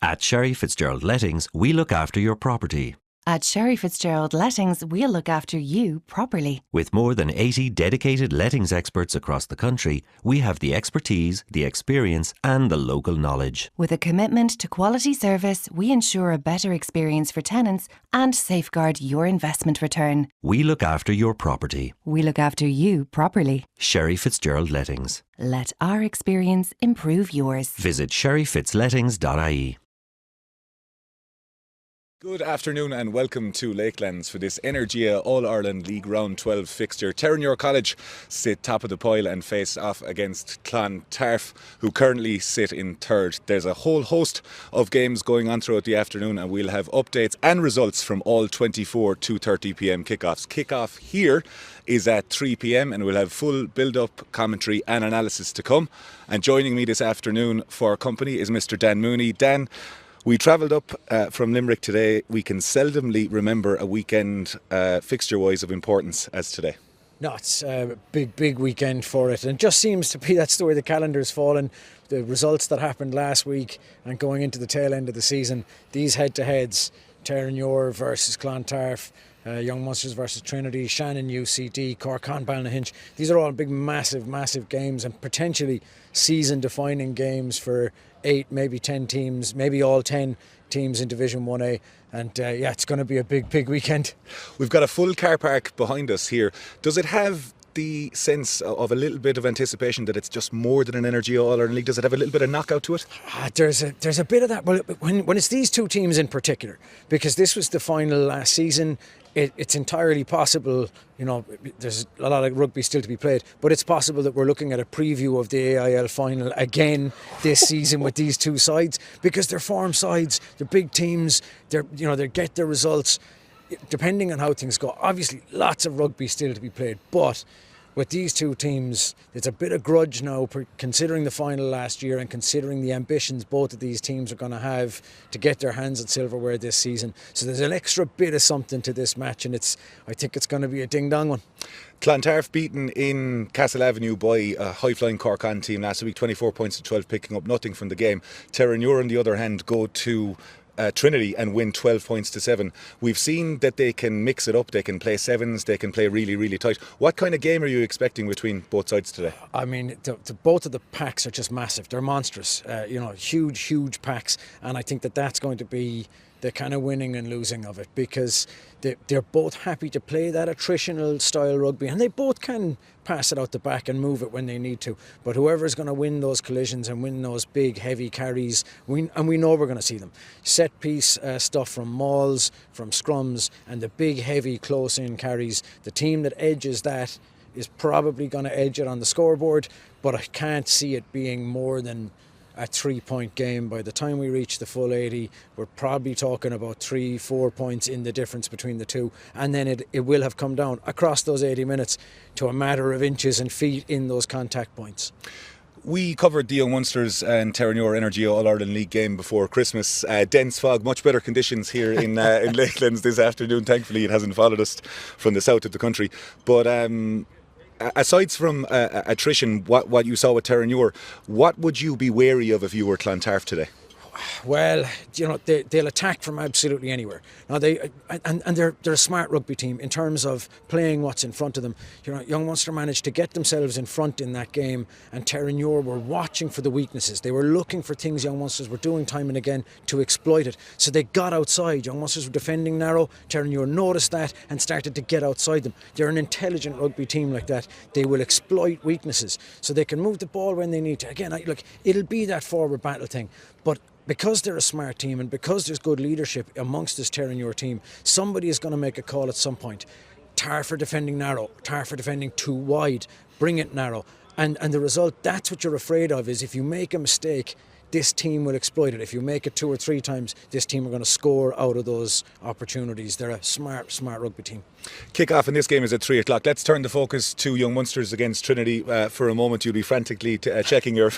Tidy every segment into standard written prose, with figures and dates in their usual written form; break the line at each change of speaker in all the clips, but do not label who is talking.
At Sherry Fitzgerald Lettings, we look after your property.
At Sherry Fitzgerald Lettings, we'll look after you properly.
With more than 80 dedicated lettings experts across the country, we have the expertise, the experience and the local knowledge.
With a commitment to quality service, we ensure a better experience for tenants and safeguard your investment return.
We look after your property.
We look after you properly.
Sherry Fitzgerald Lettings.
Let our experience improve yours.
Visit sherryfitzlettings.ie.
Good afternoon and welcome to Lakelands for this Energia All-Ireland League Round 12 fixture. Terenure College sit top of the pile and face off against Clontarf, who currently sit in third. There's a whole host of games going on throughout the afternoon and we'll have updates and results from all 24 2:30pm kickoffs. Kickoff here is at 3pm and we'll have full build-up, commentary and analysis to come. And joining me this afternoon for company is Mr. Dan Mooney. Dan, we travelled up from Limerick today. We can seldomly remember a weekend fixture-wise of importance as today.
No, it's a big weekend for it. And it just seems to be that's the way the calendar's fallen. The results that happened last week and going into the tail end of the season, these head-to-heads, Terenure versus Clontarf, Young Munsters versus Trinity, Shannon UCD, Cork on Ballynahinch. These are all big, massive games and potentially season-defining games for 8, maybe 10 teams, maybe all 10 teams in Division 1A. And it's going to be a big weekend.
We've got a full car park behind us here. Does it have the sense of a little bit of anticipation that it's just more than an Energia All-Ireland League? Does it have a little bit of knockout to it?
There's a bit of that. Well, when it's these two teams in particular, because this was the final last season, it's entirely possible, there's a lot of rugby still to be played, but it's possible that we're looking at a preview of the AIL final again this season with these two sides, because they're form sides, they're big teams, they get their results depending on how things go. Obviously, lots of rugby still to be played, but with these two teams, it's a bit of grudge now, considering the final last year and considering the ambitions both of these teams are going to have to get their hands on silverware this season. So there's an extra bit of something to this match, and I think it's going to be a ding-dong one.
Clontarf beaten in Castle Avenue by a high-flying Cork on team last week, 24 points to 12, picking up nothing from the game. Terenure, on the other hand, go to Trinity and win 12 points to 7. We've seen that they can mix it up. They can play sevens. They can play really tight. What kind of game are you expecting between both sides today?
I mean, both of the packs are just massive. They're monstrous. Huge packs. And I think that's going to be the kind of winning and losing of it, because they're both happy to play that attritional style rugby, and they both can pass it out the back and move it when they need to. But whoever's going to win those collisions and win those big heavy carries, we know we're going to see them. Set piece stuff from mauls, from scrums, and the big heavy close in carries. The team that edges that is probably going to edge it on the scoreboard, but I can't see it being more than a 3-point game. By the time we reach the full 80, we're probably talking about 3-4 points in the difference between the two, and then it will have come down across those 80 minutes to a matter of inches and feet in those contact points.
We covered the Young Munsters and Terenure Energia All-Ireland League game before Christmas. Dense fog, much better conditions here in Lakelands this afternoon. Thankfully it hasn't followed us from the south of the country, but aside from attrition, what you saw with Terenure, what would you be wary of if you were Clontarf today?
Well, they'll attack from absolutely anywhere. Now they're a smart rugby team in terms of playing what's in front of them. Young Munster managed to get themselves in front in that game, and Terenure were watching for the weaknesses. They were looking for things Young Munsters were doing time and again to exploit it. So they got outside. Young Munsters were defending narrow. Terenure noticed that and started to get outside them. They're an intelligent rugby team like that. They will exploit weaknesses, so they can move the ball when they need to. Again, it'll be that forward battle thing, but because they're a smart team and because there's good leadership amongst this Terenure team, somebody is going to make a call at some point. Tarf are defending narrow, Tarf are defending too wide, bring it narrow. And the result, that's what you're afraid of, is if you make a mistake, this team will exploit it. If you make it 2 or 3 times, this team are going to score out of those opportunities. They're a smart rugby team.
Kick-off in this game is at 3 o'clock. Let's turn the focus to Young Munsters against Trinity for a moment. You'll be frantically checking your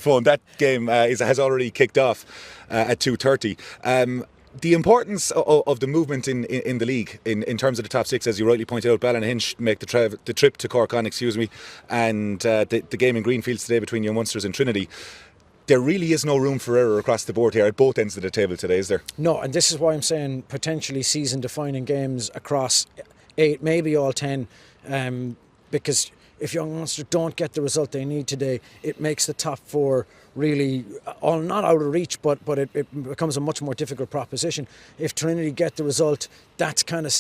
phone. That game has already kicked off at 2:30. The importance of the movement in the league in terms of the top 6, as you rightly pointed out, Ballynahinch make the trip to Cork on, and the game in Greenfields today between Young Munsters and Trinity. there really is no room for error across the board here at both ends of the table today, is there?
No, and this is why I'm saying potentially season-defining games across 8, maybe all 10, because if Young Munster don't get the result they need today, it makes the top 4 really all not out of reach, but it becomes a much more difficult proposition. If Trinity get the result, that's kind of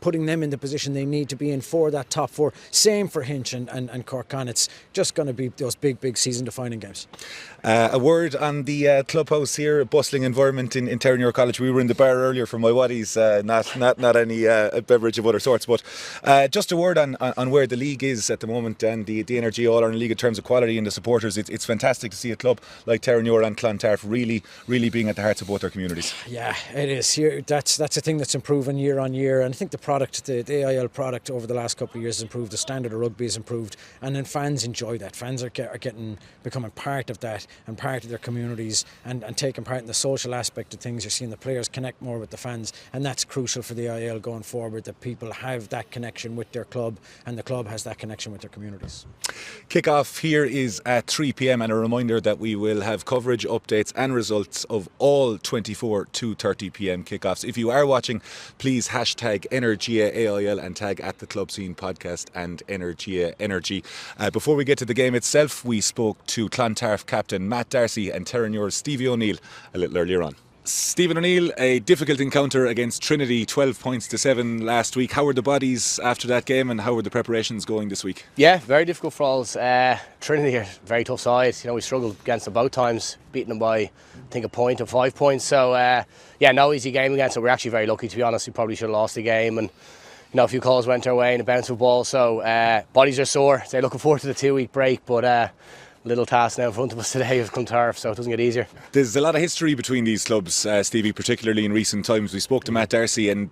putting them in the position they need to be in for that top 4. Same for Hinch and Corkcan. It's just going to be those big season-defining games.
A word on the clubhouse here, a bustling environment in Terenure College. We were in the bar earlier for my waddies, not any beverage of other sorts, but just a word on where the league is at the moment and the Energia All-Ireland League in terms of quality and the supporters. It's fantastic to see a club like Terenure and Clontarf really being at the hearts of both their communities.
Yeah, it is. Here, that's a thing that's improving year on year, and I think the product, the AIL product over the last couple of years has improved. The standard of rugby has improved, and then fans enjoy that. Fans are becoming part of that and part of their communities and taking part in the social aspect of things. You're seeing the players connect more with the fans, and that's crucial for the AIL going forward, that people have that connection with their club and the club has that connection with their communities.
Kick-off here is at 3 p.m, and a reminder that we will have coverage, updates and results of all 24 to 30 p.m. kick-offs. If you are watching, please hashtag Energia AIL and tag at the Club Scene Podcast and Energia Energy. Before we get to the game itself, we spoke to Clontarf captain Matt Darcy and Terenure's Stevie O'Neill a little earlier on. Stephen O'Neill, a difficult encounter against Trinity, 12 points to 7 last week. How were the bodies after that game and how were the preparations going this week?
Yeah, very difficult for us. Trinity are a very tough side. We struggled against them both times, beating them by, I think, a point and 5 points. So, no easy game against them. We're actually very lucky, to be honest. We probably should have lost the game, and a few calls went our way and a bounce of ball. So, bodies are sore. They're looking forward to the 2-week break, but little task now in front of us today of Clontarf, so it doesn't get easier.
There's a lot of history between these clubs, Stevie, particularly in recent times. We spoke to Matt Darcy and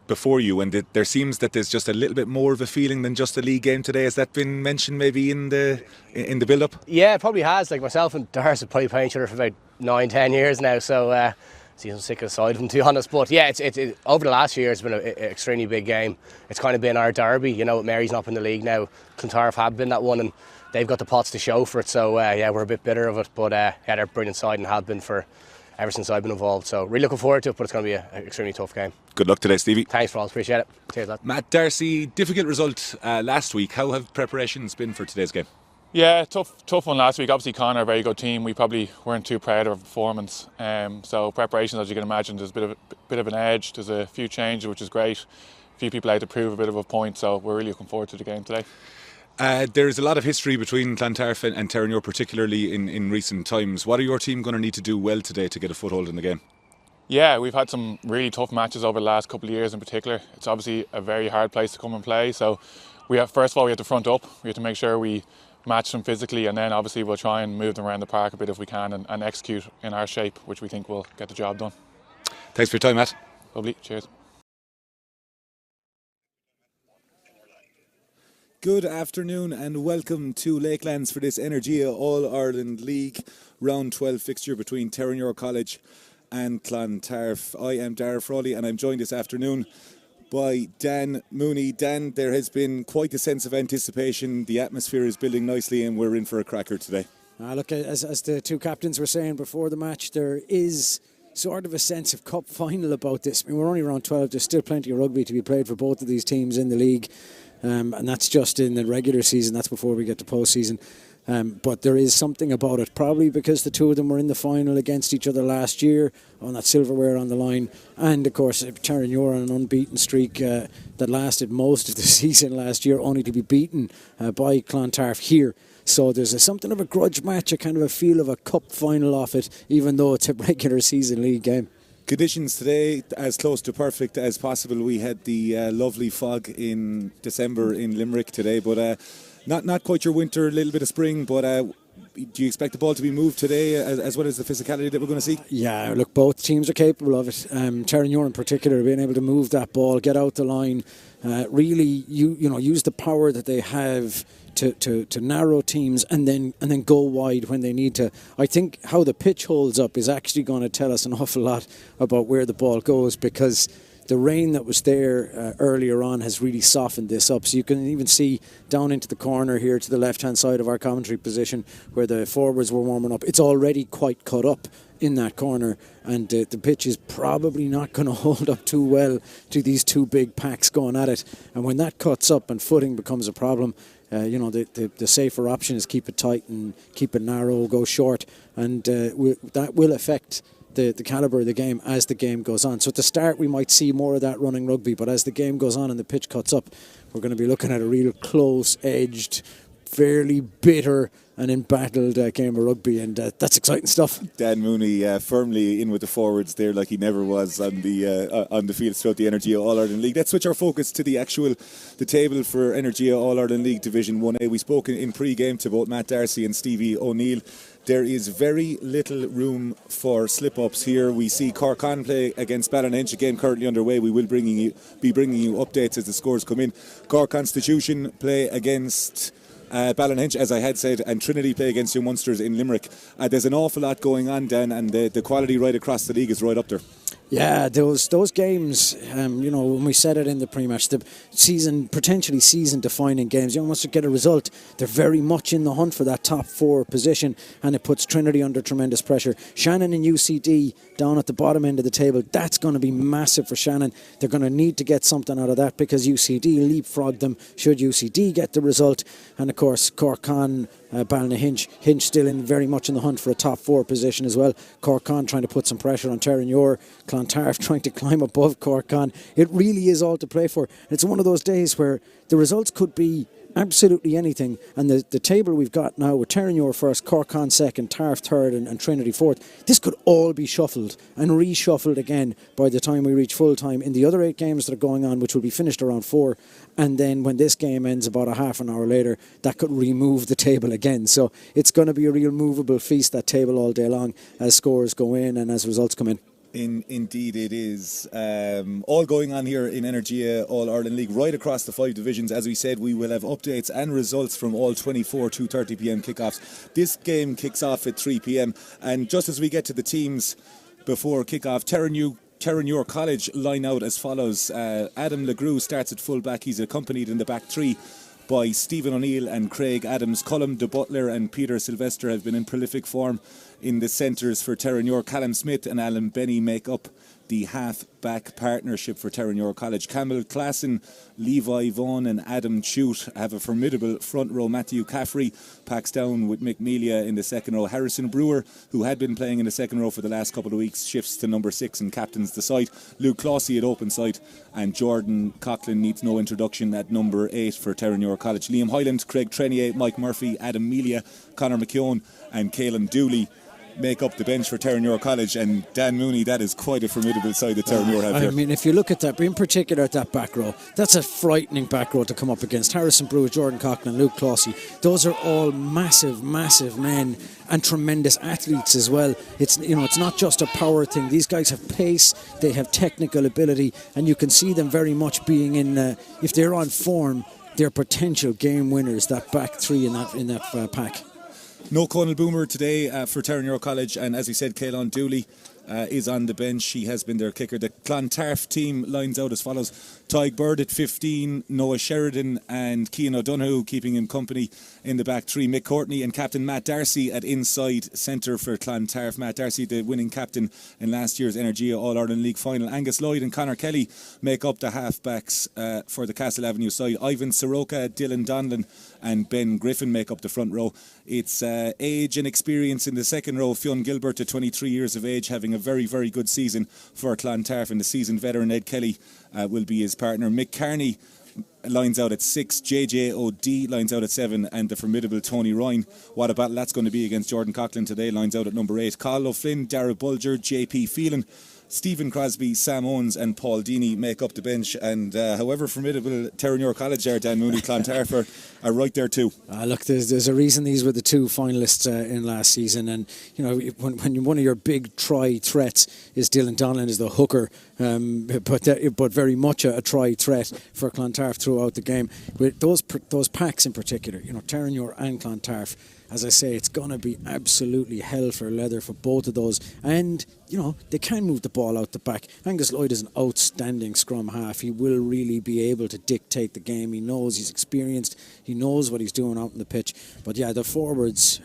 before you, and there seems that there's just a little bit more of a feeling than just a league game today. Has that been mentioned maybe in the build-up?
Yeah, it probably has. Like myself and Daragh have probably playing each other for about 9-10 years now, so I'm sick of the side of them, to be honest. But yeah, it's over the last few years, it's been an extremely big game. It's kind of been our derby. Mary's not in the league now. Clontarf have been that one, and they've got the pots to show for it. So we're a bit bitter of it, but they're a brilliant side and have been for ever since I've been involved. So really looking forward to it, but it's going to be an extremely tough game.
Good luck today, Stevie.
Thanks, Frawley. Appreciate it. Cheers, lad.
Matt Darcy, difficult result last week. How have preparations been for today's game?
Yeah, tough one last week. Obviously, Connor, a very good team. We probably weren't too proud of our performance. So preparations, as you can imagine, there's a bit of an edge. There's a few changes, which is great. A few people out to prove a bit of a point. So we're really looking forward to the game today.
There's a lot of history between Clontarf and Terenure, particularly in recent times. What are your team going to need to do well today to get a foothold in the game?
Yeah, we've had some really tough matches over the last couple of years in particular. It's obviously a very hard place to come and play. So first of all, we have to front up. We have to make sure we match them physically, and then obviously we'll try and move them around the park a bit if we can and execute in our shape, which we think will get the job done.
Thanks for your time, Matt.
Lovely. Cheers.
Good afternoon and welcome to Lakelands for this Energia All-Ireland League Round 12 fixture between Terenure College and Clontarf. I am Daragh Frawley and I'm joined this afternoon by Dan Mooney. Dan, there has been quite a sense of anticipation. The atmosphere is building nicely and we're in for a cracker today.
Look, as the two captains were saying before the match, there is sort of a sense of cup final about this. I mean, we're only round 12. There's still plenty of rugby to be played for both of these teams in the league. And that's just in the regular season. That's before we get to post-season. But there is something about it, probably because the two of them were in the final against each other last year on that silverware on the line, and of course Terenure on an unbeaten streak that lasted most of the season last year, only to be beaten by Clontarf here. So there's something of a grudge match, a kind of a feel of a cup final off it, even though it's a regular season league game.
Conditions today as close to perfect as possible. We had the lovely fog in December in Limerick today, but not quite your winter, a little bit of spring, but do you expect the ball to be moved today as well as the physicality that we're going to see? Yeah,
look, both teams are capable of it. Terenure in particular, being able to move that ball, get out the line, really use the power that they have to narrow teams and then go wide when they need to. I think how the pitch holds up is actually going to tell us an awful lot about where the ball goes, because the rain that was there earlier on has really softened this up. So you can even see down into the corner here to the left-hand side of our commentary position where the forwards were warming up. It's already quite cut up in that corner, and the pitch is probably not going to hold up too well to these two big packs going at it. And when that cuts up and footing becomes a problem, the safer option is keep it tight and keep it narrow, go short, and that will affect the calibre of the game as the game goes on. So at the start we might see more of that running rugby, but as the game goes on and the pitch cuts up, we're going to be looking at a real close-edged, fairly bitter and embattled game of rugby, and that's exciting stuff.
Dan Mooney firmly in with the forwards there, like he never was on the field throughout the Energia All-Ireland League. Let's switch our focus to the table for Energia All-Ireland League Division 1A. We spoke in pre-game to both Matt Darcy and Stevie O'Neill. There is very little room for slip-ups here. We see Corkon play against Ballinhinch, a game currently underway. We will be bringing you updates as the scores come in. Cork Constitution play against Ballinhinch, as I had said, and Trinity play against Young Munsters in Limerick. There's an awful lot going on, Dan, and the quality right across the league is right up there.
Yeah, those games, when we said it in the pre-match, the potentially season-defining games, Young Munster get a result, they're very much in the hunt for that top 4 position, and it puts Trinity under tremendous pressure. Shannon and UCD down at the bottom end of the table, that's going to be massive for Shannon. They're going to need to get something out of that because UCD leapfrogged them should UCD get the result. And of course, Corkon, Ballinhinch, Hinch still very much in the hunt for a top 4 position as well. Corkon trying to put some pressure on Terenure, Clontarf trying to climb above Corkon. It really is all to play for. It's one of those days where the results could be absolutely anything, and the table we've got now with Terenure first, Corkon second, Tarf third and Trinity fourth, this could all be shuffled and reshuffled again by the time we reach full time in the other 8 games that are going on, which will be finished around 4, and then when this game ends about a half an hour later, that could remove the table again. So it's going to be a real movable feast, that table, all day long as scores go in and as results come in.
Indeed it is. All going on here in Energia All-Ireland League right across the 5 divisions. As we said, we will have updates and results from all 24 2:30pm kickoffs. This game kicks off at 3pm, and just as we get to the teams before kickoff, Terenure College line out as follows. Adam Legrew starts at full back. He's accompanied in the back 3 by Stephen O'Neill and Craig Adams. Cullum de Butler and Peter Sylvester have been in prolific form in the centres for Terenure. Callum Smith and Alan Benny make up the half-back partnership for Terenure College. Campbell Classen, Levi Vaughan and Adam Chute have a formidable front row. Matthew Caffrey packs down with Mick Melia in the second row. Harrison Brewer, who had been playing in the second row for the last couple of weeks, shifts to number 6 and captains the side. Luke Clossy at open side, and Jordan Coughlin needs no introduction at number 8 for Terenure College. Liam Hyland, Craig Trenier, Mike Murphy, Adam Melia, Conor McKeown and Caelan Dooley make up the bench for Terenure College. And Dan Mooney, that is quite a formidable side that Terenure have here.
I mean, if you look at that, in particular at that back row, that's a frightening back row to come up against. Harrison Brewer, Jordan Coughlin, Luke Clossy, those are all massive men and tremendous athletes as well. It's not just a power thing. These guys have pace, they have technical ability, and you can see them very much being in, if they're on form, they're potential game winners, that back 3 in that pack.
No Conal Boomer today for Terenure College, and as we said, Caelan Dooley is on the bench. He has been their kicker. The Clontarf team lines out as follows: Tyg Bird at 15, Noah Sheridan and Cian O'Donoghue keeping him company in the back 3. Mick Courtney and captain Matt Darcy at inside centre for Clontarf. Matt Darcy, the winning captain in last year's Energia All-Ireland League final. Angus Lloyd and Conor Kelly make up the half-backs for the Castle Avenue side. Ivan Soroka, Dylan Donlan and Ben Griffin make up the front row. It's age and experience in the second row. Fionn Gilbert at 23 years of age, having a very, very good season for Clontarf, and the seasoned veteran Ed Kelly will be his partner. Mick Carney lines out at 6, JJ O'D lines out at 7, and the formidable Tony Ryan. What a battle that's going to be against Jordan Coughlin today, lines out at number 8. Carl O'Flynn, Dara Bulger, JP Phelan, Stephen Crosby, Sam Owens and Paul Deeney make up the bench. And however formidable Terenure College are, Dan Mooney, Clontarf are right there too. Look,
there's a reason these were the 2 finalists in last season. And you know, when one of your big try threats is Dylan Donlan is the hooker, but very much a try threat for Clontarf throughout the game. With those packs in particular, you know, Terenure and Clontarf, as I say, it's going to be absolutely hell for leather for both of those. And, they can move the ball out the back. Angus Lloyd is an outstanding scrum half. He will really be able to dictate the game. He knows, he's experienced, he knows what he's doing out on the pitch. But yeah, the forwards,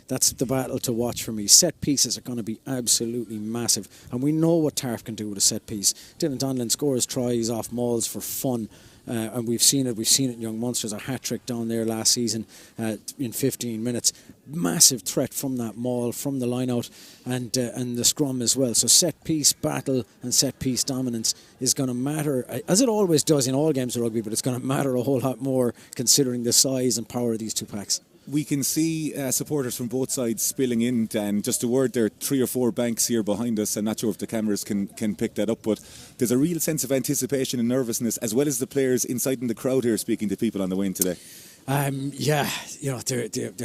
that's the battle to watch for me. Set pieces are going to be absolutely massive. And we know what Tarf can do with a set piece. Dylan Donlan scores tries off mauls for fun. And we've seen it in Young Munsters, a hat-trick down there last season in 15 minutes. Massive threat from that maul, from the line-out and the scrum as well. So set-piece battle and set-piece dominance is going to matter, as it always does in all games of rugby, but it's going to matter a whole lot more considering the size and power of these two packs.
We can see supporters from both sides spilling in, Dan. Just a word, there are 3 or 4 banks here behind us. I'm not sure if the cameras can pick that up, but there's a real sense of anticipation and nervousness, as well as the players inside in the crowd here speaking to people on the way in today. The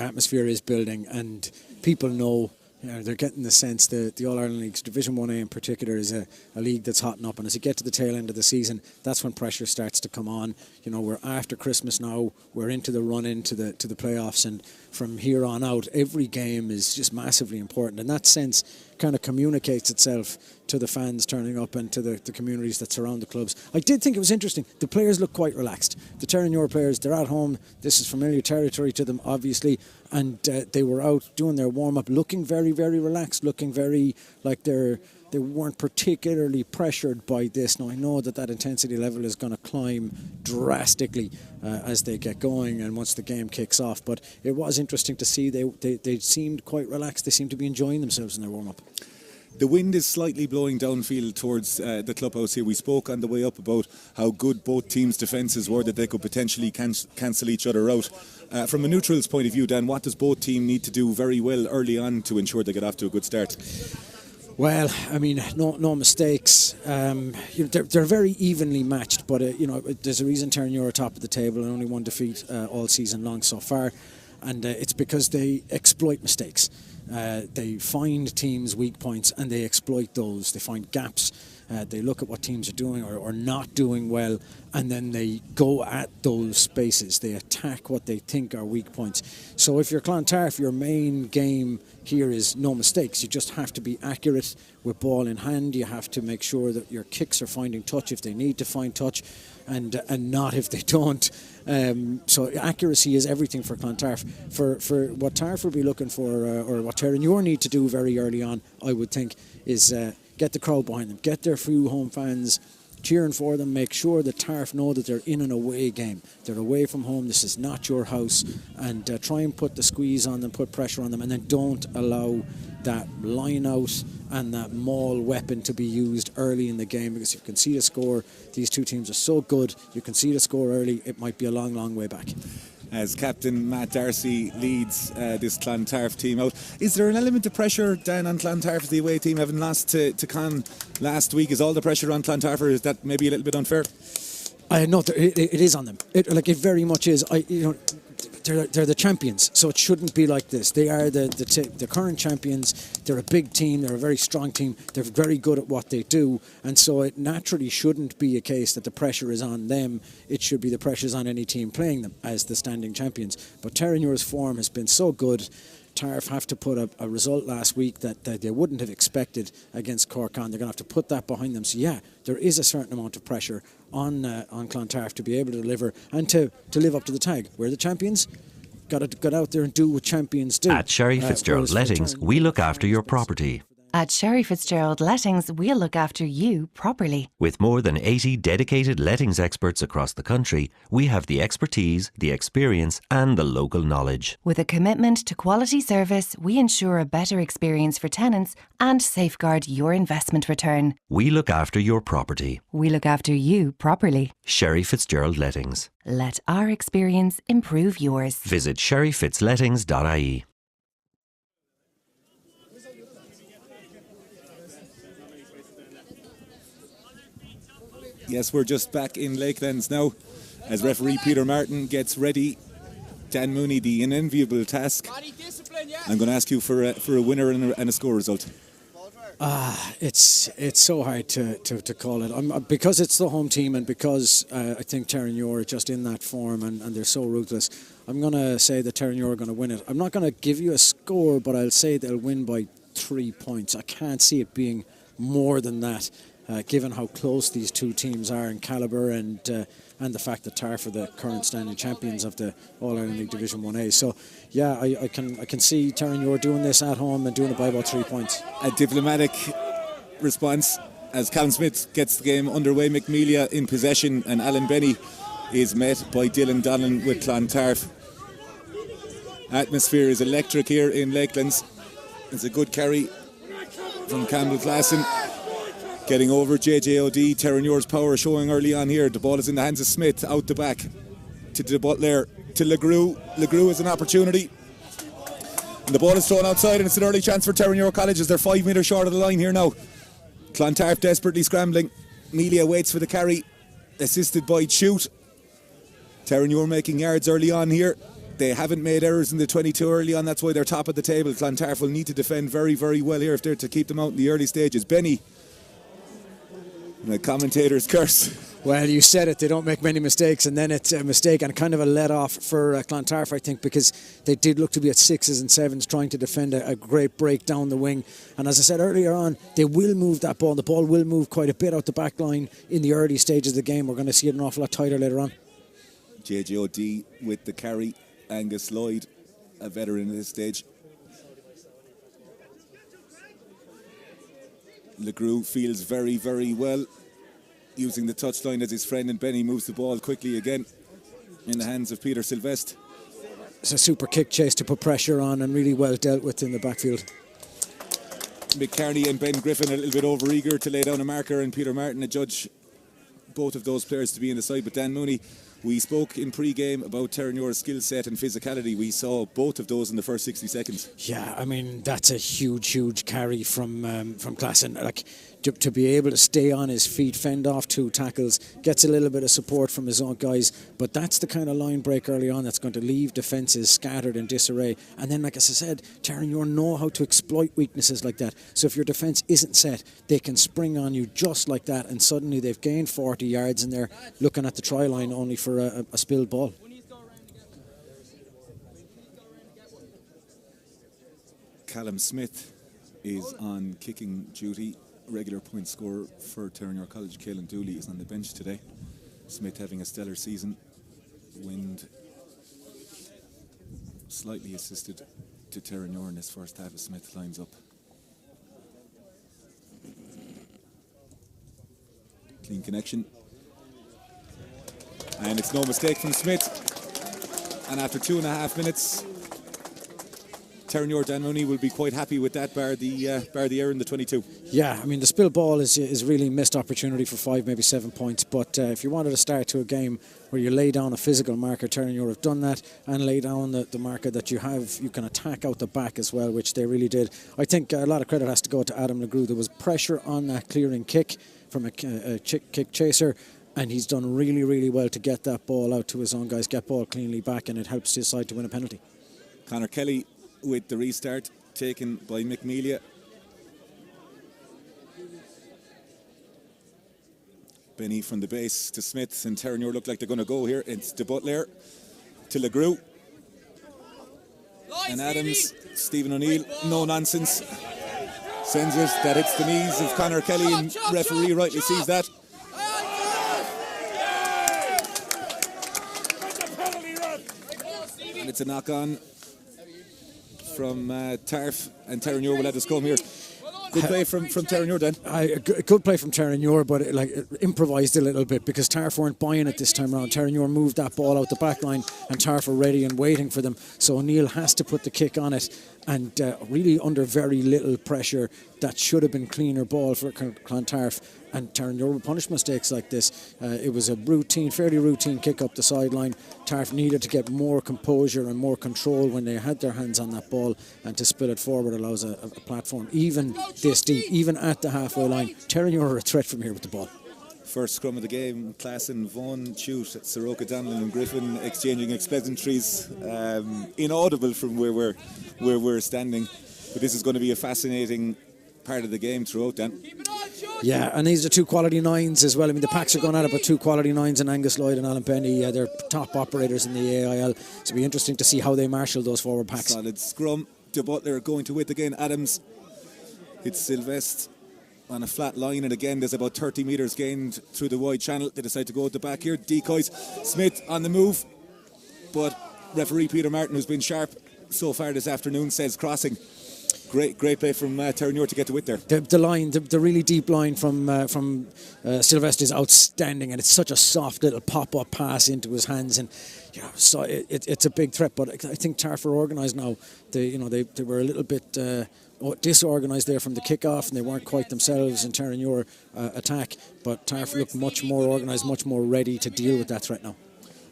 atmosphere is building, and people know. They're getting the sense that the All-Ireland Leagues, Division 1A in particular, is a league that's hotting up. And as you get to the tail end of the season, that's when pressure starts to come on. We're after Christmas now. We're into the run into the playoffs. And from here on out, every game is just massively important. And that sense kind of communicates itself to the fans turning up and to the communities that surround the clubs. I did think it was interesting. The players look quite relaxed. The Terenure players, they're at home. This is familiar territory to them, obviously. And they were out doing their warm-up, looking very, very relaxed, looking very like they weren't particularly pressured by this. Now, I know that intensity level is going to climb drastically as they get going and once the game kicks off. But it was interesting to see they seemed quite relaxed. They seemed to be enjoying themselves in their warm-up. The wind is slightly blowing downfield towards the clubhouse here. We spoke on the way up about how good both teams' defences were, that they could potentially cancel each other out. From a neutral's point of view, Dan, what does both teams need to do very well early on to ensure they get off to a good start?
Well, I mean, no mistakes. They're very evenly matched, but there's a reason Terenure are top of the table and only one defeat all season long so far, and it's because they exploit mistakes. They find teams' weak points and they exploit those. They find gaps. They look at what teams are doing or not doing well, and then they go at those spaces. They attack what they think are weak points. So if you're Clontarf, your main game here is no mistakes. You just have to be accurate with ball in hand. You have to make sure that your kicks are finding touch if they need to find touch, and not if they don't. So accuracy is everything for Clontarf. For what Tarf will be looking for, or what Terenure need to do very early on, I would think, is get the crowd behind them, get their few home fans cheering for them, make sure that Tarf know that they're in an away game. They're away from home, this is not your house, and try and put the squeeze on them, put pressure on them, and then don't allow that line out and that maul weapon to be used early in the game, because if you can see a score, these two teams are so good, you can see the score early, it might be a long, long way back.
As Captain Matt Darcy leads this Clontarf team out, is there an element of pressure, Dan, on Clontarf, the away team, having lost to Con last week? Is all the pressure on Clontarf, or is that maybe a little bit unfair?
No, it is on them. It very much is. They're the champions, so it shouldn't be like this. They are the current champions. They're a big team. They're a very strong team. They're very good at what they do, and so it naturally shouldn't be a case that the pressure is on them. It should be the pressure's on any team playing them as the standing champions. But Terenure's form has been so good. Tarf have to put a result last week that they wouldn't have expected against Cork on. They're going to have to put that behind them. So yeah, there is a certain amount of pressure on Clontarf to be able to deliver and to live up to the tag. We're the champions. Got to get out there and do what champions do.
At Sherry Fitzgerald Lettings, we look after your property.
At Sherry Fitzgerald Lettings, we'll look after you properly.
With more than 80 dedicated lettings experts across the country, we have the expertise, the experience and the local knowledge.
With a commitment to quality service, we ensure a better experience for tenants and safeguard your investment return.
We look after your property.
We look after you properly.
Sherry Fitzgerald Lettings.
Let our experience improve yours.
Visit sherryfitzlettings.ie.
Yes, we're just back in Lakelands now as referee Peter Martin gets ready. Dan Mooney, the unenviable task. I'm going to ask you for a winner and a score result.
It's so hard to call it. Because it's the home team and because I think Terenure are just in that form and they're so ruthless, I'm going to say that Terenure are going to win it. I'm not going to give you a score, but I'll say they'll win by 3 points. I can't see it being more than that, given how close these two teams are in calibre and the fact that Tarf are the current standing champions of the All-Ireland League Division 1A. So, yeah, I can see Terenure doing this at home and doing it by about 3 points.
A diplomatic response as Callum Smith gets the game underway. McMelia in possession and Alan Benny is met by Dylan Donlan with Clontarf. Atmosphere is electric here in Lakelands. It's a good carry from Campbell Classen. Getting over JJOD, Terenure's power showing early on here. The ball is in the hands of Smith, out the back to De Butler, to Legrew. Legrew is an opportunity. And the ball is thrown outside and it's an early chance for Terenure College as they're 5 metres short of the line here now. Clontarf desperately scrambling. Melia waits for the carry, assisted by Chute. Terenure making yards early on here. They haven't made errors in the 22 early on, that's why they're top of the table. Clontarf will need to defend very, very well here if they're to keep them out in the early stages. Benny, the commentator's curse.
Well, you said it, they don't make many mistakes, and then it's a mistake and kind of a let-off for Clontarf, I think, because they did look to be at 6s and 7s trying to defend a great break down the wing. And as I said earlier on, they will move that ball. The ball will move quite a bit out the back line in the early stages of the game. We're going to see it an awful lot tighter later on.
JJOD with the carry. Angus Lloyd, a veteran at this stage. Legrew feels very, very well, using the touchline as his friend, and Benny moves the ball quickly again in the hands of Peter Sylvester.
It's a super kick chase to put pressure on and really well dealt with in the backfield.
McCartney and Ben Griffin a little bit over-eager to lay down a marker, and Peter Martin adjudge both of those players to be in the side. But Dan Mooney, we spoke in pre-game about Terenure's skill set and physicality. We saw both of those in the first 60 seconds.
Yeah, I mean, that's a huge carry from Classen. Like, to be able to stay on his feet, fend off 2 tackles, gets a little bit of support from his own guys, but that's the kind of line break early on that's going to leave defences scattered in disarray. And then, like as I said, Terenure know how to exploit weaknesses like that. So if your defence isn't set, they can spring on you just like that, and suddenly they've gained 40 yards and they're looking at the try line only for a spilled ball.
Callum Smith is on kicking duty. Regular point scorer for Terenure College. Caelan Dooley is on the bench today. Smith having a stellar season. Wind slightly assisted to Terenure in this first half as Smith lines up. Clean connection. And it's no mistake from Smith. And after 2.5 minutes, Terenure Dan Mooney will be quite happy with that, bar the error in the 22.
Yeah, I mean, the spill ball is really missed opportunity for 5, maybe 7 points. But if you wanted to start to a game where you lay down a physical marker, Terenure have done that, and lay down the marker that you can attack out the back as well, which they really did. I think a lot of credit has to go to Adam Legrew. There was pressure on that clearing kick from a kick chaser, and he's done really, really well to get that ball out to his own guys, get ball cleanly back, and it helps his side to win a penalty.
Conor Kelly with the restart taken by McMelia. Benny from the base to Smith, and Terenure look like they're going to go here. It's De Butler to Legrew. And Adams, Stephen O'Neill, no nonsense. Sends it, that hits the knees of Conor Kelly, and referee rightly sees that. And it's a knock on from Tarf, and Terenure will let us come here. Good play from Terenure then.
A good play from Terenure, but it improvised a little bit because Tarf weren't buying it this time around. Terenure moved that ball out the back line and Tarf are ready and waiting for them. So O'Neill has to put the kick on it, and really under very little pressure. That should have been cleaner ball for Clontarf, and Terenure will punish mistakes like this. It was a fairly routine kick up the sideline. Tarf needed to get more composure and more control when they had their hands on that ball, and to spill it forward allows a platform even this deep, even at the halfway line. Terenure are a threat from here with the ball.
First scrum of the game, Classen, Vaughan, Chute, Soroka, Donlan and Griffin exchanging pleasantries, inaudible from where we're standing. But this is going to be a fascinating part of the game throughout then.
Yeah, and these are two quality nines as well. I mean, the packs are going at it, but two quality nines, and Angus Lloyd and Alan Penny, they're top operators in the AIL. So it'll be interesting to see how they marshal those forward packs.
Solid scrum. De Butler going to width again. Adams hits Sylvester on a flat line, and again there's about 30 metres gained through the wide channel. They decide to go at the back here. Decoys. Smith on the move, but referee Peter Martin, who's been sharp so far this afternoon, says crossing. Great play from Terenure to get the width there.
The line, the really deep line from Sylvester is outstanding, and it's such a soft little pop-up pass into his hands, and so it's a big threat. But I think Tarf are organised now. They were a little bit disorganised there from the kick-off, and they weren't quite themselves in Terenure attack. But Tarf looked much more organised, much more ready to deal with that threat now.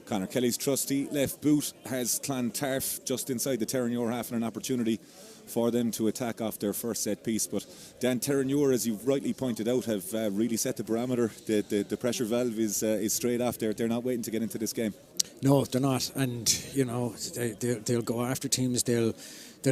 Conor Kelly's trusty left boot has Clontarf just inside the Terenure half, and an opportunity for them to attack off their first set piece. But Dan, Terenure, as you've rightly pointed out, have really set the barometer. The pressure valve is straight off. They're not waiting to get into this game.
No, they're not, and they'll go after teams. They'll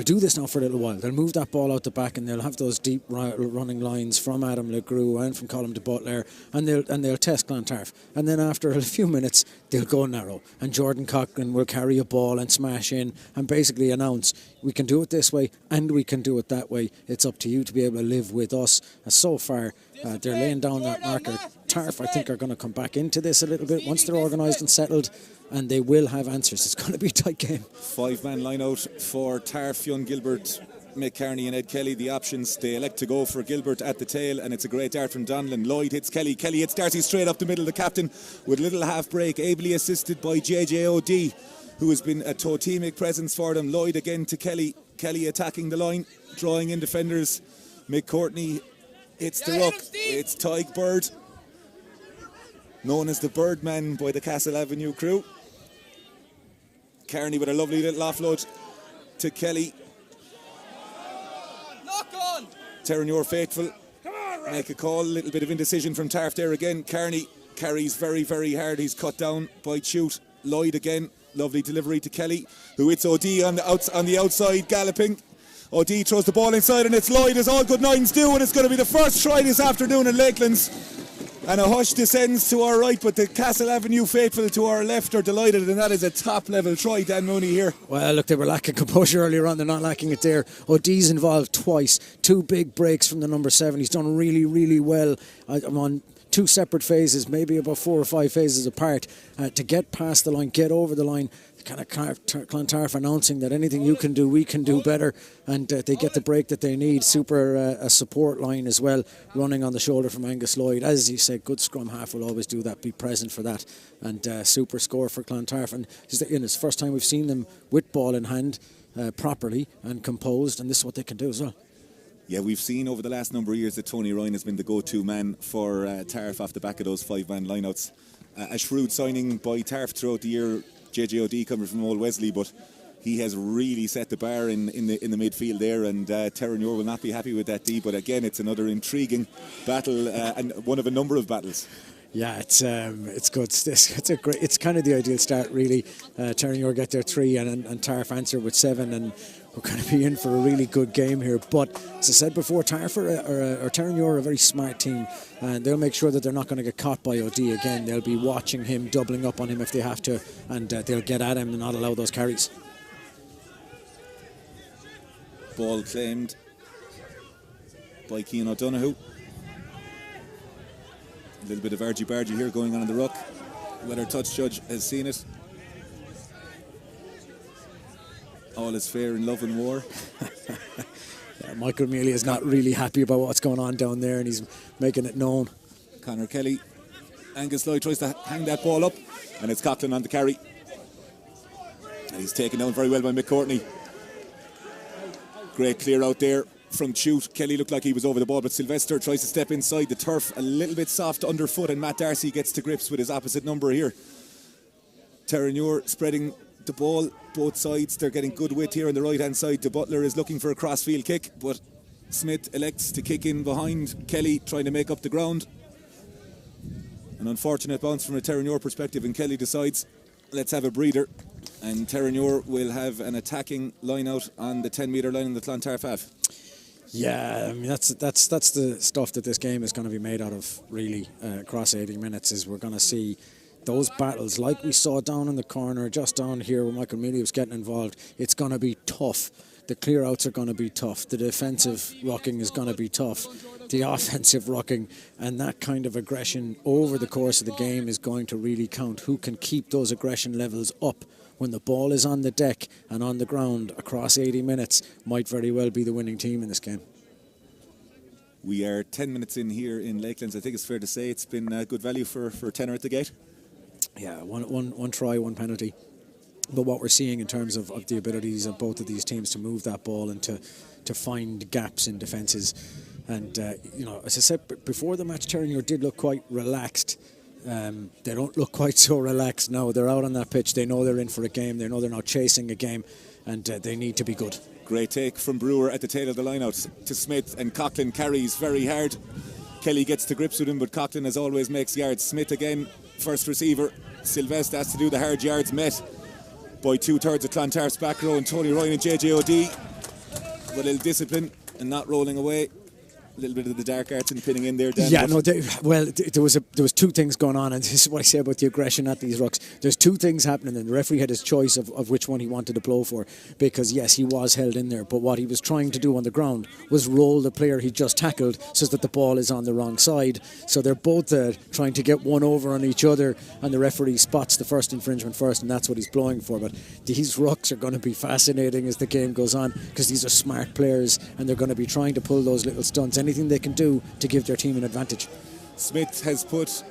do this now for a little while. They'll move that ball out the back, and they'll have those deep running lines from Adam LeGroux and from Colm de Butler, and they'll test Clontarf. And then after a few minutes, they'll go narrow, and Jordan Cochran will carry a ball and smash in and basically announce, we can do it this way and we can do it that way. It's up to you to be able to live with us. And so far, they're laying down that marker. Tarf, I think, are going to come back into this a little bit once they're organised and settled, and they will have answers. It's going to be a tight game.
5-man line out for Tarf, Fionn Gilbert, Mick Carney and Ed Kelly. The options, they elect to go for Gilbert at the tail, and it's a great dart from Donlan. Lloyd hits Kelly. Kelly hits Darcy straight up the middle. The captain with a little half break, ably assisted by JJOD, who has been a totemic presence for them. Lloyd again to Kelly. Kelly attacking the line, drawing in defenders. Mick Courtney hits the ruck. It's Tyke Bird, known as the Birdman by the Castle Avenue crew. Carney with a lovely little offload to Kelly. Terenure faithful make a call. A little bit of indecision from Tarf there again. Carney carries very, very hard. He's cut down by Chute. Lloyd again. Lovely delivery to Kelly, who hits OD on the outside, galloping. OD throws the ball inside, and it's Lloyd, as all good nines do, and it's going to be the first try this afternoon in Lakelands. And a hush descends to our right, but the Castle Avenue faithful to our left are delighted, and that is a top-level try. Dan Mooney here.
Well, look, they were lacking composure earlier on. They're not lacking it there. OD's involved twice. 2 big breaks from the number 7. He's done really, really well. I'm on 2 separate phases, maybe about 4 or 5 phases apart, to get past the line, get over the line. Kind of Clontarf announcing that anything you can do, we can do better, and they get the break that they need. Super a support line as well, running on the shoulder from Angus Lloyd. As you say, good scrum half will always do that, be present for that, and super score for Clontarf. And it's the first time we've seen them with ball in hand, properly and composed, and this is what they can do as well.
Yeah, we've seen over the last number of years that Tony Ryan has been the go-to man for Tarf off the back of those 5-man lineouts. A shrewd signing by Tarf throughout the year. JJOD coming from Old Wesley, but he has really set the bar in the midfield there, and Terenure will not be happy with that D. But again, it's another intriguing battle, and one of a number of battles. Yeah, it's good. It's kind of the ideal start, really. Terenure get their 3, and Tarf answer with 7, and we're going to be in for a really good game here. But as I said before, Tarf or Terenure are a very smart team, and they'll make sure that they're not going to get caught by OD again. They'll be watching him, doubling up on him if they have to, and they'll get at him and not allow those carries. Ball claimed by Cian O'Donoghue. A little bit of argy-bargy here going on in the ruck. Whether touch judge has seen it. All is fair in love and war. Michael Mealy is not really happy about what's going on down there, and he's making it known. Conor Kelly. Angus Lloyd tries to hang that ball up, and it's Coughlin on the carry. And he's taken down very well by Mick Courtney. Great clear out there from Chute. Kelly looked like he was over the ball, but Sylvester tries to step inside the turf, a little bit soft underfoot, and Matt Darcy gets to grips with his opposite number here. Terenure spreading the ball both sides. They're getting good width here on the right hand side. De Butler is looking for a crossfield kick, but Smith elects to kick in behind Kelly, trying to make up the ground. An unfortunate bounce from a Terenure perspective, and Kelly decides, let's have a breather, and Terenure will have an attacking line out on the 10 metre line in the Clontarf half.
Yeah, I mean that's the stuff that this game is going to be made out of. Really, across 80 minutes, is we're going to see those battles like we saw down in the corner, just down here where Michael Mooney was getting involved. It's going to be tough. The clear outs are going to be tough. The defensive rucking is going to be tough. The offensive rucking, and that kind of aggression over the course of the game is going to really count. Who can keep those aggression levels up when the ball is on the deck and on the ground across 80 minutes might very well be the winning team in this game.
We are 10 minutes in here in Lakelands. I think it's fair to say it's been good value for Tenor at the gate.
Yeah, one try, one penalty. But what we're seeing in terms of the abilities of both of these teams to move that ball and to find gaps in defences. And, as I said before the match, Terenure did look quite relaxed. They don't look quite so relaxed now. They're out on that pitch. They know they're in for a game. They know they're now chasing a game, and they need to be good.
Great take from Brewer at the tail of the line-out to Smith, and Coughlin carries very hard. Kelly gets to grips with him, but Coughlin, as always, makes yards. Smith again, first receiver. Sylvester has to do the hard yards, met by 2/3 of Clontarf's back row, and Tony Ryan and JJOD with a little discipline and not rolling away. A little bit of the dark arts and pinning in there, Dan.
Yeah, no. There was two things going on, and this is what I say about the aggression at these rucks. There's two things happening, and the referee had his choice of which one he wanted to blow for, because yes, he was held in there, but what he was trying to do on the ground was roll the player he just tackled so that the ball is on the wrong side. So they're both trying to get one over on each other, and the referee spots the first infringement first, and that's what he's blowing for. But these rucks are going to be fascinating as the game goes on, because these are smart players, and they're going to be trying to pull those little stunts. Anything they can do to give their team an advantage.
Smith has put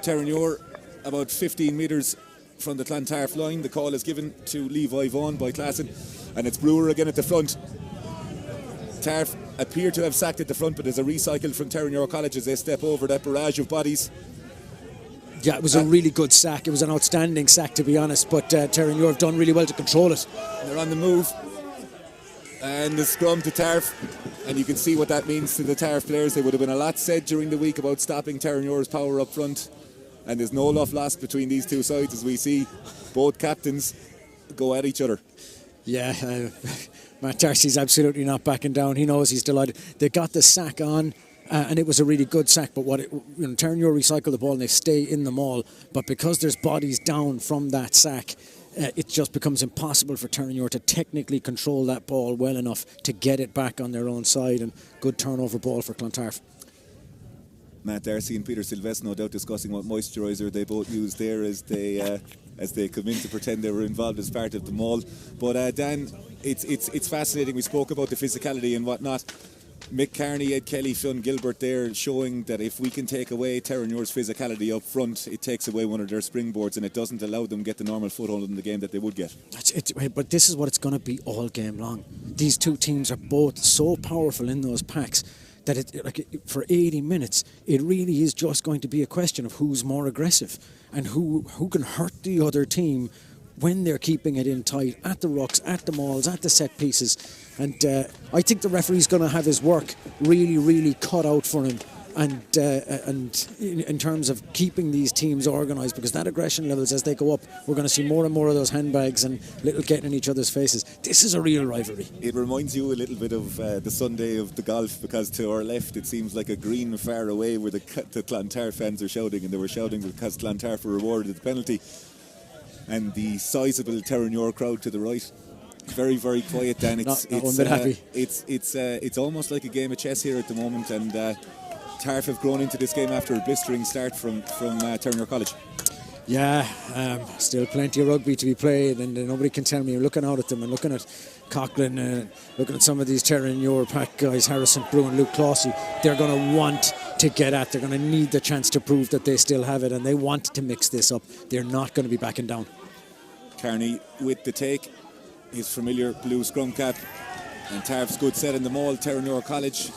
Terenure about 15 metres from the Clontarf line. The call is given to Levi Vaughan by Claassen, and it's Brewer again at the front. Tarf appear to have sacked at the front, but there's a recycle from Terenure College as they step over that barrage of bodies.
Yeah, it was a really good sack. It was an outstanding sack, to be honest, but Terenure have done really well to control it.
They're on the move. And the scrum to Tarf, and you can see what that means to the Tarf players. There would have been a lot said during the week about stopping Terenure's power up front, and there's no love lost between these two sides as we see both captains go at each other.
Yeah, Matt Darcy's absolutely not backing down. He knows he's delighted. They got the sack on, and it was a really good sack, but Terenure recycle the ball and they stay in the maul, but because there's bodies down from that sack, it just becomes impossible for Terenure to technically control that ball well enough to get it back on their own side, and good turnover ball for Clontarf.
Matt Darcy and Peter Sylvester no doubt discussing what moisturiser they both used there as they come in to pretend they were involved as part of the maul. But Dan, it's fascinating. We spoke about the physicality and whatnot. Mick Carney, Ed Kelly, Fionn Gilbert there showing that if we can take away Terenure's physicality up front, it takes away one of their springboards and it doesn't allow them to get the normal foothold in the game that they would get.
But this is what it's going to be all game long. These two teams are both so powerful in those packs that for 80 minutes, it really is just going to be a question of who's more aggressive and who can hurt the other team when they're keeping it in tight at the rucks, at the mauls, at the set pieces. And I think the referee's going to have his work really, really cut out for him. And in terms of keeping these teams organised, because that aggression levels as they go up, we're going to see more and more of those handbags and little getting in each other's faces. This is a real rivalry.
It reminds you a little bit of the Sunday of the golf, because to our left it seems like a green far away where the Clontarf fans are shouting, and they were shouting because Clontarf were rewarded the penalty. And the sizeable Terenure crowd to the right, very, very quiet. Dan, it's almost like a game of chess here at the moment, and Tarf have grown into this game after a blistering start from Terenure College.
Yeah, still plenty of rugby to be played, and nobody can tell me. Looking out at them and looking at Coughlin, looking at some of these Terenure pack guys, Harrison Brew and Luke Clossie, they're going to want to get at. They're going to need the chance to prove that they still have it, and they want to mix this up. They're not going to be backing down.
Carney with the take, his familiar blue scrum cap, and Tarf's good set in the maul. Terenure College,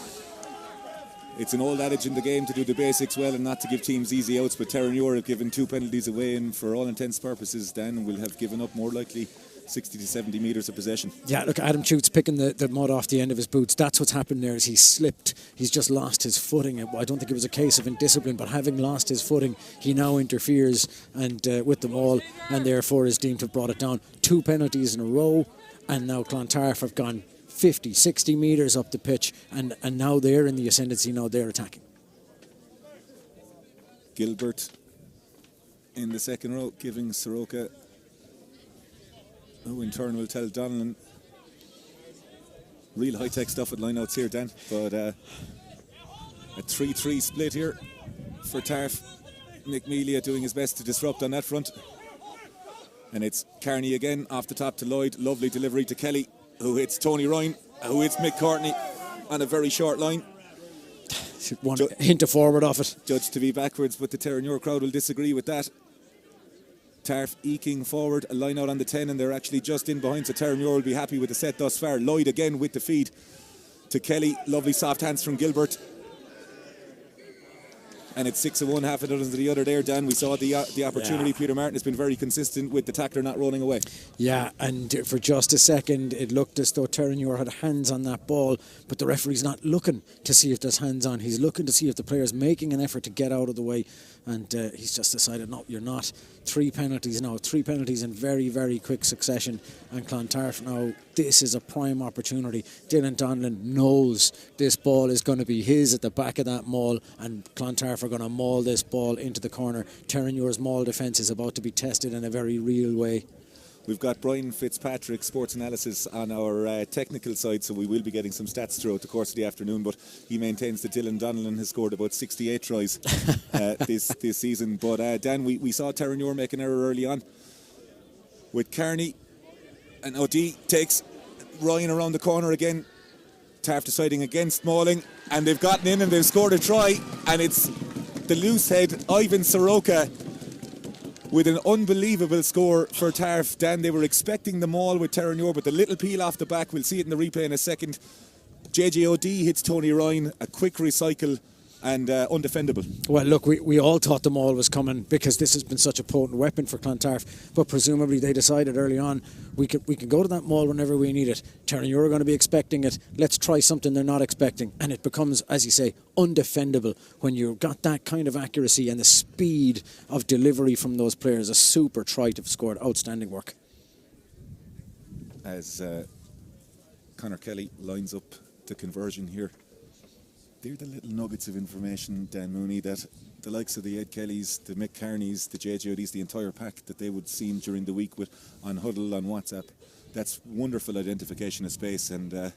it's an old adage in the game to do the basics well and not to give teams easy outs, but Terenure have given 2 penalties away, and for all intents and purposes, Dan will have given up more likely 60 to 70 metres of possession. Yeah,
look, Adam Chute's picking the mud off the end of his boots. That's what's happened there, is he's slipped. He's just lost his footing. I don't think it was a case of indiscipline, but having lost his footing, he now interferes and with the maul, and therefore is deemed to have brought it down. 2 penalties in a row, and now Clontarf have gone 50, 60 metres up the pitch, and now they're in the ascendancy, now they're attacking.
Gilbert in the second row, giving Soroka, who in turn will tell Donnellan. Real high-tech stuff at lineouts here, Dan, but a 3-3 split here for Tarf. Nick Melia doing his best to disrupt on that front. And it's Kearney again, off the top to Lloyd. Lovely delivery to Kelly, who hits Tony Ryan, who hits Mick Courtney on a very short line.
One hint of forward off it.
Judged to be backwards, but the Terenure crowd will disagree with that. Tarf eking forward, a line out on the 10, and they're actually just in behind, so Terenure will be happy with the set thus far. Lloyd again with the feed to Kelly. Lovely soft hands from Gilbert. And it's 6 of one, half a dozen of the other there, Dan. We saw the opportunity. Yeah. Peter Martin has been very consistent with the tackler not rolling away.
Yeah, and for just a second, it looked as though Terenure had hands on that ball, but the referee's not looking to see if there's hands on. He's looking to see if the player's making an effort to get out of the way, and he's just decided, no, you're not. 3 penalties now, 3 penalties in very, very quick succession, and Clontarf now, this is a prime opportunity. Dylan Donlan knows this ball is going to be his at the back of that maul, and Clontarf are going to maul this ball into the corner. Terenure's maul defence is about to be tested in a very real way.
We've got Brian Fitzpatrick, sports analysis, on our technical side, so we will be getting some stats throughout the course of the afternoon, but he maintains that Dylan Donnellan has scored about 68 tries this season. But Dan, we saw Terenure make an error early on with Kearney, and O'D takes Ryan around the corner again. Tarf deciding against mauling, and they've gotten in and they've scored a try, and it's the loose head Ivan Soroka with an unbelievable score for Tarf. Dan, they were expecting the maul with Terenure, but the little peel off the back, we'll see it in the replay in a second. JJOD hits Tony Ryan, a quick recycle, and undefendable.
Well, look, we all thought the maul was coming because this has been such a potent weapon for Clontarf, but presumably they decided early on we can go to that maul whenever we need it. Terenure are going to be expecting it. Let's try something they're not expecting, and it becomes, as you say, undefendable when you've got that kind of accuracy and the speed of delivery from those players. A super try to have scored. Outstanding work.
As Conor Kelly lines up the conversion here. They're the little nuggets of information, Dan Mooney, that the likes of the Ed Kellys, the Mick Carneys, the JJODs, the entire pack that they would see during the week with on Huddle, on WhatsApp. That's wonderful identification of space, and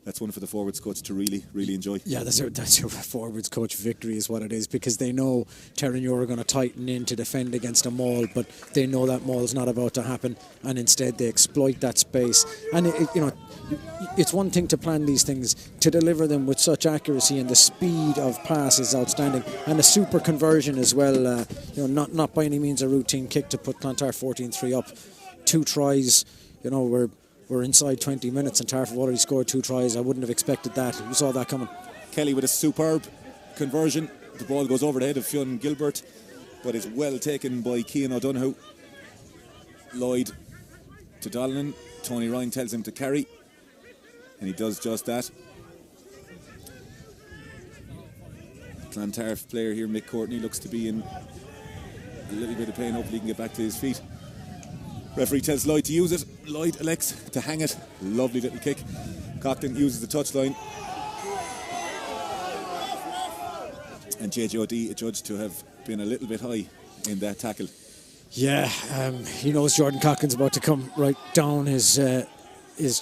that's one for the forwards coach to really, really enjoy.
Yeah, that's your forwards coach victory is what it is, because they know Terenure are going to tighten in to defend against a maul, but they know that maul's not about to happen, and instead they exploit that space. And it's one thing to plan these things, to deliver them with such accuracy, and the speed of pass is outstanding, and a super conversion as well. Not by any means a routine kick to put Clontarf 14-3 up. 2 tries. We're inside 20 minutes and Tarf have already scored 2 tries. I wouldn't have expected that. We saw that coming.
Kelly with a superb conversion. The ball goes over the head of Fionn Gilbert, but is well taken by Cian O'Donoghue. Lloyd to Donnellan. Tony Ryan tells him to carry, and he does just that. Clontarf player here, Mick Courtney, looks to be in a little bit of pain. Hopefully he can get back to his feet. Referee tells Lloyd to use it. Lloyd elects to hang it. Lovely little kick. Cockton uses the touchline. And JJOD adjudged to have been a little bit high in that tackle.
Yeah, he knows Jordan Cochran's about to come right down his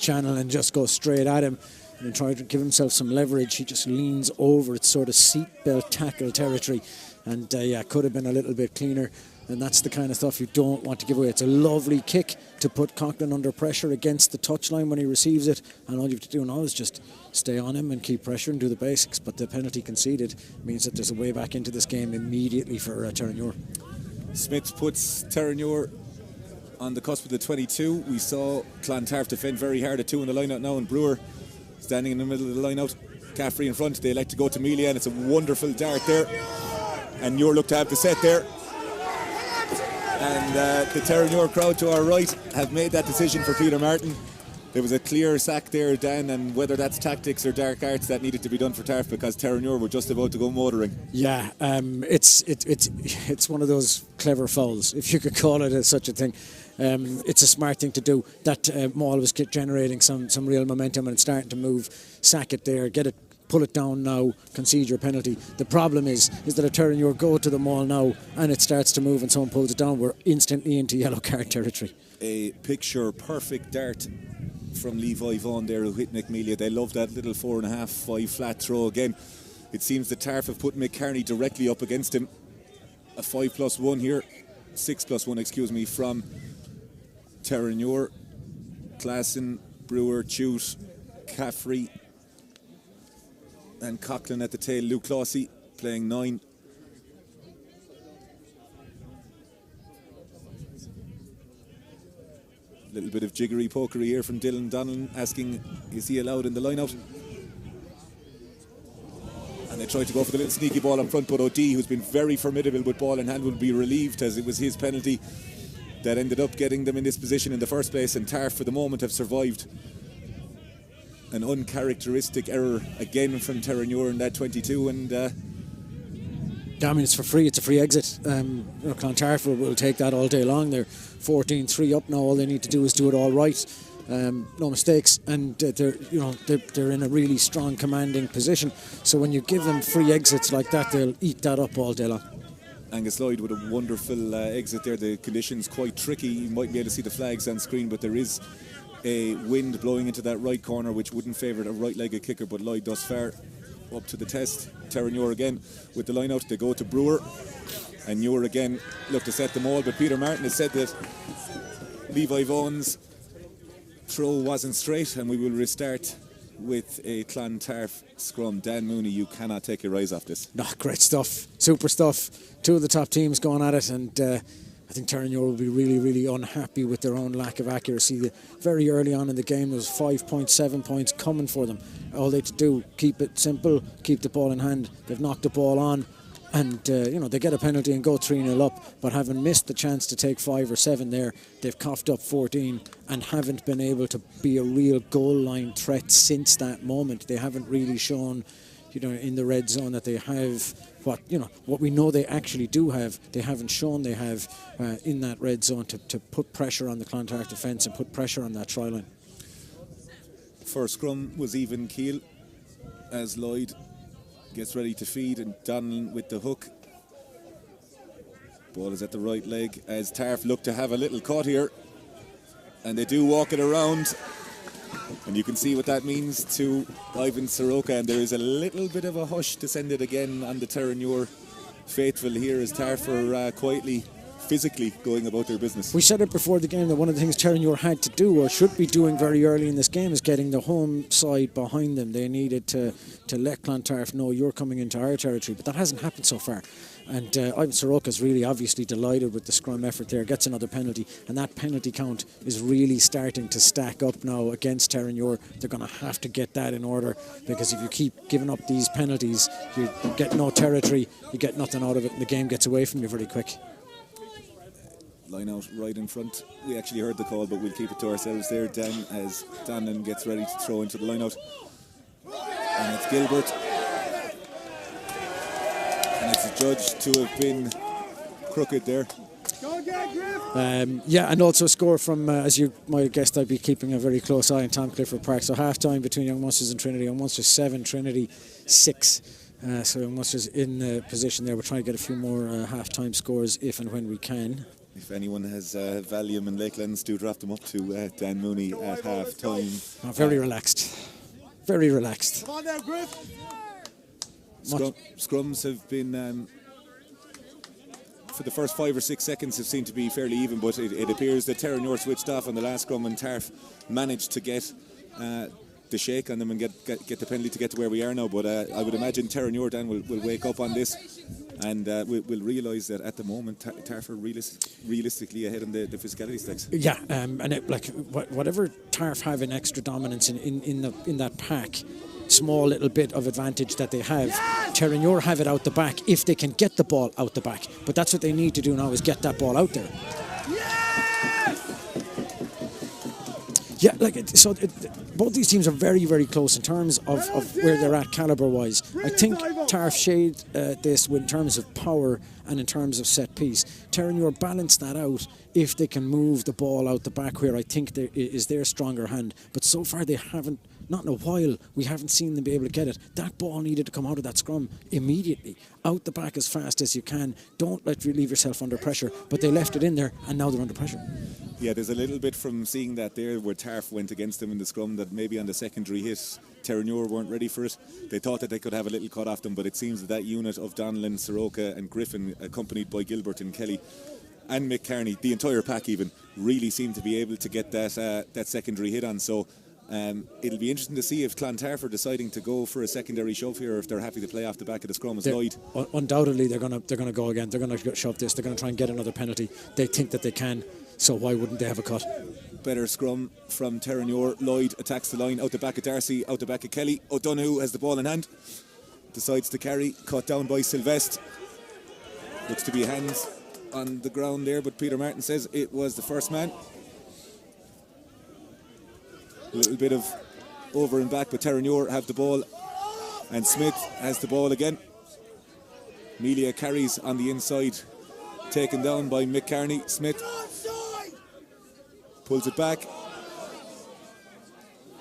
channel and just go straight at him and try to give himself some leverage. He just leans over. It's sort of seatbelt tackle territory, and could have been a little bit cleaner. And that's the kind of stuff you don't want to give away. It's a lovely kick to put Cochran under pressure against the touchline when he receives it, and all you have to do now is just stay on him and keep pressure and do the basics. But the penalty conceded means that there's a way back into this game immediately for Terenure.
Smith puts Terenure on the cusp of the 22. We saw Clontarf defend very hard at 2 in the line-out now, and Brewer standing in the middle of the line-out. Caffrey in front. They elect to go to Melia, and it's a wonderful dart there. And Muir look to have the set there. And the Terenure crowd to our right have made that decision for Peter Martin. There was a clear sack there, Dan, and whether that's tactics or dark arts, that needed to be done for Tarf because Terenure were just about to go motoring.
Yeah, it's one of those clever fouls, if you could call it such a thing. It's a smart thing to do. That maul was generating some real momentum and it's starting to move. Sack it there, get it, pull it down now, concede your penalty. The problem is that a Terenure go to the maul now and it starts to move and someone pulls it down, we're instantly into yellow card territory. A picture perfect dart from Levi Vaughan there who hit McMelia. They love that little 4.5, 5 flat throw again. It seems that Tarf have put Mick Carney directly up against him. A 5+1 here, 6+1 excuse me, from Terenure. Klassen, Brewer, Chute, Caffrey and Coughlin at the tail. Luke Clossy playing 9. Little bit of jiggery pokery here from Dylan Donnellan asking is he allowed in the line-out, and they tried to go for the little sneaky ball up front, but O'D, who's been very formidable with ball in hand, will be relieved as it was his penalty that ended up getting them in this position in the first place. And Tarf for the moment have survived an uncharacteristic error again from Terenure in that 22, and I mean, it's for free. It's a free exit. Clontarf will take that all day long. They're 14-3 up now. All they need to do is do it all right. No mistakes, and they're in a really strong, commanding position. So when you give them free exits like that, they'll eat that up all day long. Angus Lloyd with a wonderful exit there. The conditions quite tricky. You might be able to see the flags on screen, but there is a wind blowing into that right corner, which wouldn't favour a right-legged kicker. But Lloyd thus far up to the test. Terenure again with the line out. They go to Brewer, and Muir again look to set them all, but Peter Martin has said that Levi Vaughan's throw wasn't straight, and we will restart with a Clontarf scrum. Dan Mooney, you cannot take your eyes off this. No, great stuff, super stuff. Two of the top teams going at it, and I think Terenure will be really, really unhappy with their own lack of accuracy. Very early on in the game, there was 5.7 points coming for them. All they had to do, keep it simple, keep the ball in hand. They've knocked the ball on, and they get a penalty and go 3-0 up, but having missed the chance to take 5 or 7 there, they've coughed up 14 and haven't been able to be a real goal line threat since that moment. They haven't really shown, in the red zone that they have what we know they actually do have. They haven't shown they have in that red zone to put pressure on the Clontarf defence and put pressure on that try line. First scrum was even keel as Lloyd gets ready to feed, and Donlan with the hook. Ball is at the right leg as Tarf look to have a little cut here, and they do walk it around, and you can see what that means to Ivan Soroka, and there is a little bit of a hush descended again on the Terenure faithful here as Tarf are quietly, physically going about their business. We said it before the game that one of the things Terenure had to do, or should be doing very early in this game, is getting the home side behind them. They needed to let Clontarf know you're coming into our territory, but that hasn't happened so far. And Ivan Soroka's really obviously delighted with the scrum effort there, gets another penalty, and that penalty count is really starting to stack up now against Terenure. They're going to have to get that in order, because if you keep giving up these penalties, you get no territory, you get nothing out of it, and the game gets away from you very quick. Line out right in front. We actually heard the call, but we'll keep it to ourselves there, Dan, as Donlan gets ready to throw into the line out. And it's Gilbert. And it's adjudged to have been crooked there. And also a score from, as you might have guessed, I'd be keeping a very close eye on Tom Clifford Park. So half time between Young Munsters and Trinity. Young Munsters 7, Trinity 6. So Young Munsters in the position there. We're trying to get a few more half time scores if and when we can. If anyone has Valium and Lakelands, do drop them up to Dan Mooney at half time. Oh, very relaxed. Very relaxed. Come on now, Griff. Scrums have been, for the first 5 or 6 seconds, have seemed to be fairly even, but it appears that Terenure switched off on the last scrum, and Tarf managed to get the shake on them and get the penalty to get to where we are now. But I would imagine Terenure, Dan, will wake up on this, and we'll realise that at the moment Tarf are realistically ahead on the physicality stakes. Yeah, and whatever Tarf have in extra dominance in that pack, small little bit of advantage that they have, Terenure have it out the back if they can get the ball out the back. But that's what they need to do now, is get that ball out there. Yeah, both these teams are very, very close in terms of where they're at calibre-wise. I think Tarf shade this in terms of power and in terms of set piece. Terenure balance that out if they can move the ball out the back, where I think there is their stronger hand. But so far they haven't, not in a while, we haven't seen them be able to get it. That ball needed to come out of that scrum immediately. Out the back as fast as you can. Don't leave yourself under pressure. But they left it in there and now they're under pressure.
Yeah, there's a little bit from seeing that there where Tarf went against them in the scrum that maybe on the secondary hit Terenure weren't ready for it. They thought that they could have a little cut off them, but it seems that unit of Donnellan, Soroka and Griffin, accompanied by Gilbert and Kelly and Mick Kearney, the entire pack even, really seemed to be able to get that secondary hit on. So it'll be interesting to see if Clontarf are deciding to go for a secondary shove here, or if they're happy to play off the back of the scrum as Lloyd.
Undoubtedly they're going to go again. They're going to shove this. They're going to try and get another penalty. They think that they can, so why wouldn't they have a cut?
Better scrum from Terenure. Lloyd attacks the line, out the back of Darcy, out the back of Kelly. O'Donoghue has the ball in hand, decides to carry, caught down by Sylvester. Looks to be hands on the ground there, but Peter Martin says it was the first man. A little bit of over and back, but Terenure have the ball, and Smith has the ball again. Melia carries on the inside, taken down by Mick Kearney. Smith pulls it back.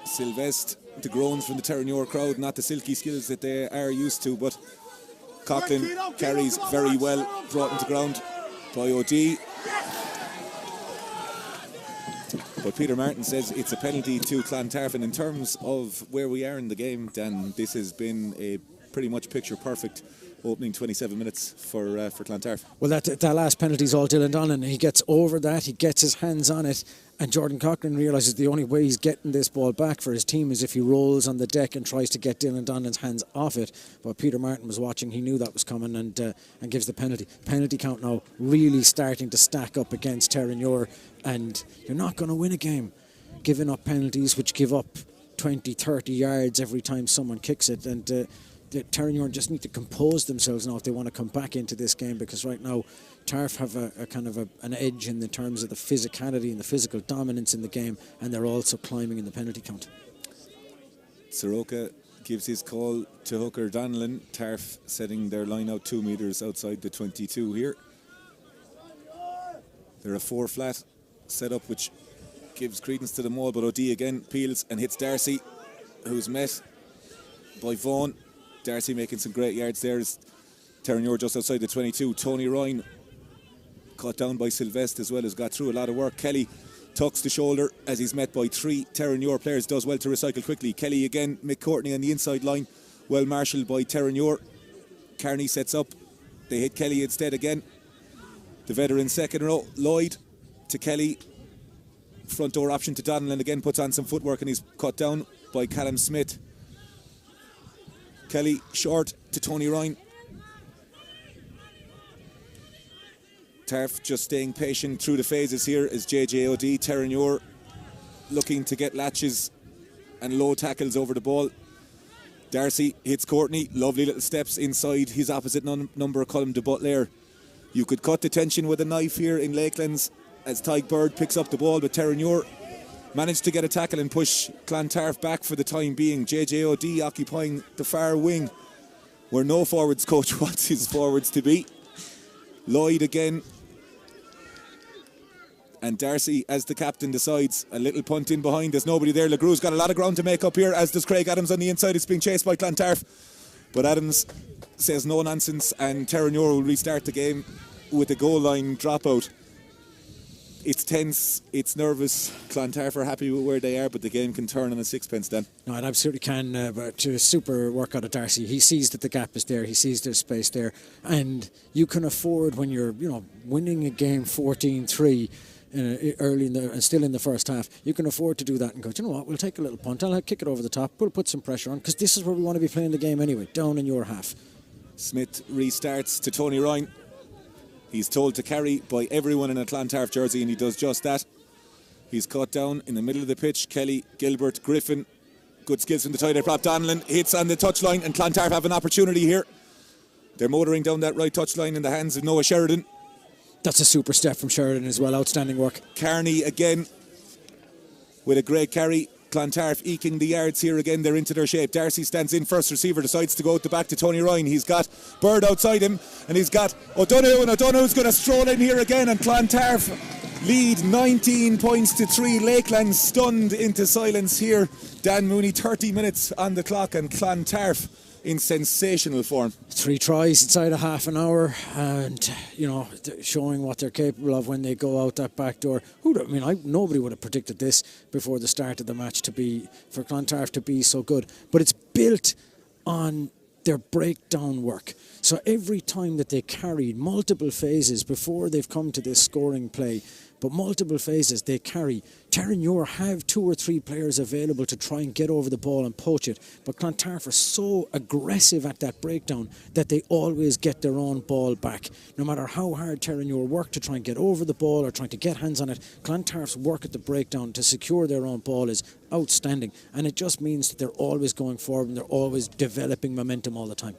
Sylvester, the groans from the Terenure crowd, not the silky skills that they are used to, but Coughlin carries very well, brought into ground by O'D. But Peter Martin says it's a penalty to Clontarf, and in terms of where we are in the game, Dan, this has been a pretty much picture perfect opening 27 minutes for Clontarf.
Well, that last penalty is all Dylan Donlan. He gets over that, he gets his hands on it, and Jordan Coughlin realises the only way he's getting this ball back for his team is if he rolls on the deck and tries to get Dylan Donlan's hands off it. But Peter Martin was watching, he knew that was coming, and gives the penalty. Penalty count now really starting to stack up against Terenure, and you're not going to win a game giving up penalties which give up 20, 30 yards every time someone kicks it, and the Terenure just need to compose themselves now if they want to come back into this game, because right now Tarf have a kind of an edge in the terms of the physicality and the physical dominance in the game, and they're also climbing in the penalty count.
Soroka gives his call to hooker Donnellan. Tarf setting their line out 2 metres outside the 22 here. They're a 4 flat setup which gives credence to the maul, but O'D again peels and hits Darcy, who's met by Vaughan. Darcy making some great yards there. Terenure just outside the 22. Tony Ryan caught down by Sylvester as well, has got through a lot of work. Kelly tucks the shoulder as he's met by 3 Terenure players, does well to recycle quickly. Kelly again, Mick Courtney on the inside line, well marshalled by Terenure. Kearney sets up, they hit Kelly instead again. The veteran second row, Lloyd to Kelly, front door option to Donnellan, again puts on some footwork and he's cut down by Callum Smith. Kelly short to Tony Ryan. Tarf just staying patient through the phases here as JJOD. Terenure looking to get latches and low tackles over the ball. Darcy hits Courtney, lovely little steps inside his opposite number, Colm de Butler. You could cut the tension with a knife here in Lakelands as Tyke Bird picks up the ball, but Terenure managed to get a tackle and push Clontarf back for the time being. JJOD occupying the far wing where no forwards coach wants his forwards to be. Lloyd again, and Darcy, as the captain, decides a little punt in behind. There's nobody there. Legroux's got a lot of ground to make up here, as does Craig Adams on the inside. It's being chased by Clontarf, but Adams says no nonsense, and Terenure will restart the game with a goal line dropout. It's tense, it's nervous. Clontarf are happy with where they are, but the game can turn on a sixpence then.
No, it absolutely can. But to super work out of Darcy, he sees that the gap is there, he sees there's space there, and you can afford, when you're winning a game 14-3 early in the and still in the first half, you can afford to do that and go, you know what, we'll take a little punt, I'll kick it over the top, we'll put some pressure on, because this is where we want to be playing the game anyway, down in your half.
Smith restarts to Tony Ryan. He's told to carry by everyone in a Clontarf jersey, and he does just that. He's caught down in the middle of the pitch. Kelly, Gilbert, Griffin, good skills from the tie-day prop. Donnellan hits on the touchline, and Clontarf have an opportunity here. They're motoring down that right touchline in the hands of Noah Sheridan.
That's a super step from Sheridan as well, outstanding work.
Kearney again with a great carry. Clontarf eking the yards here again. They're into their shape. Darcy stands in first receiver, decides to go out the back to Tony Ryan. He's got Bird outside him, and he's got O'Donoghue, and O'Donoghue's going to stroll in here again, and Clontarf lead 19 points to 3. Lakelands stunned into silence here. Dan Mooney, 30 minutes on the clock, and Clontarf in sensational form.
3 tries inside a half an hour, and showing what they're capable of when they go out that back door. Nobody would have predicted this before the start of the match for Clontarf to be so good, but it's built on their breakdown work. So every time that they carried multiple phases before they've come to this scoring play, but multiple phases they carry, Terenure have 2 or 3 players available to try and get over the ball and poach it, but Clontarf are so aggressive at that breakdown that they always get their own ball back. No matter how hard Terenure work to try and get over the ball or trying to get hands on it, Clontarf's work at the breakdown to secure their own ball is outstanding, and it just means that they're always going forward and they're always developing momentum all the time.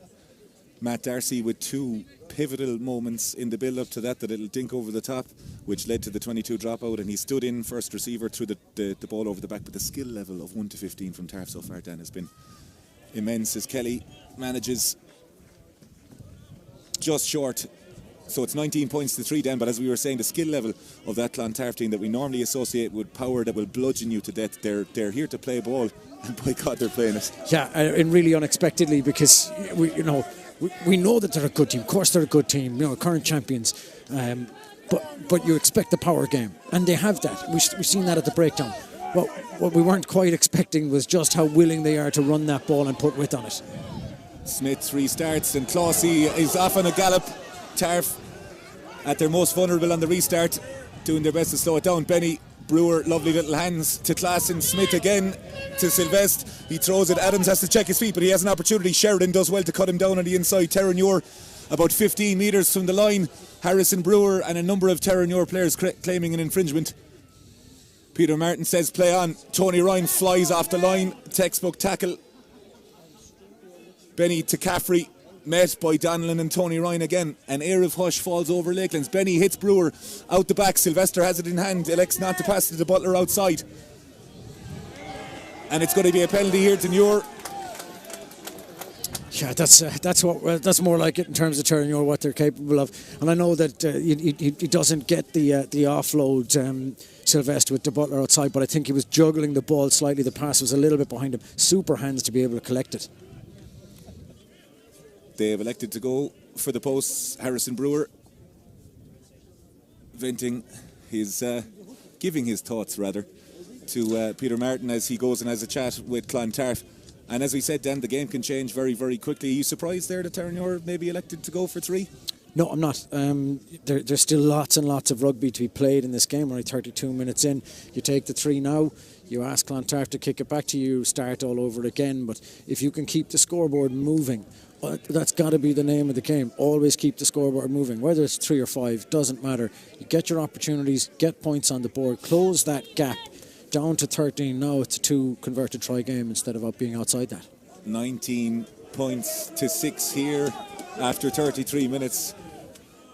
Matt Darcy with 2 pivotal moments in the build-up to that little dink over the top, which led to the 22 dropout, and he stood in first receiver, threw the ball over the back. But the skill level of 1 to 15 from Tarf so far, Dan, has been immense, as Kelly manages just short. So it's 19 points to 3, Dan, but as we were saying, the skill level of that Clontarf team that we normally associate with power that will bludgeon you to death, they're here to play ball, and by God, they're playing it.
Yeah, and really unexpectedly, because we know that they're a good team. Of course they're a good team, current champions. But you expect the power game, and they have that. We've seen that at the breakdown. What we weren't quite expecting was just how willing they are to run that ball and put width on it.
Smith restarts, and Clossie is off on a gallop. Tarf at their most vulnerable on the restart, doing their best to slow it down. Benny Brewer, lovely little hands to Claassen. Smith again to Sylvester. He throws it. Adams has to check his feet, but he has an opportunity. Sheridan does well to cut him down on the inside. Terenure about 15 metres from the line. Harrison Brewer and a number of Terenure players claiming an infringement. Peter Martin says play on. Tony Ryan flies off the line. Textbook tackle. Benny to Caffrey, met by Donlan and Tony Ryan again. An air of hush falls over Lakelands. Benny hits Brewer out the back. Sylvester has it in hand, elects not to pass it to Butler outside. And it's going to be a penalty here to Muir.
Yeah, that's more like it in terms of Terenure, what they're capable of. And I know that he doesn't get the offload, Sylvester, with the Butler outside, but I think he was juggling the ball slightly. The pass was a little bit behind him. Super hands to be able to collect it.
They have elected to go for the posts. Harrison Brewer venting his, giving his thoughts rather, to Peter Martin as he goes and has a chat with Clontarf. And as we said, Dan, the game can change very, very quickly. Are you surprised there that Terenure maybe elected to go for 3?
No, I'm not. There's still lots and lots of rugby to be played in this game. We're only 32 minutes in. You take the 3 now, you ask Clontarf to kick it back to you, start all over again. But if you can keep the scoreboard moving, that's got to be the name of the game. Always keep the scoreboard moving. Whether it's 3 or 5, doesn't matter. You get your opportunities, get points on the board, close that gap. Down to 13 now, it's a 2 converted try game instead of being outside that.
19 points to 6 here after 33 minutes.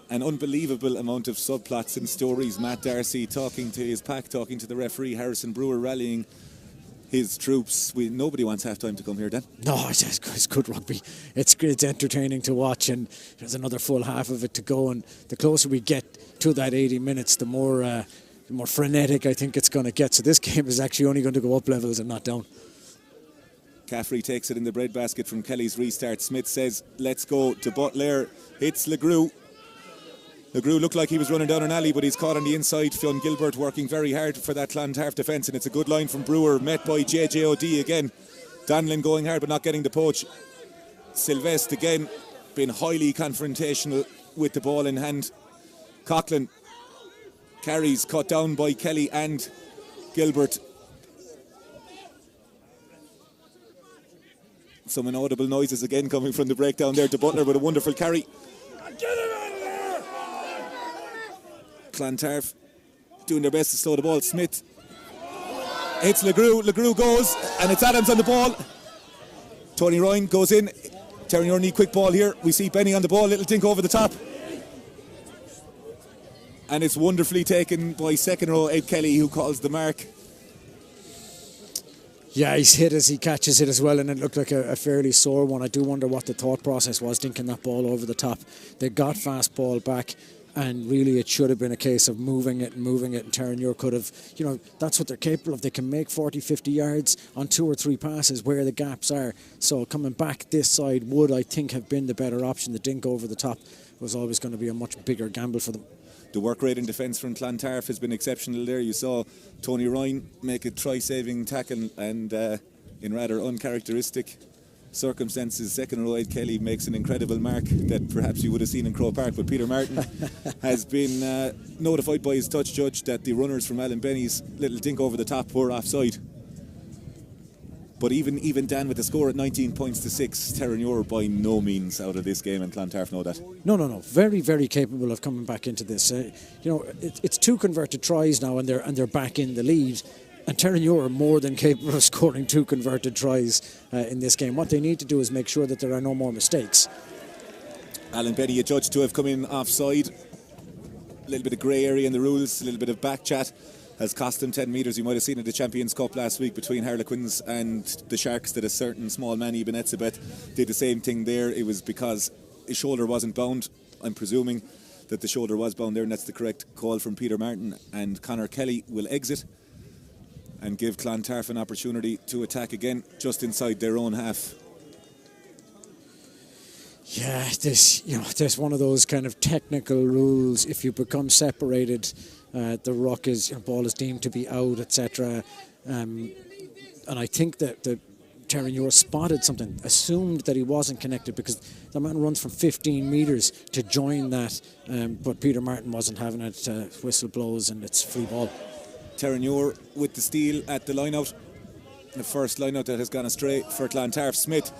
An unbelievable amount of subplots and stories. Matt Darcy talking to his pack, talking to the referee. Harrison Brewer rallying his troops. Nobody wants half time to come here, Dan.
No, it's good rugby. It's entertaining to watch, and there's another full half of it to go. And the closer we get to that 80 minutes, the more frenetic I think it's going to get. So this game is actually only going to go up levels and not down.
Caffrey takes it in the breadbasket from Kelly's restart. Smith says, let's go to Butler. Hits Legrew. Legrew looked like he was running down an alley, but he's caught on the inside. Fionn Gilbert working very hard for that Clontarf defence, and it's a good line from Brewer, met by JJOD again. Donlan going hard but not getting the poach. Sylvester again, been highly confrontational with the ball in hand. Coughlin carries, cut down by Kelly and Gilbert. Some inaudible noises again coming from the breakdown there to Butler with a wonderful carry. Clontarf doing their best to slow the ball. Smith hits Legrew. Legrew goes, and it's Adams on the ball. Tony Ryan goes in. Terenure need quick ball here. We see Benny on the ball, little dink over the top. And it's wonderfully taken by second row Ed Kelly, who calls the mark.
Yeah, he's hit as he catches it as well, and it looked like a fairly sore one. I do wonder what the thought process was, dinking that ball over the top. They got fast ball back, and really it should have been a case of moving it, and Terenure could have, that's what they're capable of. They can make 40, 50 yards on 2 or 3 passes where the gaps are. So coming back this side would, I think, have been the better option. The dink over the top was always going to be a much bigger gamble for them.
The work rate in defence from Clontarf has been exceptional there. You saw Tony Ryan make a try-saving tackle, and in rather uncharacteristic circumstances, second row Kelly makes an incredible mark that perhaps you would have seen in Croke Park, but Peter Martin has been notified by his touch judge that the runners from Alan Benny's little dink over the top were offside. But even Dan with the score at 19 points to 6, Terenure by no means out of this game, and Clontarf know that.
No. Very, very capable of coming back into this. It's 2 converted tries now, and they're back in the lead. And Terenure are more than capable of scoring 2 converted tries in this game. What they need to do is make sure that there are no more mistakes.
Alan Benny adjudged to have come in offside. A little bit of grey area in the rules, a little bit of back chat has cost them 10 metres. You might have seen at the Champions Cup last week between Harlequins and the Sharks that a certain small Manny Benetsabet did the same thing there. It was because his shoulder wasn't bound. I'm presuming that the shoulder was bound there, and that's the correct call from Peter Martin. And Conor Kelly will exit and give Clontarf an opportunity to attack again just inside their own half.
Yeah, there's one of those kind of technical rules. If you become separated, the ruck is, ball is deemed to be out, etc. And I think that Terenure spotted something, assumed that he wasn't connected, because the man runs from 15 metres to join that, but Peter Martin wasn't having it. Whistle blows and it's free ball.
Terenure with the steal at the line-out. The first line-out that has gone astray for Clontarf. Smith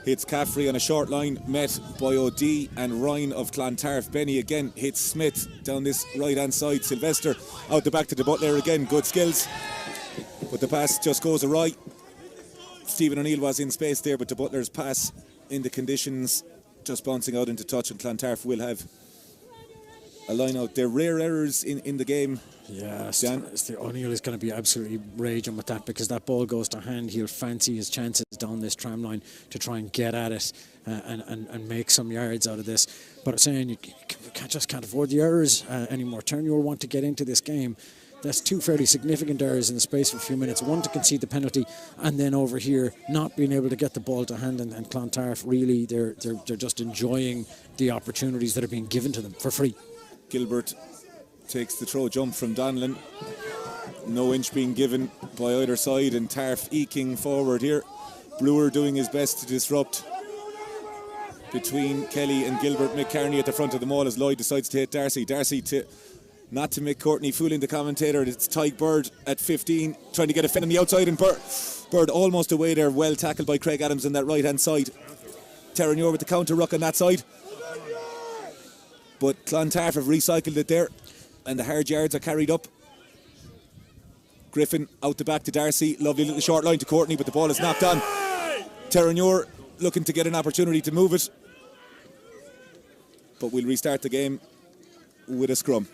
hits Caffrey on a short line, met by O'D, and Ryan of Clontarf. Benny again hits Smith down this right-hand side. Sylvester out the back to the Butler again. Good skills, but the pass just goes awry. Stephen O'Neill was in space there, but the Butler's pass in the conditions just bouncing out into touch, and Clontarf will have a line out. There are rare errors in the game.
Yeah, O'Neill is going to be absolutely raging with that, because that ball goes to hand. He'll fancy his chances down this tram line to try and get at it and make some yards out of this. But I'm saying you can't afford the errors anymore. Terenure want to get into this game. That's 2 fairly significant errors in the space of a few minutes. One to concede the penalty, and then over here not being able to get the ball to hand. And Clontarf, really, they're just enjoying the opportunities that are being given to them for free.
Gilbert takes the throw jump from Donlan. No inch being given by either side, and Tarf eking forward here. Brewer doing his best to disrupt between Kelly and Gilbert. Mick Carney at the front of the maul as Lloyd decides to hit Darcy. Not to Mick Courtney fooling the commentator. It's Tyke Bird at 15 trying to get a fin on the outside, and Bird almost away there. Well tackled by Craig Adams on that right hand side. Terenure with the counter ruck on that side, but Clontarf have recycled it there, and the hard yards are carried up. Griffin out the back to Darcy. Lovely little short line to Courtney, but the ball is knocked on. Terenure looking to get an opportunity to move it, but we'll restart the game with a scrum.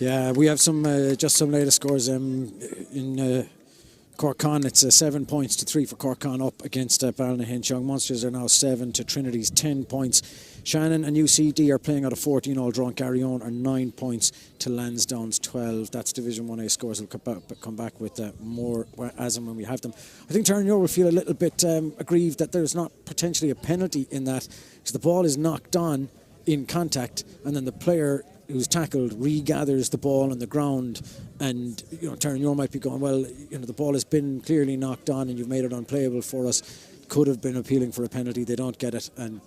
Yeah, we have some latest scores in Corkon. It's 7 points to 3 for Corkon up against Ballynahinch. Young Munsters are now 7 to Trinity's 10 points. Shannon and UCD are playing out a 14-all draw. Garryowen are 9 points to Lansdowne's 12. That's Division 1A scores. We'll come back with more as and when we have them. I think Terenure will feel a little bit aggrieved that there's not potentially a penalty in that, because the ball is knocked on in contact, and then the player who's tackled regathers the ball on the ground, and Terenure might be going, well, the ball has been clearly knocked on and you've made it unplayable for us. Could have been appealing for a penalty. They don't get it, and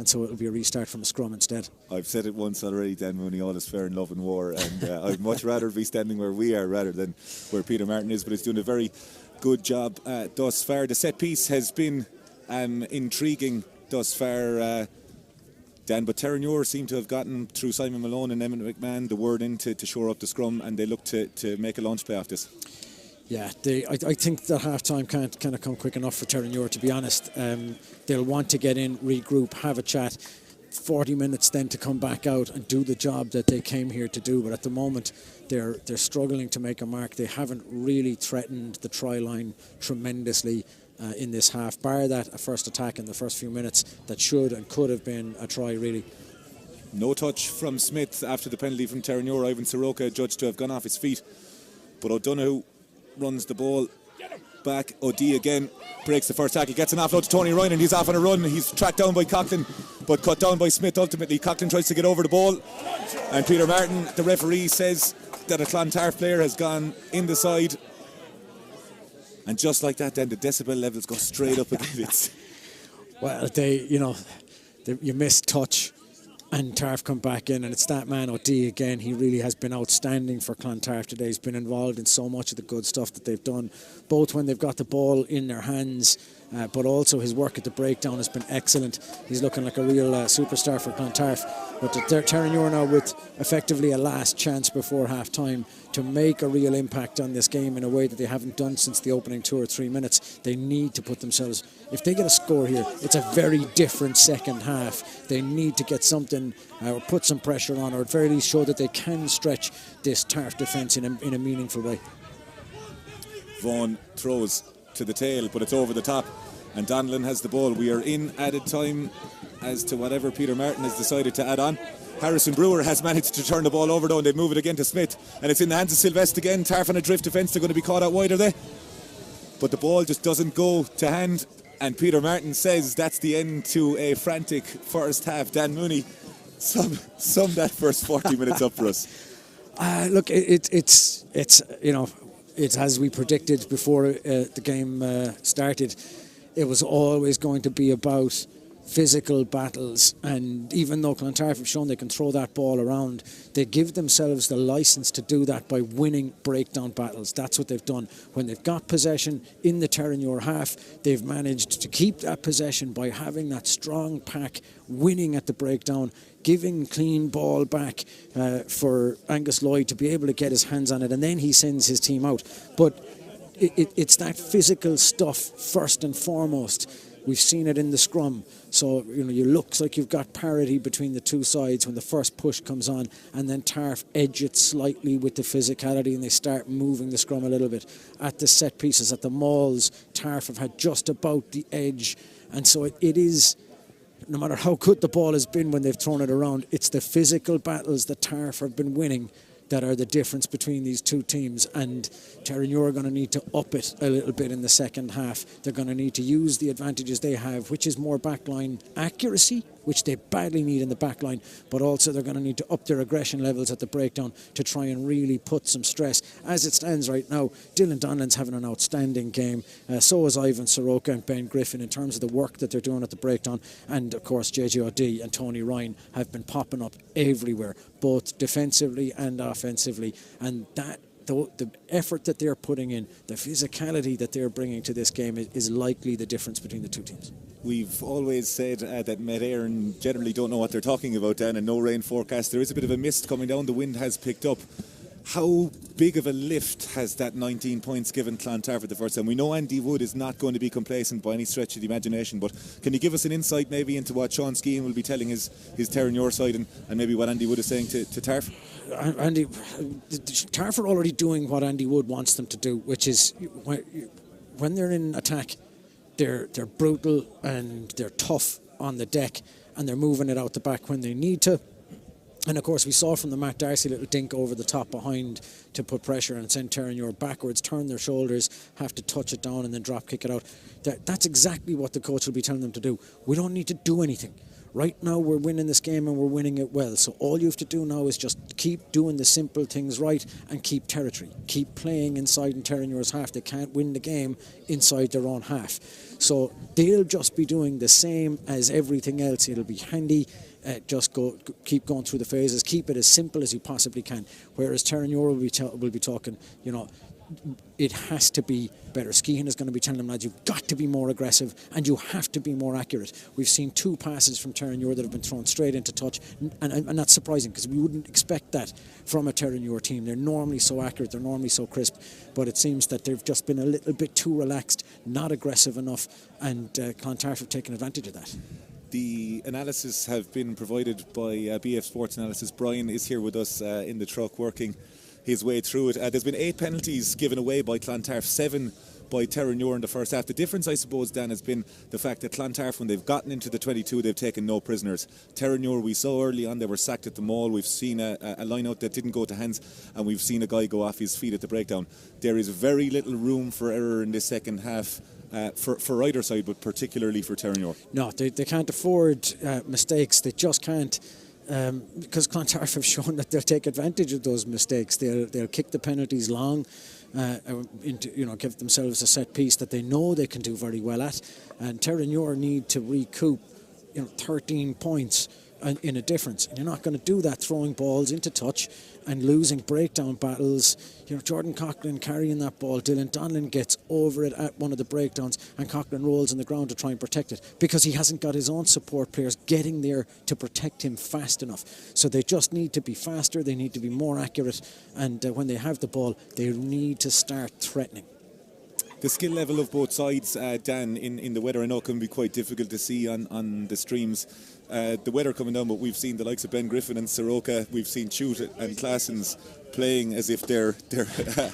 so it'll be a restart from a scrum instead.
I've said it once already, Dan Mooney, all is fair in love and war, and I'd much rather be standing where we are rather than where Peter Martin is, but he's doing a very good job thus far. The set piece has been intriguing thus far, Dan, but Terenure seem to have gotten, through Simon Malone and Emmett McMahon, the word in to shore up the scrum, and they look to make a launch play off this.
Yeah, I think that half-time can't come quick enough for Terenure, to be honest. They'll want to get in, regroup, have a chat. 40 minutes then to come back out and do the job that they came here to do. But at the moment, they're struggling to make a mark. They haven't really threatened the try line tremendously in this half, bar that a first attack in the first few minutes that should and could have been a try, really.
No touch from Smith after the penalty from Terenure. Ivan Soroka judged to have gone off his feet. But O'Donoghue runs the ball back. O'D again breaks the first tackle, gets an offload to Tony Ryan, and he's off on a run. He's tracked down by Coughlin, but cut down by Smith ultimately. Coughlin tries to get over the ball, and Peter Martin, the referee, says that a Clontarf player has gone in the side. And just like that, then the decibel levels go straight up again.
Well, you miss touch, and Tarf come back in, and it's that man O'D again. He really has been outstanding for Clontarf today. He's been involved in so much of the good stuff that they've done, both when they've got the ball in their hands, but also his work at the breakdown has been excellent. He's looking like a real superstar for Clontarf. But Terenure now with effectively a last chance before half time to make a real impact on this game in a way that they haven't done since the opening 2 or 3 minutes. They need to put themselves, if they get a score here, it's a very different second half. They need to get something or put some pressure on, or at very least show that they can stretch this Tarf defence in a meaningful way.
Vaughan throws to the tail, but it's over the top, and Donlan has the ball. We are in added time as to whatever Peter Martin has decided to add on. Harrison Brewer has managed to turn the ball over though, and they move it again to Smith, and it's in the hands of Sylvester again. Tarf on a drift defence, they're going to be caught out wide, are they? But the ball just doesn't go to hand, and Peter Martin says that's the end to a frantic first half. Dan Mooney, sum that first 40 minutes up for us.
Look, it's as we predicted before the game started. It was always going to be about physical battles, and even though Clontarf have shown they can throw that ball around, they give themselves the licence to do that by winning breakdown battles. That's what they've done. When they've got possession in the Terenure half, they've managed to keep that possession by having that strong pack, winning at the breakdown, giving clean ball back for Angus Lloyd to be able to get his hands on it, and then he sends his team out. But it's that physical stuff first and foremost. We've seen it in the scrum. So, you looks like you've got parity between the two sides when the first push comes on, and then Tarf edge it slightly with the physicality, and they start moving the scrum a little bit. At the set pieces, at the mauls, Tarf have had just about the edge. And so it is, no matter how good the ball has been when they've thrown it around, it's the physical battles that Tarf have been winning that are the difference between these two teams. And Terenure are going to need to up it a little bit in the second half. They're going to need to use the advantages they have, which is more backline accuracy, which they badly need in the backline, but also they're going to need to up their aggression levels at the breakdown to try and really put some stress. As it stands right now, Dylan Donlan's having an outstanding game. So is Ivan Soroka and Ben Griffin in terms of the work that they're doing at the breakdown. And of course, JJ O'D and Tony Ryan have been popping up everywhere, both defensively and offensively. And that the effort that they're putting in, the physicality that they're bringing to this game is likely the difference between the two teams.
We've always said that Met Éireann generally don't know what they're talking about, Dan, and no rain forecast. There is a bit of a mist coming down. The wind has picked up. How big of a lift has that 19 points given Clontarf for the first time? We know Andy Wood is not going to be complacent by any stretch of the imagination, but can you give us an insight maybe into what Sean Skean will be telling his Terenure side and maybe what Andy Wood is saying to Tarf?
Tarf are already doing what Andy Wood wants them to do, which is when they're in attack, they're brutal and they're tough on the deck, and they're moving it out the back when they need to. And of course we saw from the Matt Darcy little dink over the top behind to put pressure and send Terenure backwards, turn their shoulders, have to touch it down and then drop kick it out. That's exactly what the coach will be telling them to do. We don't need to do anything. Right now we're winning this game and we're winning it well. So all you have to do now is just keep doing the simple things right and keep territory. Keep playing inside in Terenure's half. They can't win the game inside their own half. So they'll just be doing the same as everything else. It'll be handy. Just keep going through the phases. Keep it as simple as you possibly can. Whereas Terenure will be talking, it has to be better. Skehan is going to be telling them, lads, you've got to be more aggressive and you have to be more accurate. We've seen 2 passes from Terenure that have been thrown straight into touch, and that's surprising because we wouldn't expect that from a Terenure team. They're normally so accurate, they're normally so crisp, but it seems that they've just been a little bit too relaxed, not aggressive enough, and Clontarf have taken advantage of that.
The analysis have been provided by BF Sports Analysis. Brian is here with us in the truck working his way through it. There's been 8 penalties given away by Clontarf, 7 by Terenure in the first half. The difference, I suppose, Dan, has been the fact that Clontarf, when they've gotten into the 22, they've taken no prisoners. Terenure, we saw early on, they were sacked at the maul. We've seen a line-out that didn't go to hands, and we've seen a guy go off his feet at the breakdown. There is very little room for error in this second half. For either side, but particularly for Terenure.
No, they can't afford mistakes. They just can't, because Clontarf have shown that they'll take advantage of those mistakes. They'll kick the penalties long, give themselves a set piece that they know they can do very well at. And Terenure need to recoup, 13 points in a difference. And you're not going to do that throwing balls into touch and losing breakdown battles. Jordan Coughlin carrying that ball. Dylan Donlan gets over it at one of the breakdowns, and Coughlin rolls on the ground to try and protect it because he hasn't got his own support players getting there to protect him fast enough. So they just need to be faster, they need to be more accurate, and when they have the ball, they need to start threatening.
The skill level of both sides, Dan, in the weather, I know can be quite difficult to see on the streams. The weather coming down, but we've seen the likes of Ben Griffin and Soroka, we've seen Chute and Claessens playing as if they're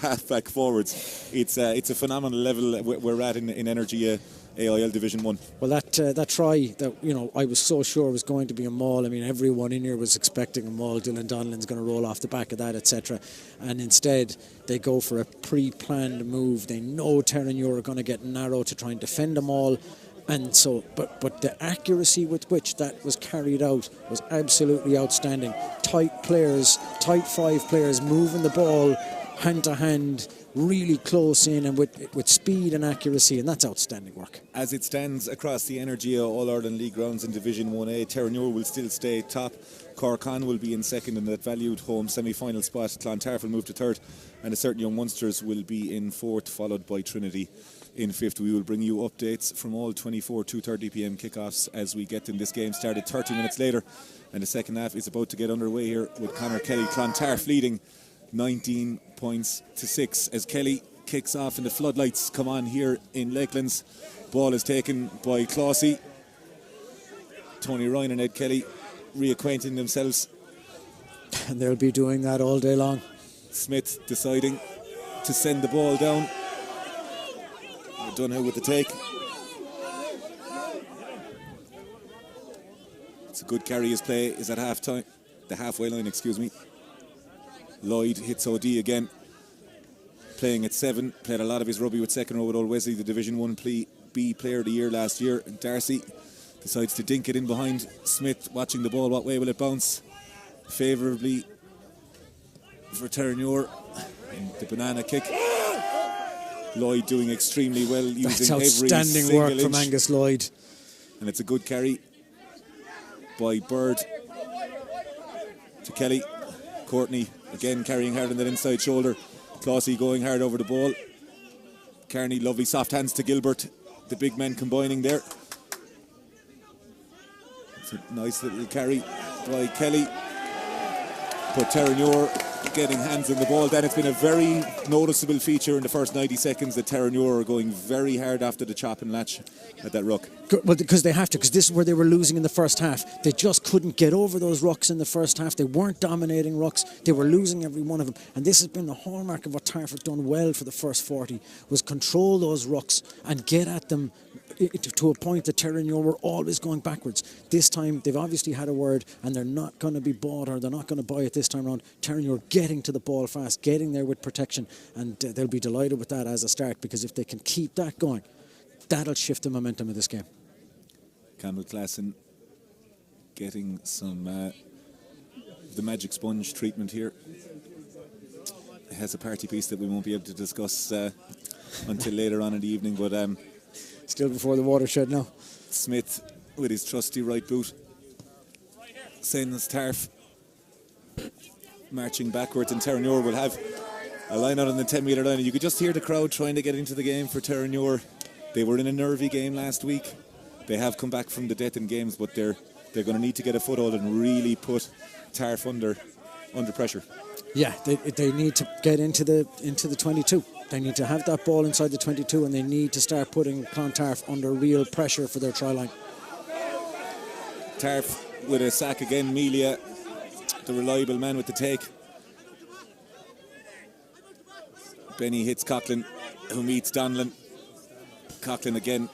half-back forwards. It's a phenomenal level we're at in Energia AIL Division 1.
Well, that try that I was so sure was going to be a maul. I mean, everyone in here was expecting a maul. Dylan Donlan's going to roll off the back of that, etc. And instead, they go for a pre-planned move. They know Terenure are going to get narrow to try and defend them all. And so, but the accuracy with which that was carried out was absolutely outstanding. Tight 5 players moving the ball hand to hand, really close in and with speed and accuracy, and that's outstanding work. As
it stands across the Energia All-Ireland League grounds in Division 1A, Terenure will still stay top. Corkon will be in second in that valued home semi-final spot. Clontarf will move to third, and the certain young Munsters will be in fourth, followed by Trinity in fifth. We will bring you updates from all 24 2:30pm kickoffs as we get in. This game started 30 minutes later, and the second half is about to get underway here with Conor Kelly. Clontarf leading 19 points to 6 as Kelly kicks off and the floodlights come on here in Lakelands. Ball is taken by Clossie. Tony Ryan and Ed Kelly reacquainting themselves,
and they'll be doing that all day long.
Smith deciding to send the ball down. Dunhill with the take. It's a good carry. His play is at half-time, the halfway line, excuse me. Lloyd hits OD again, playing at 7, played a lot of his rugby with second row with Old Wesley, the Division 1B Player of the Year last year. And Darcy decides to dink it in behind Smith, watching the ball. What way will it bounce? Favourably for Terenure. And the banana kick. Lloyd doing extremely well, using every single inch. That's outstanding work from Angus Lloyd. And it's a good carry by Bird to Kelly. Courtney again carrying hard on that inside shoulder. Clossie going hard over the ball. Kearney, lovely soft hands to Gilbert. The big men combining there. It's a nice little carry by Kelly. But Terenure getting hands on the ball. Then it's been a very noticeable feature in the first 90 seconds that Terenure are going very hard after the chop and latch at that ruck.
Well, because they have to, because this is where they were losing in the first half. They just couldn't get over those rucks in the first half. They weren't dominating rucks. They were losing every one of them. And this has been the hallmark of what Tarf have done well for the first 40, was control those rucks and get at them to a point that Terenure were always going backwards. This time they've obviously had a word and they're not going to be bought, or they're not going to buy it this time around. Terenure getting to the ball fast, getting there with protection, and they'll be delighted with that as a start, because if they can keep that going, that'll shift the momentum of this game.
Campbell Classen getting some the magic sponge treatment here. It has a party piece that we won't be able to discuss until later on in the evening, but
still before the watershed now.
Smith with his trusty right boot sends Tarf marching backwards, and Terenure will have a line out on the 10 metre line. And you could just hear the crowd trying to get into the game for Terenure. They were in a nervy game last week. They have come back from the death in games, but they're going to need to get a foothold and really put Tarf under pressure.
Yeah, they need to get into the 22. They need to have that ball inside the 22, and they need to start putting Clontarf under real pressure for their try line.
Clontarf with a sack again. Melia, the reliable man with the take. Benny hits Coughlin, who meets Donlan. Coughlin again,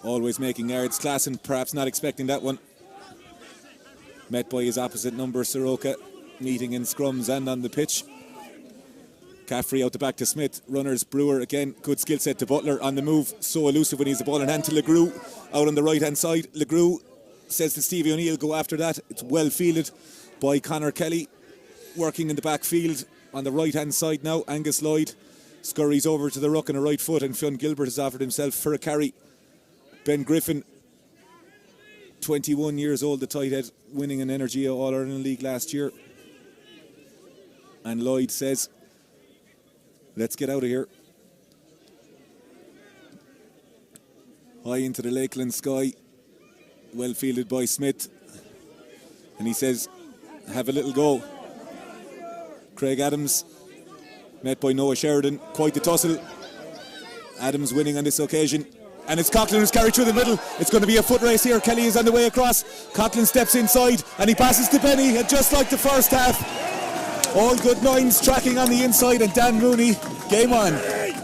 always making yards. Klassen perhaps not expecting that one. Met by his opposite number, Soroka, meeting in scrums and on the pitch. Caffrey out the back to Smith. Runners, Brewer again. Good skill set to Butler on the move. So elusive when he's the ball in hand to Legrew. Out on the right hand side. Legrew says to Stevie O'Neill, go after that. It's well fielded by Conor Kelly. Working in the backfield on the right hand side now. Angus Lloyd scurries over to the ruck on a right foot, and Fionn Gilbert has offered himself for a carry. Ben Griffin, 21 years old, the tight head, winning an Energia All-Ireland League last year. And Lloyd says, let's get out of here. High into the Lakelands sky, well fielded by Smith. And he says, have a little go. Craig Adams, met by Noah Sheridan, quite the tussle. Adams winning on this occasion. And it's Coughlin who's carried through the middle. It's going to be a foot race here. Kelly is on the way across. Coughlin steps inside and he passes to Benny, and just like the first half. All good nines tracking on the inside, and Dan Mooney, game on.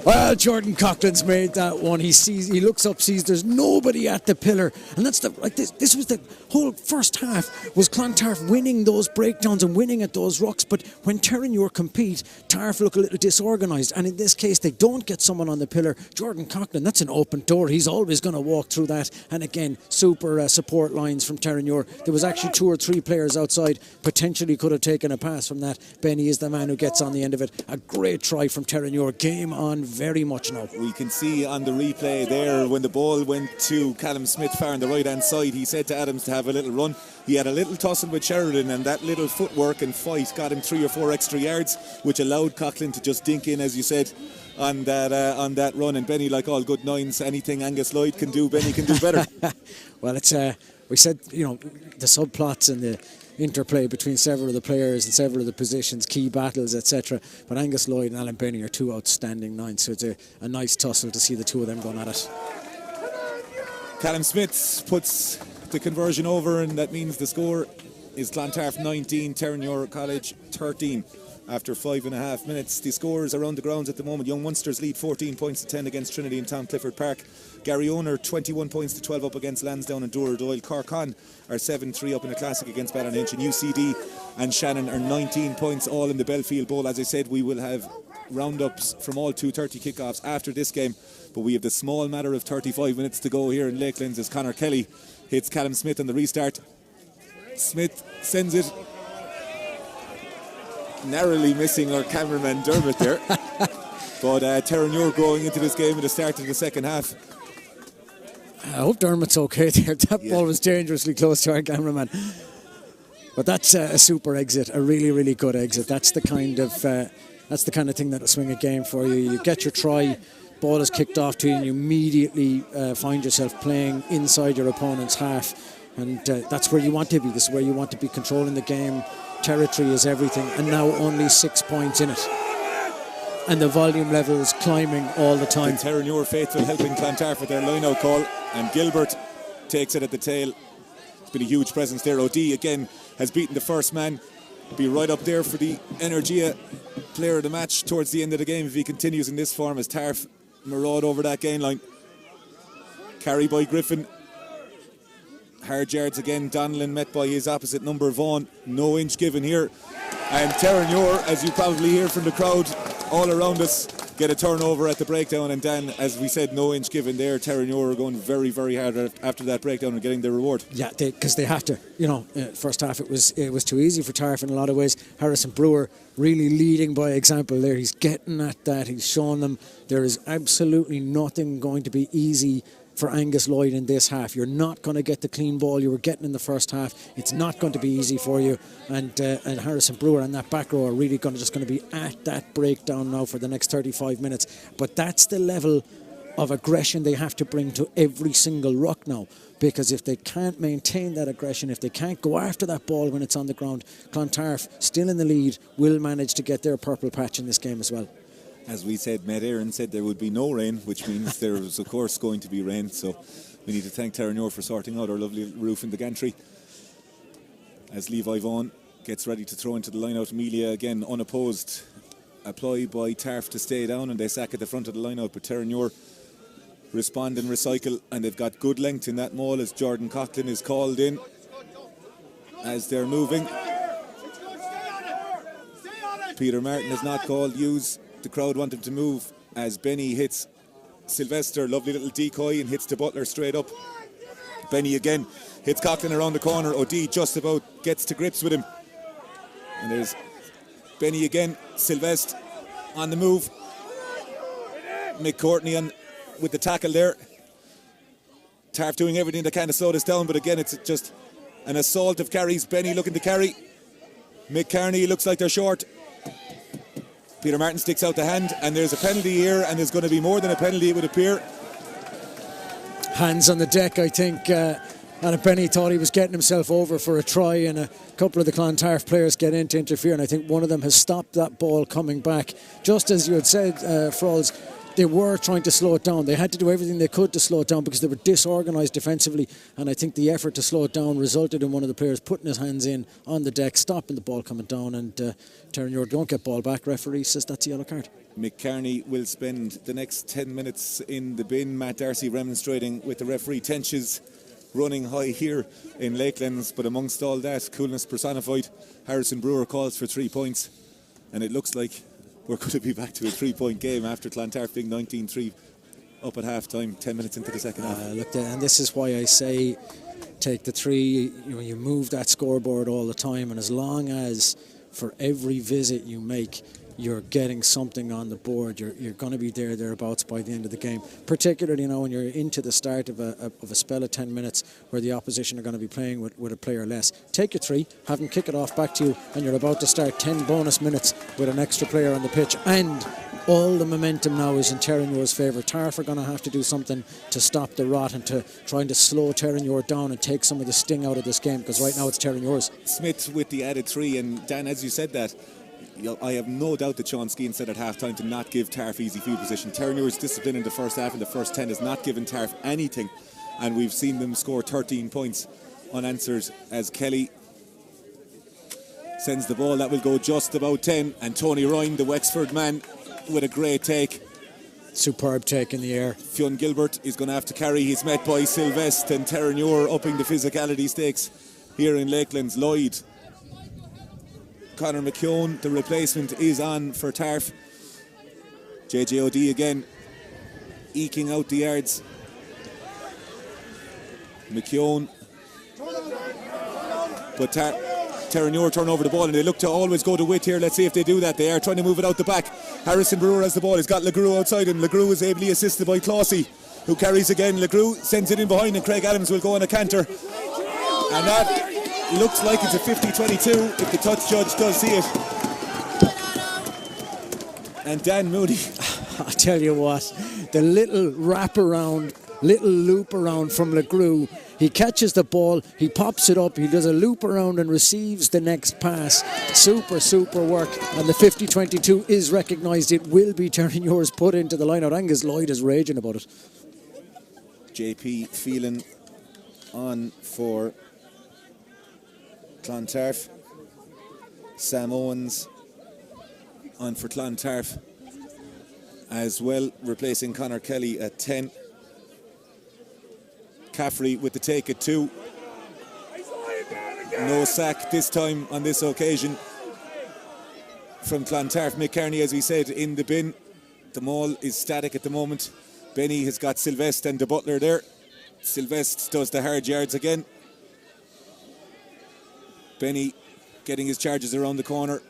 Well, Jordan Coughlin's made that one. He looks up, sees there's nobody at the pillar, and that's this was the whole first half was Clontarf winning those breakdowns and winning at those rucks. But when Terenure compete, Tarf look a little disorganised, and in this case they don't get someone on the pillar. Jordan Coughlin, that's an open door. He's always going to walk through that. And again, super support lines from Terenure. There was actually 2 or 3 players outside, potentially could have taken a pass from that. Benny is the man who gets on the end of it. A great try from Terenure. Game on very much now.
We can see on the replay there when the ball went to Callum Smith far on the right hand side, he said to Adams to have a little run. He had a little tussle with Sheridan, and that little footwork and fight got him 3 or 4 extra yards, which allowed Coughlin to just dink in, as you said, on that run. And Benny, like all good nines, anything Angus Lloyd can do, Benny can do better.
Well, it's we said, the subplots and the interplay between several of the players and several of the positions, key battles, etc. But Angus Lloyd and Alan Benny are 2 outstanding nines, so it's a nice tussle to see the 2 of them going at it.
Callum Smith puts the conversion over, and that means the score is Clontarf 19, Terenure College 13. After 5.5 minutes, the scores around the grounds at the moment. Young Munsters lead 14 points to 10 against Trinity and Tom Clifford Park. Garryoner 21 points to 12 up against Lansdowne and Doyle Doyle. Corkon are 7-3 up in a classic against Ballinhinch, and UCD and Shannon are 19 points all in the Belfield Bowl. As I said, we will have roundups from all 2:30 kickoffs after this game, but we have the small matter of 35 minutes to go here in Lakelands as Conor Kelly hits Callum Smith on the restart. Smith sends it, narrowly missing our cameraman Dermot there. But Terenure growing into this game at the start of the second half.
I hope Dermot's okay there. That ball was dangerously close to our cameraman. But that's a super exit, a really, really good exit. That's the kind of thing that'll swing a game for you. You get your try, ball is kicked off to you, and you immediately find yourself playing inside your opponent's half. And that's where you want to be. This is where you want to be, controlling the game. Territory is everything, and now only 6 points in it. And the volume level is climbing all the time.
The Terenure faithful helping Clontarf with their line-out call, and Gilbert takes it at the tail. It's been a huge presence there. O'D again has beaten the first man. He'll be right up there for the Energia player of the match towards the end of the game if he continues in this form, as Tarf maraud over that gain line. Carry by Griffin. Hard yards again. Donlan met by his opposite number, Vaughan. No inch given here. And Terenure, as you probably hear from the crowd all around us, get a turnover at the breakdown. And Dan, as we said, no inch given there. Terenure are going very, very hard after that breakdown and getting their reward.
Yeah, because they have to. First half it was too easy for Tarf in a lot of ways. Harrison Brewer really leading by example there. He's getting at that. He's showing them there is absolutely nothing going to be easy for Angus Lloyd in this half. You're not going to get the clean ball you were getting in the first half. It's not going to be easy for you. And Harrison Brewer and that back row are really going to be at that breakdown now for the next 35 minutes. But that's the level of aggression they have to bring to every single ruck now. Because if they can't maintain that aggression, if they can't go after that ball when it's on the ground, Clontarf, still in the lead, will manage to get their purple patch in this game as well.
As we said, Matt Aaron said there would be no rain, which means there was, of course, going to be rain. So We need to thank Terenure for sorting out our lovely roof in the gantry. As Levi Vaughan gets ready to throw into the line-out, Amelia again unopposed. Apply by Tarf to stay down, and they sack at the front of the line-out, but Terenure respond and recycle, and they've got good length in that maul as Jordan Coughlin is called in as they're moving. Peter Martin is not called. Use the crowd want him to move as Benny hits Sylvester, lovely little decoy, and hits the Butler straight up. Benny again hits Coughlin around the corner. O'D just about gets to grips with him, and there's Benny again. Sylvester on the move. Mick Courtney on with the tackle there. Tarf doing everything they can to slow this down, but again it's just an assault of carries. Benny looking to carry. Mick Carney looks like they're short. Peter Martin sticks out the hand, and there's a penalty here, and there's going to be more than a penalty, it would appear.
Hands on the deck, I think. And Benny thought he was getting himself over for a try, and a couple of the Clontarf players get in to interfere, and I think one of them has stopped that ball coming back. Just as you had said, Frawls, they were trying to slow it down. They had to do everything they could to slow it down because they were disorganised defensively, and I think the effort to slow it down resulted in one of the players putting his hands in on the deck, stopping the ball coming down, and Terenure don't get ball back. Referee says that's a yellow card.
Mick Carney will spend the next 10 minutes in the bin. Matt Darcy remonstrating with the referee. Tensions running high here in Lakelands, but amongst all that, coolness personified. Harrison Brewer calls for 3 points, and it looks like we're going to be back to a 3-point game after Clontarf being 19-3 up at half time, 10 minutes into the second half.
And this is why I say take the 3. You move that scoreboard all the time, and as long as for every visit you make you're getting something on the board, you're going to be thereabouts by the end of the game, particularly when you're into the start of a spell of 10 minutes where the opposition are going to be playing with a player less. Take your 3, have them kick it off back to you, and you're about to start 10 bonus minutes with an extra player on the pitch, and all the momentum now is in Terenure's favour. Tarf are going to have to do something to stop the rot and to trying to slow Terenure down and take some of the sting out of this game, because right now it's Terenure's.
Smith with the added 3, and Dan, as you said that, I have no doubt that Sean Skeen said at half-time to not give Tarf easy field position. Terenure's discipline in the first half and the first 10 has not given Tarf anything, and we've seen them score 13 points unanswered as Kelly sends the ball. That will go just about 10, and Tony Ryan, the Wexford man, with a great take.
Superb take in the air.
Fionn Gilbert is going to have to carry. He's met by Sylvester, and Terenure upping the physicality stakes here in Lakelands. Lloyd, Conor McKeown, the replacement, is on for Tarf. JJOD again eking out the yards. McKeown, but Terenure turn over the ball, and they look to always go to width here. Let's see if they do that. They are trying to move it out the back. Harrison Brewer has the ball. He's got LeGroux outside him. LeGroux is ably assisted by Clossie, who carries again. LeGroux sends it in behind, and Craig Adams will go on a canter, and that looks like it's a 50-22 if the touch judge does see it. And Dan Mooney,
I tell you what, the little wrap around, little loop around from LeGroux. He catches the ball, he pops it up, he does a loop around and receives the next pass. Super work, and the 50-22 is recognised. It will be Terenure's put into the line-out. Angus Lloyd is raging about it.
JP Phelan on for Clontarf. Sam Owens on for Clontarf as well, replacing Conor Kelly at 10. Caffrey with the take at 2. No sack this time on this occasion from Clontarf. Mick Carney, as we said, in the bin. The maul is static at the moment. Benny has got Sylvester and the Butler there. Sylvester does the hard yards again. Benny getting his charges around the corner.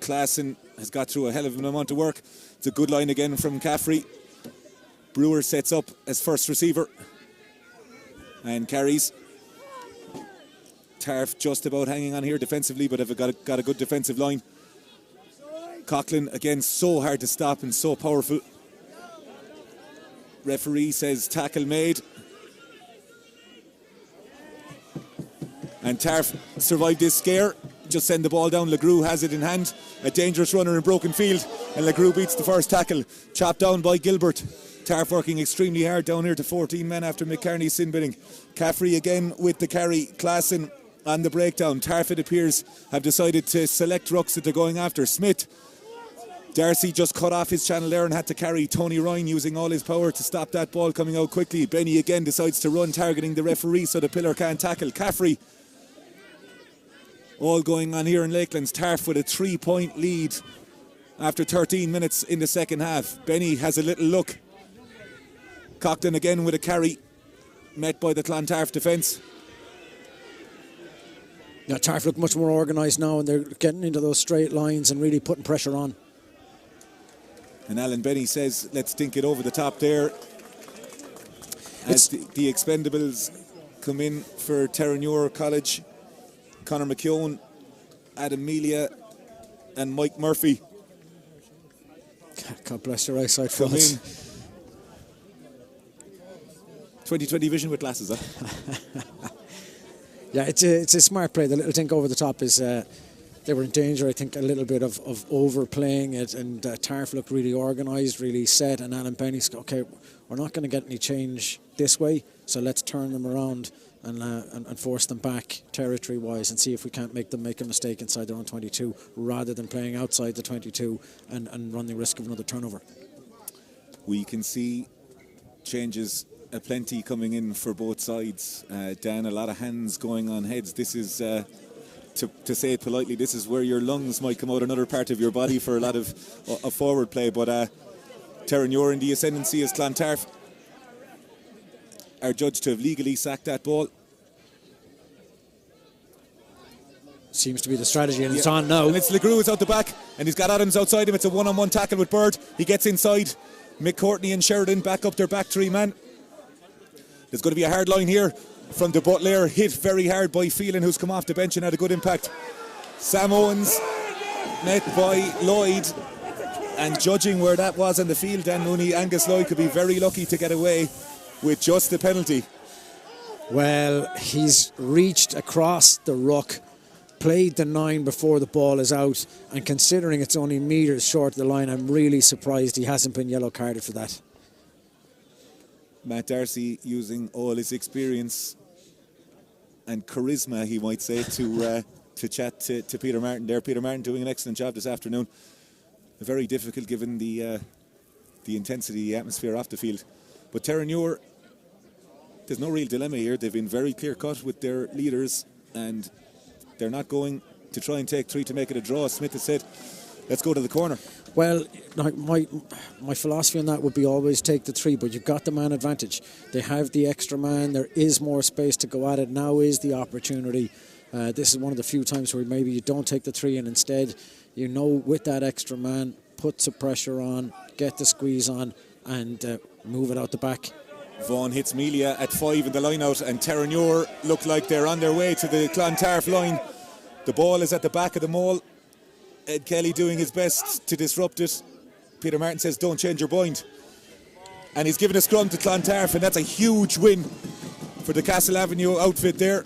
Klassen has got through a hell of an amount of work. It's a good line again from Caffrey. Brewer sets up as first receiver and carries. Tarf just about hanging on here defensively, but have got a good defensive line. Coughlin again, so hard to stop and so powerful. Referee says tackle made. And Tarf survived this scare. Just send the ball down. LeGroux has it in hand. A dangerous runner in broken field, and LeGroux beats the first tackle. Chopped down by Gilbert. Tarf working extremely hard down here to 14 men after McCartney's sin binning. Caffrey again with the carry. Klassen on the breakdown. Tarf, it appears, have decided to select rucks that they're going after. Smith. Darcy just cut off his channel there and had to carry. Tony Ryan using all his power to stop that ball coming out quickly. Benny again decides to run, targeting the referee so the pillar can't tackle. Caffrey. All going on here in Lakelands. Tarf with a 3-point lead after 13 minutes in the second half. Benny has a little look. Cockton again with a carry, met by the Clontarf defence.
Yeah, Tarf look much more organised now, and they're getting into those straight lines and really putting pressure on.
And Alan Benny says, let's dink it over the top there. As the expendables come in for Terenure College. Conor McKeown, Adam Melia and Mike Murphy.
God bless your eyesight, fellas.
20/20 vision with glasses, huh?
Yeah, it's a smart play. The little dink over the top is... they were in danger, I think, a little bit of overplaying it, and Tarf looked really organised, really set, and Alan Benny's, okay, we're not going to get any change this way, so let's turn them around and force them back territory-wise and see if we can't make them make a mistake inside their own 22 rather than playing outside the 22 and run the risk of another turnover. We
can see changes aplenty coming in for both sides. Dan, a lot of hands going on heads. This is... To say it politely, this is where your lungs might come out another part of your body for a lot of forward play. But Terenure in the ascendancy as Clontarf are judged to have legally sacked that ball.
Seems to be the strategy, and it's on now.
And it's LeGroux is out the back, and he's got Adams outside him. It's a one-on-one tackle with Bird. He gets inside. Mick Courtney and Sheridan back up their back three man. There's going to be a hard line here from the Butler, hit very hard by Phelan, who's come off the bench and had a good impact. Sam Owens met by Lloyd, and judging where that was on the field, Dan Mooney, Angus Lloyd could be very lucky to get away with just the penalty.
Well, he's reached across the ruck, played the 9 before the ball is out, and considering it's only metres short of the line, I'm really surprised he hasn't been yellow carded for that.
Matt Darcy using all his experience and charisma, he might say, to chat to Peter Martin there. Peter Martin doing an excellent job this afternoon. Very difficult given the intensity, the atmosphere off the field. But Terenure, there's no real dilemma here. They've been very clear-cut with their leaders, and they're not going to try and take 3 to make it a draw. Smith has said, let's go to the corner.
Well, my philosophy on that would be always take the 3, but you've got the man advantage. They have the extra man. There is more space to go at it. Now is the opportunity. This is one of the few times where maybe you don't take the 3 and instead, with that extra man, put some pressure on, get the squeeze on, and move it out the back.
Vaughan hits Melia at 5 in the line-out, and Terenure look like they're on their way to the Clontarf line. The ball is at the back of the maul. Ed Kelly doing his best to disrupt it. Peter Martin says, don't change your mind. And he's given a scrum to Clontarf, and that's a huge win for the Castle Avenue outfit there.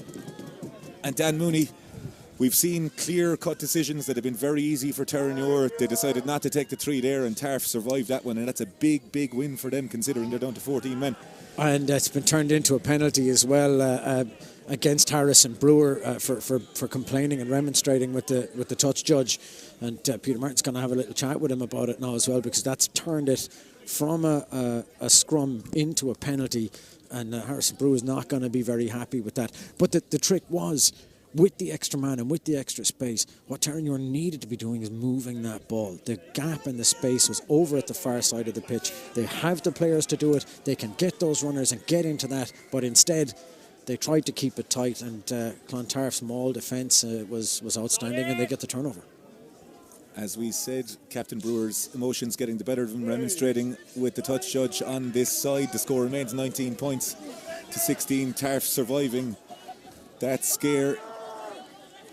And Dan Mooney, we've seen clear-cut decisions that have been very easy for Terenure. They decided not to take the 3 there, and Tarf survived that one, and that's a big, big win for them, considering they're down to 14 men.
And it's been turned into a penalty as well against Harrison Brewer for complaining and remonstrating with the touch judge. And Peter Martin's going to have a little chat with him about it now as well, because that's turned it from a scrum into a penalty, and Harrison Brewer is not going to be very happy with that. But the trick was, with the extra man and with the extra space, what Terenure needed to be doing is moving that ball. The gap in the space was over at the far side of the pitch. They have the players to do it. They can get those runners and get into that, but instead they tried to keep it tight, and Clontarf's maul defence was outstanding, and they get the turnover.
As we said, Captain Brewer's emotions getting the better of him, remonstrating with the touch judge on this side. The score remains 19 points to 16. Tarf surviving that scare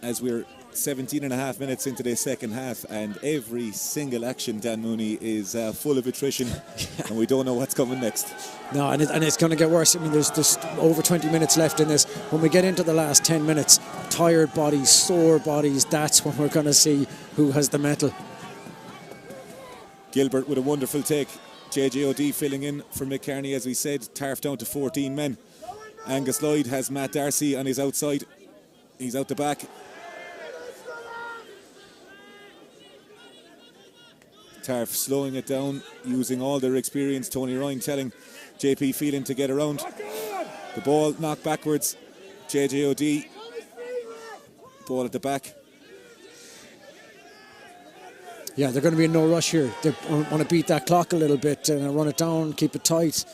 as we're 17 and a half minutes into the second half, and every single action, Dan Mooney, is full of attrition, and we don't know what's coming next.
No, and it's going to get worse. I mean, there's over 20 minutes left in this. When we get into the last 10 minutes, tired bodies, sore bodies, that's when we're going to see who has the mettle.
Gilbert with a wonderful take JJOD filling in for Mick Kearney, as we said. Tarf down to 14 men. Angus Lloyd has Matt Darcy on his outside. He's out the back. Tarf slowing it down, using all their experience. Tony Ryan telling JP Phelan to get around. The ball knocked backwards. JJOD. Ball at the back.
Yeah, they're going to be in no rush here. They want to beat that clock a little bit and run it down, keep it tight.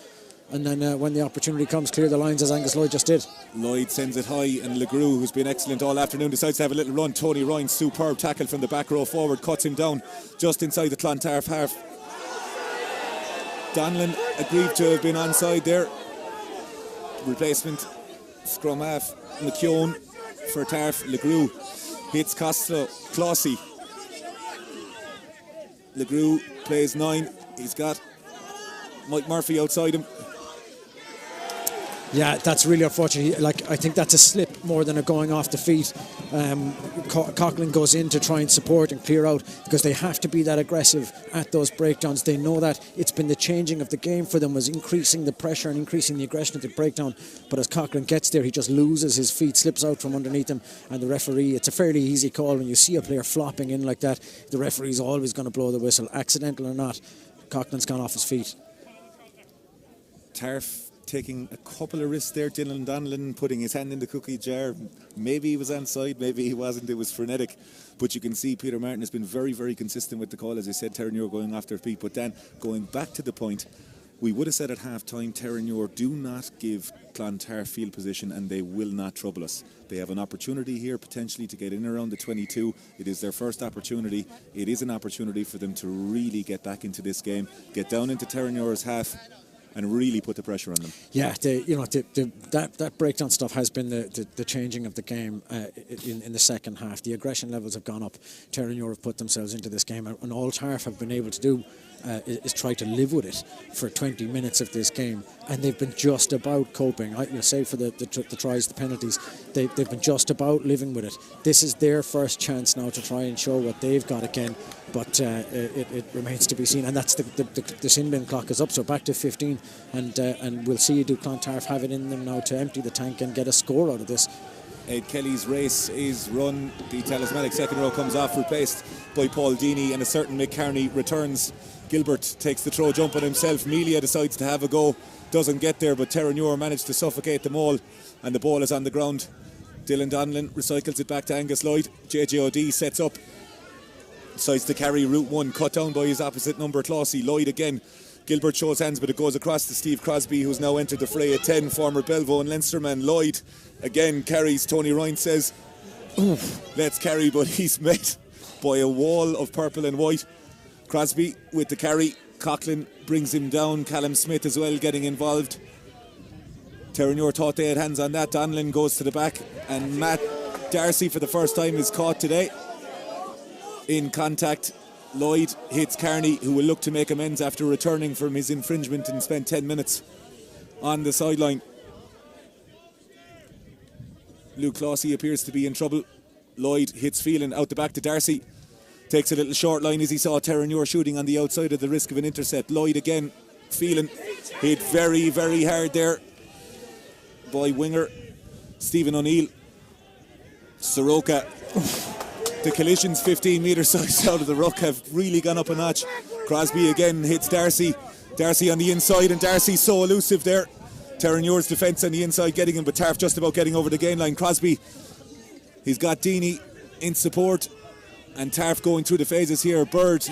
And then when the opportunity comes, clear the lines as Angus Lloyd just did.
Lloyd sends it high, and Legrew, who's been excellent all afternoon, decides to have a little run. Tony Ryan's superb tackle from the back row forward cuts him down just inside the Clontarf half. Donlan agreed to have been onside there. Replacement scrum half McKeown for Tarf. Legrew hits Costello. Clossy. Legrew plays 9. He's got Mike Murphy outside him.
Yeah, that's really unfortunate. I think that's a slip more than a going off the feet. Coughlin goes in to try and support and clear out because they have to be that aggressive at those breakdowns. They know that it's been the changing of the game for them was increasing the pressure and increasing the aggression at the breakdown. But as Coughlin gets there, he just loses his feet, slips out from underneath him, and the referee, it's a fairly easy call when you see a player flopping in like that. The referee's always going to blow the whistle, accidental or not. Coughlin's gone off his feet.
Tarf taking a couple of risks there. Dylan Donlan putting his hand in the cookie jar. Maybe he was onside, maybe he wasn't. It was frenetic. But you can see Peter Martin has been very, very consistent with the call. As I said, Terenure going after feet. But then going back to the point, we would have said at half-time, Terenure do not give Clontarf field position and they will not trouble us. They have an opportunity here potentially to get in around the 22. It is their first opportunity. It is an opportunity for them to really get back into this game, get down into Terenure's half and really put the pressure on them. Yeah,
that breakdown stuff has been the changing of the game in the second half. The aggression levels have gone up. Terenure have put themselves into this game, and all Tarf have been able to do is try to live with it for 20 minutes of this game, and they've been just about coping. Save for the tries, the penalties, they've been just about living with it. This is their first chance now to try and show what they've got again, but it remains to be seen, and that's the sin bin clock is up, so back to 15, and we'll see do Clontarf have it in them now to empty the tank and get a score out of this.
Ed Kelly's race is run. The talismanic second row comes off, replaced by Paul Deeney, and a certain Mick Kearney returns. Gilbert takes the throw jump on himself. Melia decides to have a go, doesn't get there, but Terenure managed to suffocate them all, and the ball is on the ground. Dylan Donlan recycles it back to Angus Lloyd. JJOD sets up, decides to carry route 1, cut down by his opposite number, Clossy. Lloyd again. Gilbert shows hands, but it goes across to Steve Crosby, who's now entered the fray at 10, former Belvo and Leinster man. Lloyd again carries. Tony Ryan says, let's carry, but he's met by a wall of purple and white. Crosby with the carry. Coughlin brings him down. Callum Smith as well getting involved. Terenure thought they had hands on that. Donlan goes to the back, and Matt Darcy for the first time is caught today in contact. Lloyd hits Kearney, who will look to make amends after returning from his infringement and spent 10 minutes on the sideline. Luke Clossy appears to be in trouble. Lloyd hits Phelan out the back to Darcy. Takes a little short line as he saw Terenure shooting on the outside at the risk of an intercept. Lloyd again. Phelan hit very, very hard there by winger Stephen O'Neill. Soroka. The collisions 15 metres out of the ruck have really gone up a notch. Crosby again hits Darcy. Darcy on the inside, and Darcy so elusive there. Terenure's defence on the inside getting him, but Tarf just about getting over the gain line. Crosby, he's got Deeney in support, and Tarf going through the phases here. Bird.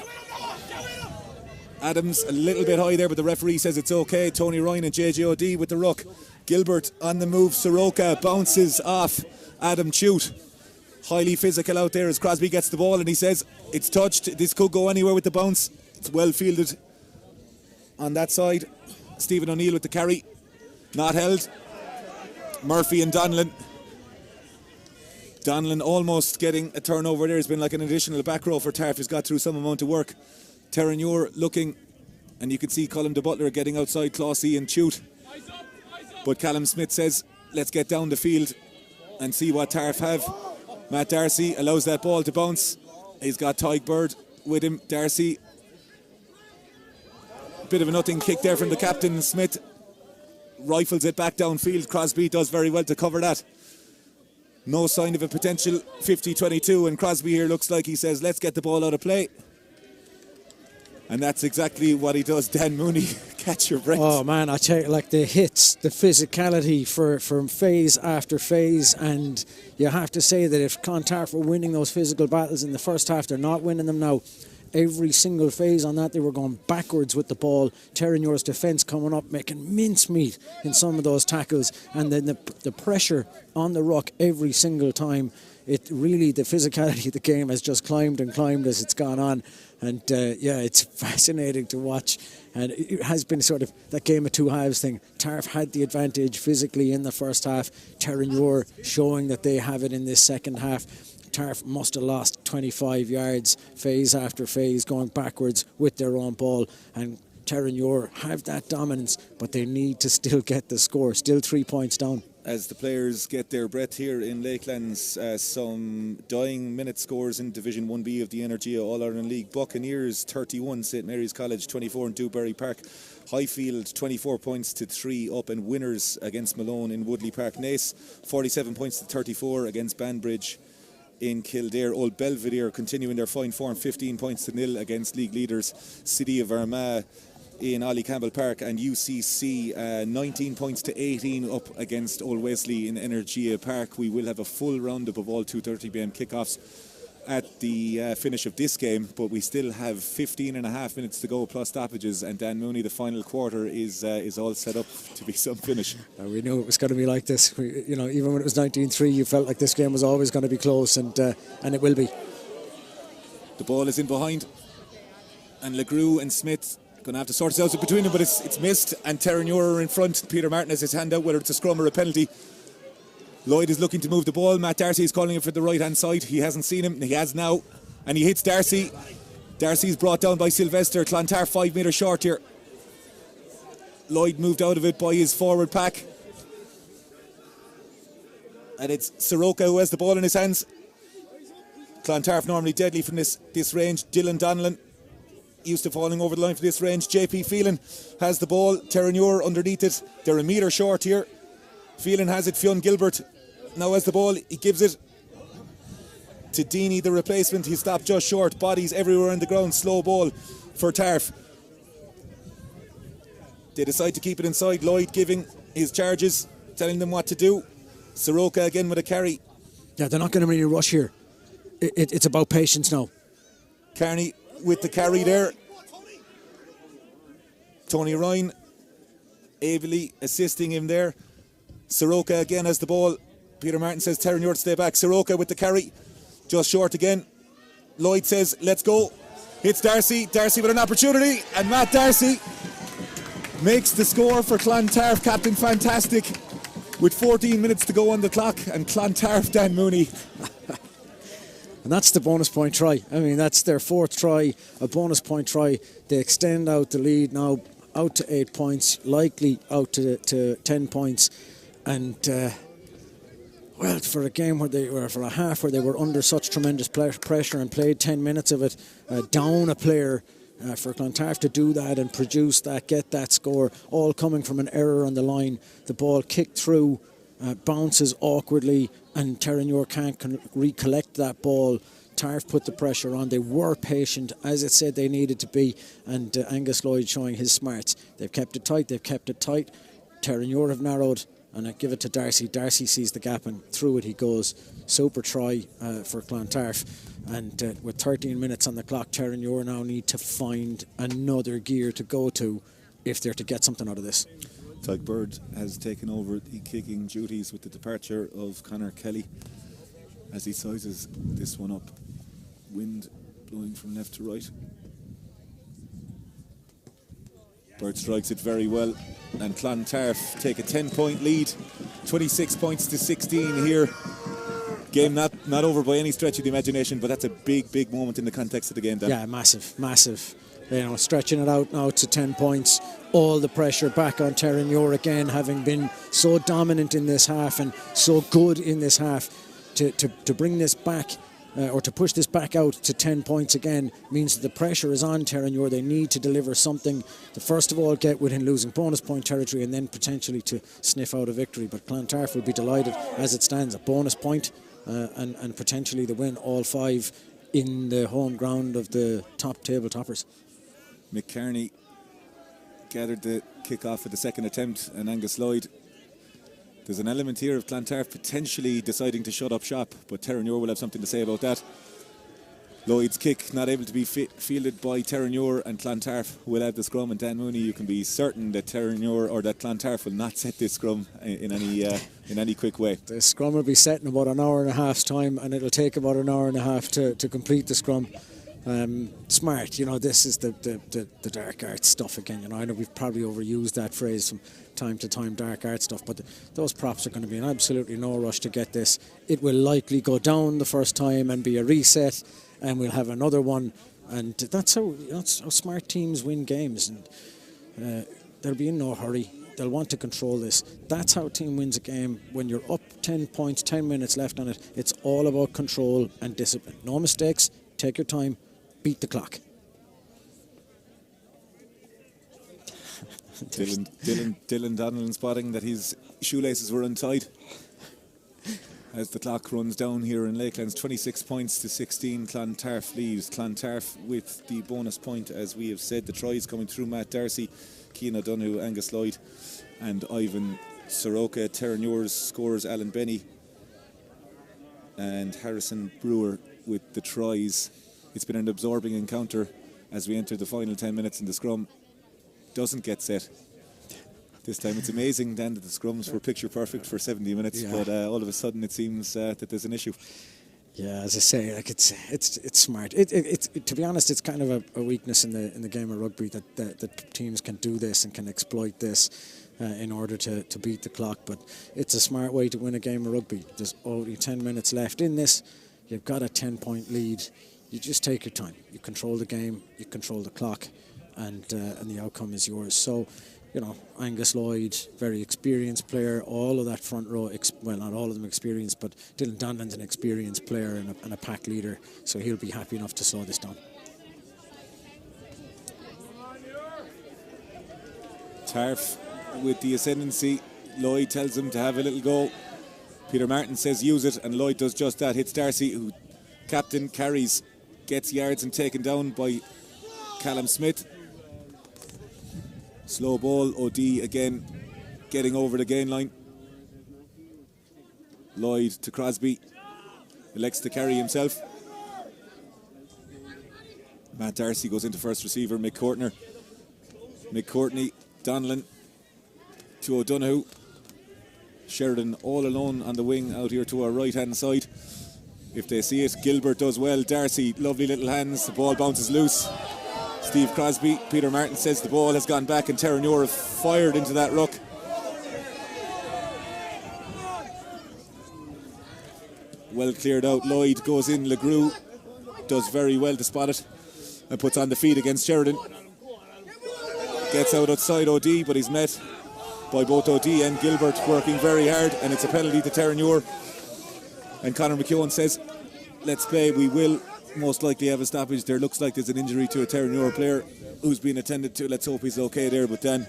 Adams a little bit high there, but the referee says it's okay. Tony Ryan and JJOD with the ruck. Gilbert on the move. Soroka bounces off Adam Chute. Highly physical out there as Crosby gets the ball, and he says it's touched. This could go anywhere with the bounce. It's well fielded on that side. Stephen O'Neill with the carry. Not held. Murphy and Donlan. Donlan almost getting a turnover there. Has been like an additional back row for Tarf. He's got through some amount of work. Terenure looking, and you can see Colm de Butler getting outside Clossy and Chute. But Callum Smith says, let's get down the field and see what Tarf have. Matt Darcy allows that ball to bounce. He's got Tyke Bird with him. Darcy Bit of a nothing kick there from the captain. Smith rifles it back downfield. Crosby does very well to cover that. No sign of a potential 50-22, and Crosby here looks like he says, let's get the ball out of play. And that's exactly what he does. Dan Mooney, catch your breath.
Oh man, I tell you, like the hits, the physicality from phase after phase, and you have to say that if Clontarf were winning those physical battles in the first half, they're not winning them now. Every single phase on that, they were going backwards with the ball. Terenure's defence coming up, making mincemeat in some of those tackles, and then the pressure on the ruck every single time. It really, the physicality of the game has just climbed and climbed as it's gone on. And it's fascinating to watch. And it has been sort of that game of two halves thing. Tarf had the advantage physically in the first half. Terenure showing that they have it in this second half. Tarf must have lost 25 yards phase after phase going backwards with their own ball, and Terenure have that dominance, but they need to still get the score, still 3 points down.
As the players get their breath here in Lakelands, some dying minute scores in Division 1B of the Energia All-Ireland League. Buccaneers 31, St Mary's College 24 in Dewberry Park. Highfield 24 points to 3 up, and winners against Malone in Woodley Park. Naas 47 points to 34 against Banbridge in Kildare. Old Belvedere continuing their fine form, 15 points to 0 against league leaders City of Armagh in Ollie Campbell Park, and UCC 19 points to 18 up against Old Wesley in Energia Park. We will have a full roundup of all 2:30pm kickoffs at the finish of this game, but we still have 15 and a half minutes to go plus stoppages, and Dan Mooney, the final quarter is all set up to be some finish.
We knew it was going to be like this. Even when it was 19-3, you felt like this game was always going to be close, and it will be.
The ball is in behind, and LeGroux and Smith going to have to sort it out between them, but it's missed, and Terenure are in front. Peter Martin has his hand out, whether it's a scrum or a penalty. Lloyd is looking to move the ball. Matt Darcy is calling it for the right hand side. He hasn't seen him, he has now, and he hits Darcy. Darcy's brought down by Sylvester. Clontarf 5 metres short here. Lloyd moved out of it by his forward pack, and it's Soroka who has the ball in his hands. Clontarf normally deadly from this range. Dylan Donnellan used to falling over the line for this range. JP Phelan has the ball. Terenure underneath it. They're a metre short here. Phelan has it. Fionn Gilbert now has the ball. He gives it to Deeney, the replacement. He stopped just short. Bodies everywhere on the ground. Slow ball for Tarf. They decide to keep it inside. Lloyd giving his charges, telling them what to do. Soroka again with a carry.
Yeah, they're not going to really rush here. It's about patience now.
Carney with the carry there. Tony Ryan ably assisting him there. Soroka again has the ball. Peter Martin says Terenure to stay back. Soroka with the carry, just short again. Lloyd says let's go. Hits Darcy. Darcy with an opportunity, and Matt Darcy makes the score for Clontarf. Captain fantastic with 14 minutes to go on the clock, and Clontarf Dan Mooney.
And that's the bonus point try. I mean, that's their fourth try, a bonus point try. They extend out the lead now out to 8 points, likely out to 10 points. And, for a game where they were, for a half where they were under such tremendous pressure and played 10 minutes of it, down a player, for Clontarf to do that and produce that, get that score, all coming from an error on the line. The ball kicked through, bounces awkwardly, and Terenure can't recollect that ball. Tarf put the pressure on. They were patient, as it said they needed to be, and Angus Lloyd showing his smarts. They've kept it tight. Terenure have narrowed, and I give it to Darcy. Darcy sees the gap, and through it he goes. Super try for Clontarf. And with 13 minutes on the clock, Terenure now need to find another gear to go to if they're to get something out of this.
Tyke Bird has taken over the kicking duties with the departure of Conor Kelly as he sizes this one up. Wind blowing from left to right. Bird strikes it very well, and Clontarf take a 10-point lead, 26 points to 16 here. Game not over by any stretch of the imagination, but that's a big moment in the context of the game, Dan.
Yeah, massive. Stretching it out now to 10 points. All the pressure back on Terenure again, having been so dominant in this half and so good in this half. To bring this back or to push this back out to 10 points again means that the pressure is on Terenure. They need to deliver something to first of all get within losing bonus point territory and then potentially to sniff out a victory. But Clontarf will be delighted as it stands, a bonus point and potentially the win, all 5 in the home ground of the top table toppers.
Mick Kearney gathered the kick-off at the second attempt, and Angus Lloyd. There's an element here of Clontarf potentially deciding to shut up shop, but Terenure will have something to say about that. Lloyd's kick not able to be fielded by Terenure, and Clontarf will have the scrum, and Dan Mooney, you can be certain that Terenure or that Clontarf will not set this scrum in any quick way.
The scrum will be set in about an hour and a half's time, and it'll take about an hour and a half to complete the scrum. Smart, this is the dark arts stuff again. I know we've probably overused that phrase from time to time, dark art stuff, but those props are going to be in absolutely no rush to get this. It will likely go down the first time and be a reset, and we'll have another one, and that's how smart teams win games, and they'll be in no hurry. They'll want to control this. That's how a team wins a game. When you're up 10 points, 10 minutes left on it, it's all about control and discipline. No mistakes, take your time, beat the clock.
Dylan Donnellan spotting that his shoelaces were untied as the clock runs down here in Lakelands. 26 points to 16. Clontarf leaves. Clontarf with the bonus point, as we have said. The tries coming through Matt Darcy, Cian O'Donoghue, Angus Lloyd and Ivan Soroka. Terenure's scores Alan Benny and Harrison Brewer with the tries. It's been an absorbing encounter as we enter the final 10 minutes, in the scrum doesn't get set this time. It's amazing then that the scrums were picture perfect for 70 minutes, but all of a sudden it seems that there's an issue.
Yeah, as I say, like it's smart. It's to be honest, it's kind of a weakness in the game of rugby that teams can do this and can exploit this in order to beat the clock. But it's a smart way to win a game of rugby. There's only 10 minutes left in this. You've got a 10-point lead. You just take your time. You control the game. You control the clock, and the outcome is yours. So, Angus Lloyd, very experienced player. All of that front row, well, not all of them experienced, but Dylan Donlan's an experienced player and a pack leader, so he'll be happy enough to slow this down.
Tarf with the ascendancy. Lloyd tells him to have a little go. Peter Martin says use it, and Lloyd does just that. Hits Darcy, who captain carries, gets yards and taken down by Callum Smith. Slow ball, OD again getting over the gain line. Lloyd to Crosby, elects to carry himself. Matt Darcy goes into first receiver. Mick Courtney, Donlan to O'Donoghue. Sheridan all alone on the wing out here to our right hand side. If they see it, Gilbert does well. Darcy, lovely little hands. The ball bounces loose. Steve Crosby, Peter Martin says the ball has gone back, and Terenure have fired into that ruck. Well cleared out. Lloyd goes in. LeGroux does very well to spot it and puts on the feet against Sheridan. Gets out outside OD, but he's met by both OD and Gilbert working very hard, and it's a penalty to Terenure. And Conor McKeown says, let's play. We will most likely have a stoppage. There looks like there's an injury to a Terenure player who's being attended to. Let's hope he's okay there, but then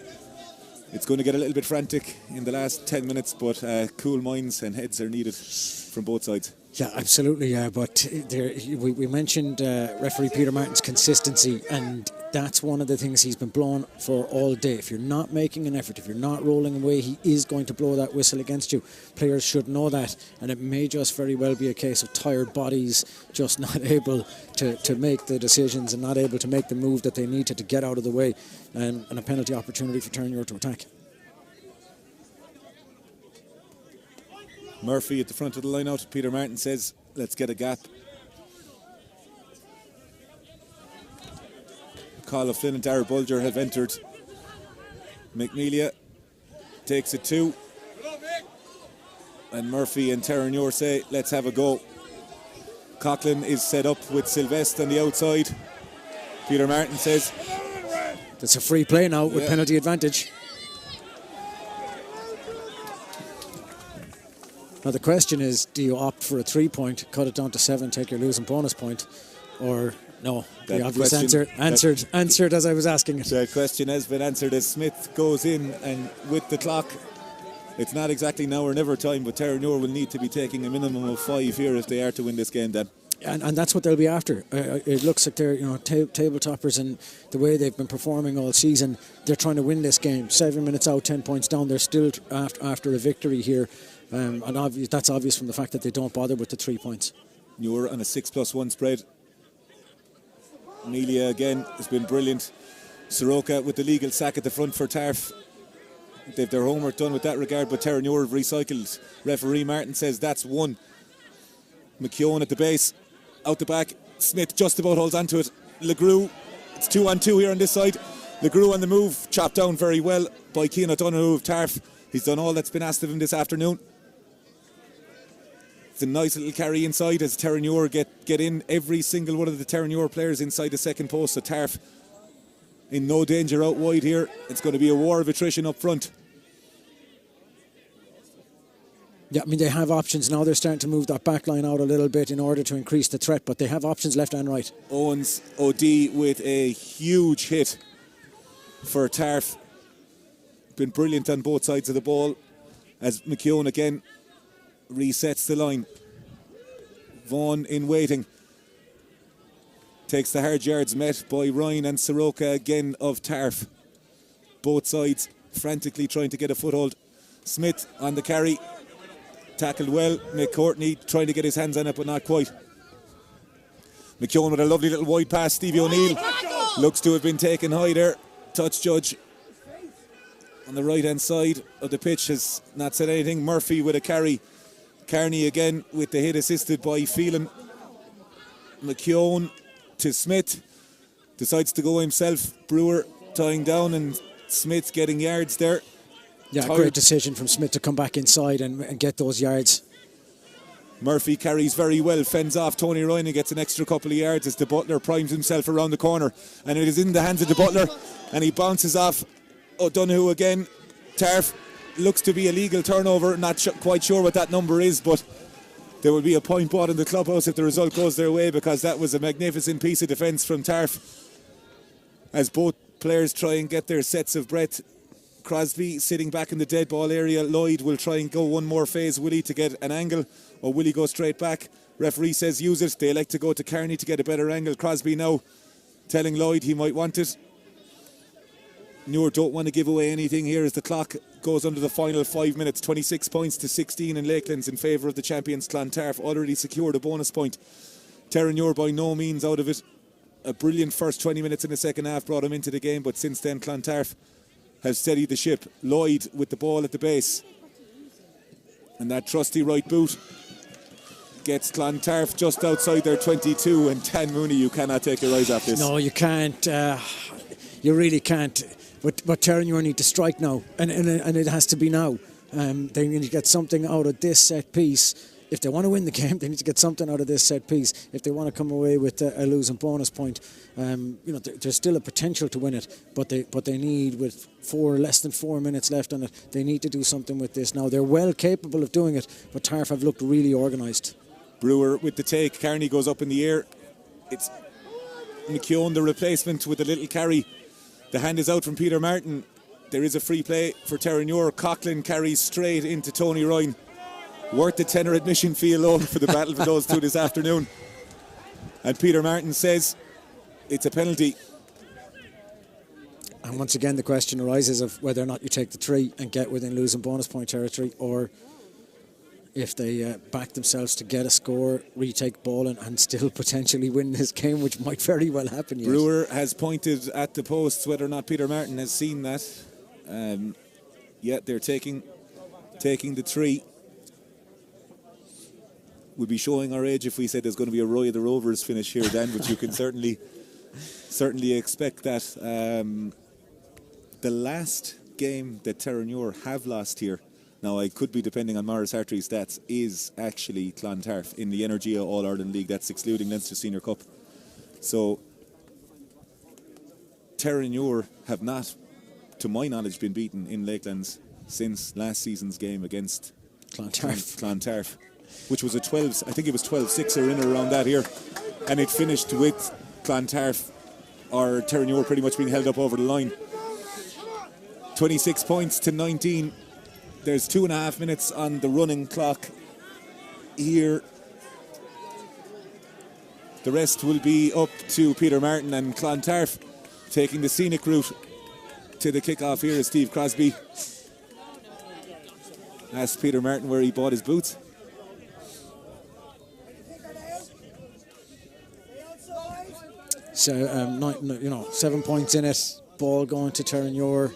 it's going to get a little bit frantic in the last 10 minutes, but cool minds and heads are needed from both sides.
Yeah, absolutely. But we mentioned referee Peter Martin's consistency, and that's one of the things he's been blown for all day. If you're not making an effort, if you're not rolling away, he is going to blow that whistle against you. Players should know that, and it may just very well be a case of tired bodies just not able to make the decisions and not able to make the move that they need to get out of the way, and a penalty opportunity for Terenure to attack.
Murphy at the front of the line out. Peter Martin says, let's get a gap. Colin Flynn and Daragh Bulger have entered. McNelia takes it 2. And Murphy and Terenure say, let's have a go. Coughlin is set up with Sylvester on the outside. Peter Martin says,
that's a free play now with penalty advantage. Now the question is, do you opt for a 3-point, cut it down to 7, take your losing bonus point, or no? The obvious answered as I was asking it.
The question has been answered as Smith goes in, and with the clock, it's not exactly now or never time, but Terenure will need to be taking a minimum of 5 here if they are to win this game, Dan.
And that's what they'll be after. It looks like they're table toppers, and the way they've been performing all season, they're trying to win this game. 7 minutes out, 10 points down. They're still after a victory here, and that's obvious from the fact that they don't bother with the 3 points.
Muir on a 6+1 spread. Amelia again has been brilliant. Soroka with the legal sack at the front for Tarf. They've their homework done with that regard, but Terenure have recycled. Referee Martin says that's one. McKeown at the base. Out the back, Smith just about holds onto it. Legrew, it's 2-on-2 here on this side. Legrew on the move, chopped down very well by Cian O'Donoghue of Tarf. He's done all that's been asked of him this afternoon. It's a nice little carry inside as Terenure get in. Every single one of the Terenure players inside the second post. So Tarf in no danger out wide here. It's going to be a war of attrition up front.
Yeah, I mean, they have options now. They're starting to move that back line out a little bit in order to increase the threat, but they have options left and right.
Owens OD with a huge hit for Tarf. Been brilliant on both sides of the ball as McKeown again resets the line. Vaughan in waiting. Takes the hard yards, met by Ryan and Soroka again of Tarf. Both sides frantically trying to get a foothold. Smith on the carry. Tackled well. Mick Courtney trying to get his hands on it, but not quite. McKeown with a lovely little wide pass. Stevie O'Neill looks to have been taken high there. Touch judge on the right hand side of the pitch has not said anything. Murphy with a carry. Carney again with the hit assisted by Phelan. McKeown to Smith. Decides to go himself. Brewer tying down and Smith getting yards there.
Yeah, great decision from Smith to come back inside and get those yards.
Murphy carries very well, fends off Tony Ryan and gets an extra couple of yards as the Butler primes himself around the corner. And it is in the hands of the Butler and he bounces off O'Donoghue again. Tarf looks to be a legal turnover, not quite sure what that number is, but there will be a point bought in the clubhouse if the result goes their way, because that was a magnificent piece of defence from Tarf as both players try and get their sets of breath. Crosby sitting back in the dead ball area. Lloyd will try and go one more phase. Will he to get an angle, or will he go straight back? Referee says use it. They elect to go to Carney to get a better angle. Crosby now telling Lloyd he might want it. Muir don't want to give away anything here as the clock goes under the final 5 minutes. 26 points to 16 in Lakelands in favour of the champions. Clontarf already secured a bonus point. Terenure by no means out of it. A brilliant first 20 minutes in the second half brought him into the game, but since then Clontarf has steadied the ship. Lloyd with the ball at the base. And that trusty right boot gets Clontarf just outside their 22. And Dan Mooney, you cannot take your eyes off this.
No, you can't. You really can't. But Terenure need to strike now. And it has to be now. They need to get something out of this set piece. If they want to win the game, they need to get something out of this set piece. If they want to come away with a losing bonus point, there's still a potential to win it. But they need, with less than 4 minutes left on it, they need to do something with this now. They're well capable of doing it, but Tarf have looked really organised.
Brewer with the take. Carney goes up in the air. It's McKeown, the replacement, with a little carry. The hand is out from Peter Martin. There is a free play for Terenure. Coughlin carries straight into Tony Ryan. Worth the tenner admission fee alone for the battle for those two this afternoon. And Peter Martin says it's a penalty.
And once again the question arises of whether or not you take the 3 and get within losing bonus point territory, or if they back themselves to get a score, retake ball and still potentially win this game, which might very well happen. Yes.
Brewer has pointed at the posts. Whether or not Peter Martin has seen that, they're taking the 3. We'd be showing our age if we said there's going to be a Roy of the Rovers finish here, Dan, but you can certainly expect that. The last game that Terenure have lost here, now I could be depending on Morris Hartry's stats, is actually Clontarf in the Energia All-Ireland League. That's excluding Leinster Senior Cup. So Terenure have not, to my knowledge, been beaten in Lakelands since last season's game against Clontarf, which was a 12, I think it was 12-6 or in or around that here. And it finished with Clontarf or Terenure pretty much being held up over the line. 26 points to 19. There's 2.5 minutes on the running clock here. The rest will be up to Peter Martin and Clontarf. Taking the scenic route to the kick-off here is Steve Crosby. Asked Peter Martin where he bought his boots.
So, 7 points in it, ball going to Terenure.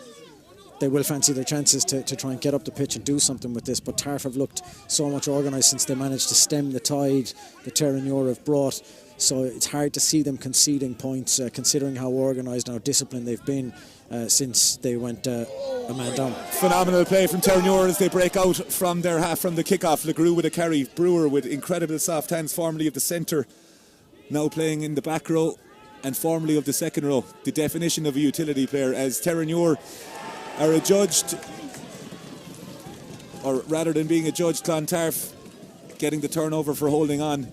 They will fancy their chances to try and get up the pitch and do something with this, but Tarf have looked so much organised since they managed to stem the tide that Terenure have brought. So it's hard to see them conceding points, considering how organised and how disciplined they've been since they went a man down.
Phenomenal play from Terenure as they break out from their half from the kick-off. LeGroux with a carry, Brewer with incredible soft hands, formerly of the centre, now playing in the back row and formerly of the second row. The definition of a utility player, as Terenure are adjudged, or rather than being adjudged, Clontarf getting the turnover for holding on.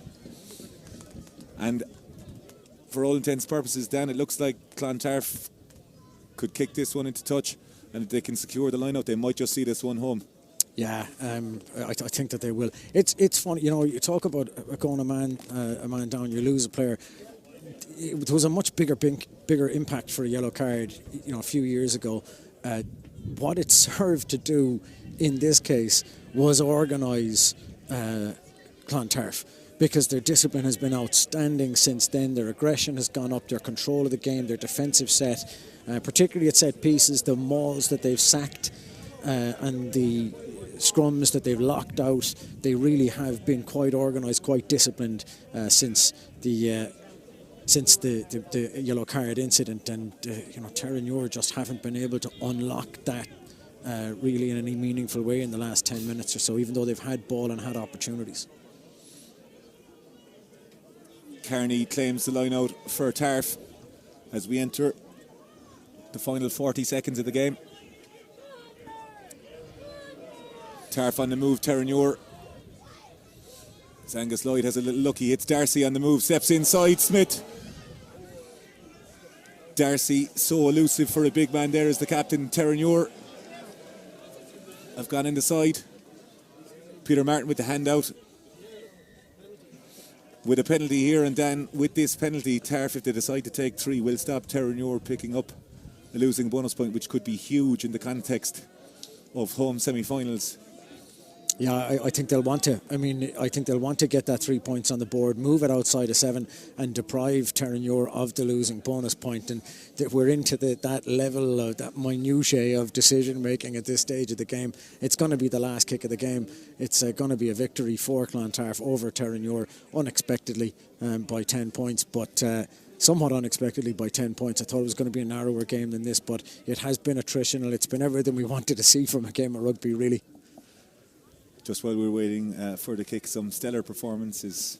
And for all intents and purposes, Dan, it looks like Clontarf could kick this one into touch, and if they can secure the line-out, they might just see this one home.
Yeah, I think that they will. It's funny, you talk about going a man down, you lose a player. It was a much bigger impact for a yellow card, a few years ago. What it served to do in this case was organise Clontarf, because their discipline has been outstanding since then. Their aggression has gone up, their control of the game, their defensive set, particularly at set pieces, the mauls that they've sacked and the scrums that they've locked out. They really have been quite organised, quite disciplined since the yellow card incident, and Terenure just haven't been able to unlock that really in any meaningful way in the last 10 minutes or so, even though they've had ball and had opportunities.
Kearney claims the line out for Tarf as we enter the final 40 seconds of the game. Tarf on the move, Terenure. Angus Lloyd has a little look, he hits Darcy on the move, steps inside, Smith. Darcy so elusive for a big man there as the captain. Terenure have gone in the side. Peter Martin with the handout. With a penalty here, and Dan, with this penalty, Tarf, if they decide to take 3, will stop Terenure picking up a losing bonus point, which could be huge in the context of home semi-finals.
Yeah, I think they'll want to. I think they'll want to get that 3 points on the board, move it outside of 7 and deprive Terenure of the losing bonus point. And we're into that level of that minutiae of decision making at this stage of the game. It's going to be the last kick of the game. It's going to be a victory for Clontarf over Terenure, unexpectedly by 10 points, but somewhat unexpectedly by 10 points. I thought it was going to be a narrower game than this, but it has been attritional. It's been everything we wanted to see from a game of rugby, really.
Just while we're waiting for the kick, some stellar performances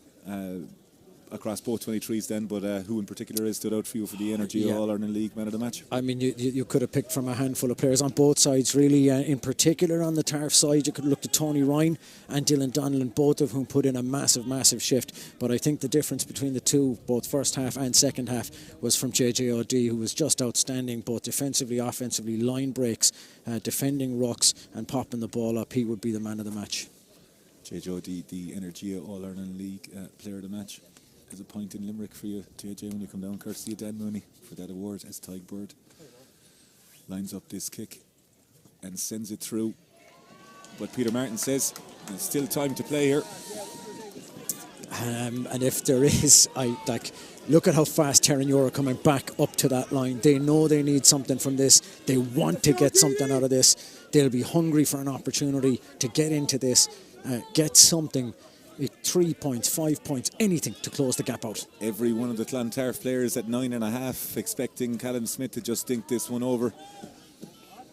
across both 23s then, but who in particular has stood out for you for the Energia All-Ireland League Man of the Match?
You could have picked from a handful of players on both sides, really. In particular on the Tarf side, you could look to Tony Ryan and Dylan Donnellan, both of whom put in a massive shift. But I think the difference between the two, both first half and second half, was from JJ O'D, who was just outstanding, both defensively, offensively, line breaks, defending rucks and popping the ball up. He would be the man of the match.
JJ O'D, the Energia All-Ireland League Player of the Match. There's a point in Limerick for you, JJ, when you come down, courtesy of Dan Mooney, for that award, as Tig Bird lines up this kick and sends it through. But Peter Martin says there's still time to play here.
And if there is, look at how fast Terenure are coming back up to that line. They know they need something from this. They want to get something out of this. They'll be hungry for an opportunity to get into this, get something. 3 points, 5 points, anything to close the gap out.
Every one of the Clontarf players at 9.5 expecting Callum Smith to just dink this one over.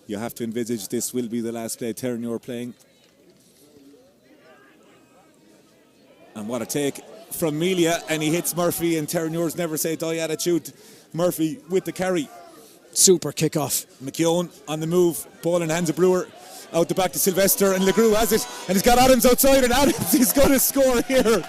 You have to envisage this will be the last play Terenure playing. And what a take from Melia, and he hits Murphy, and Terenure's never say die attitude. Murphy with the carry.
Super kick-off.
McKeown on the move, ball in hands of Brewer. Out the back to Sylvester, and LeGroux has it, and he's got Adams outside, and Adams is going to score here.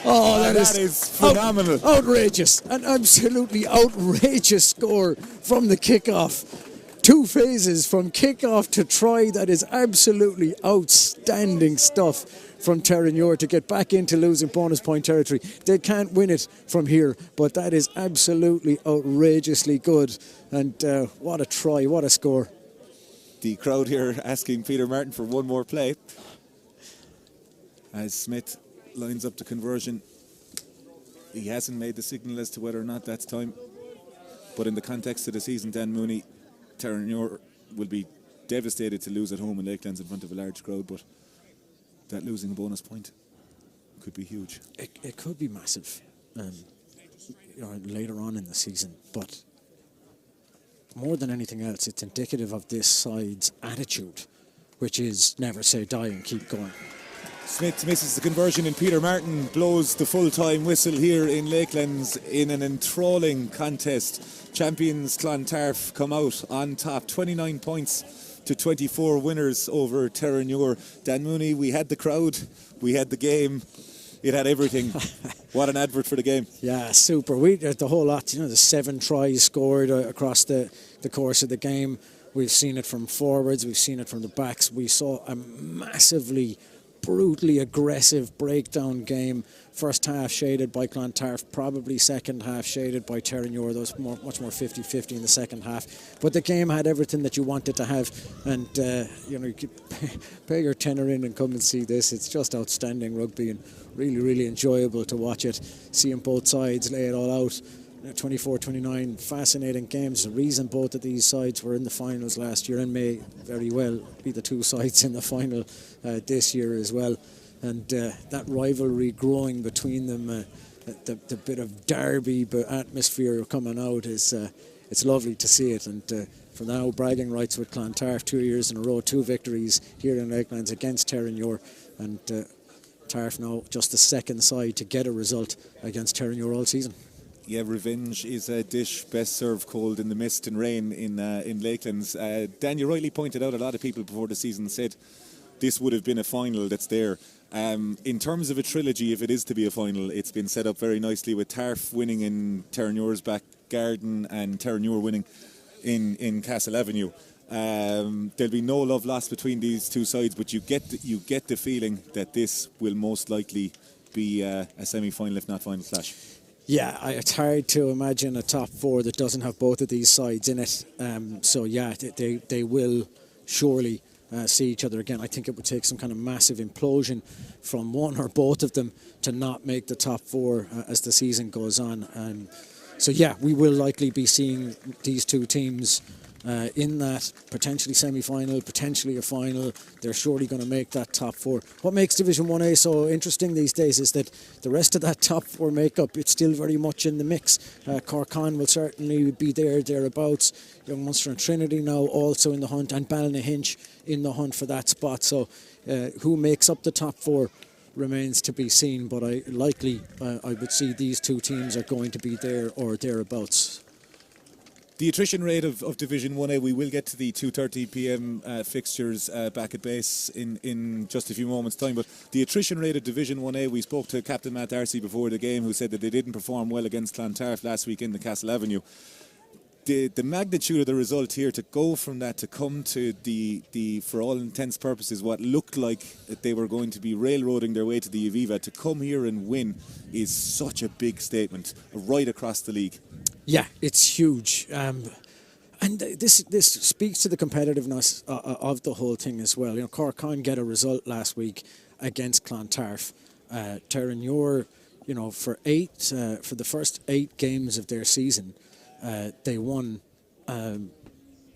Oh,
that is phenomenal.
Outrageous. An absolutely outrageous score from the kickoff. 2 phases from kickoff to try. That is absolutely outstanding stuff from Terenure to get back into losing bonus point territory. They can't win it from here, but that is absolutely outrageously good. And what a try, what a score.
The crowd here asking Peter Martin for one more play as Smith lines up the conversion. He hasn't made the signal as to whether or not that's time, but in the context of the season, Dan Mooney, Terenure will be devastated to lose at home in Lakelands in front of a large crowd, but that losing a bonus point could be huge.
It could be massive later on in the season, but more than anything else, it's indicative of this side's attitude, which is never say die and keep going.
Smith misses the conversion, and Peter Martin blows the full-time whistle here in Lakelands in an enthralling contest. Champions Clontarf come out on top, 29 points to 24 winners over Terenure. Dan Mooney, we had the crowd, we had the game, it had everything. What an advert for the game.
Yeah, super. The whole lot, the 7 tries scored across the course of the game. We've seen it from forwards, we've seen it from the backs. We saw a massively brutally aggressive breakdown game. First half shaded by Clontarf, probably second half shaded by Terenure. Those much more 50-50 in the second half. But the game had everything that you wanted to have, and you could pay your tenner in and come and see this. It's just outstanding rugby and really, really enjoyable to watch it. Seeing both sides lay it all out. 24-29, fascinating games. The reason both of these sides were in the finals last year and may very well be the 2 sides in the final this year as well. And that rivalry growing between them, the bit of derby atmosphere coming out is it's lovely to see it. And for now, bragging rights with Clontarf, 2 years in a row, 2 victories here in Lakelands against Terenure, and Tarf now just the second side to get a result against Terenure all season.
Yeah, revenge is a dish best served cold in the mist and rain in Lakelands. Dan, you rightly pointed out, a lot of people before the season said this would have been a final that's there. In terms of a trilogy, if it is to be a final, it's been set up very nicely with Tarf winning in Terenure's back garden and Terenure winning in Castle Avenue. There'll be no love lost between these 2 sides, but you get the feeling that this will most likely be a semi-final, if not final clash.
Yeah, it's hard to imagine a top 4 that doesn't have both of these sides in it. So yeah, they will surely see each other again. I think it would take some kind of massive implosion from one or both of them to not make the top 4 as the season goes on. So yeah, we will likely be seeing these 2 teams in that potentially semi-final, potentially a final. They're surely going to make that top 4. What makes Division 1A so interesting these days is that the rest of that top 4 makeup, it's still very much in the mix. Corkon will certainly be thereabouts. Young Munster and Trinity now also in the hunt, and Ballynahinch in the hunt for that spot. So who makes up the top 4 remains to be seen, but I would see these 2 teams are going to be there or thereabouts.
The attrition rate of Division 1A, we will get to the 2:30 p.m. Fixtures back at base in just a few moments' time, but the attrition rate of Division 1A, we spoke to Captain Matt Darcy before the game, who said that they didn't perform well against Clontarf last week in the Castle Avenue. The magnitude of the result here, to go from that to come to the for all intents purposes, what looked like that they were going to be railroading their way to the Aviva, to come here and win is such a big statement right across the league. Yeah,
it's huge. And this speaks to the competitiveness of the whole thing as well. Corkon get a result last week against Clontarf. Terenure, for the first 8 games of their season, they won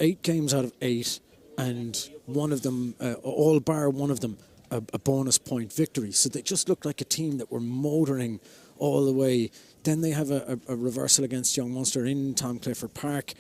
8 games out of 8, and one of them, all bar one of them, a bonus point victory. So they just looked like a team that were motoring all the way. Then they have a reversal against Young Munster in Tom Clifford Park.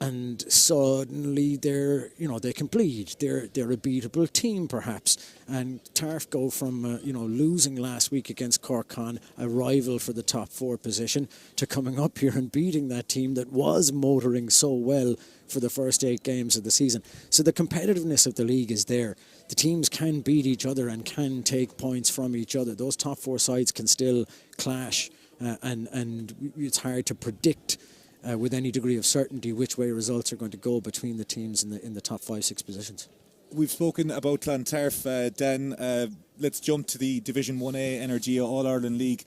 and suddenly they can bleed. They're a beatable team perhaps. And Tarf go from losing last week against Cork Con, a rival for the top 4 position, to coming up here and beating that team that was motoring so well for the first 8 games of the season. So the competitiveness of the league is there. The teams can beat each other and can take points from each other. Those top 4 sides can still clash, and it's hard to predict with any degree of certainty which way results are going to go between the teams in the top 5-6 positions.
We've spoken about Clontarf, Dan. Let's jump to the Division 1A Energia All-Ireland League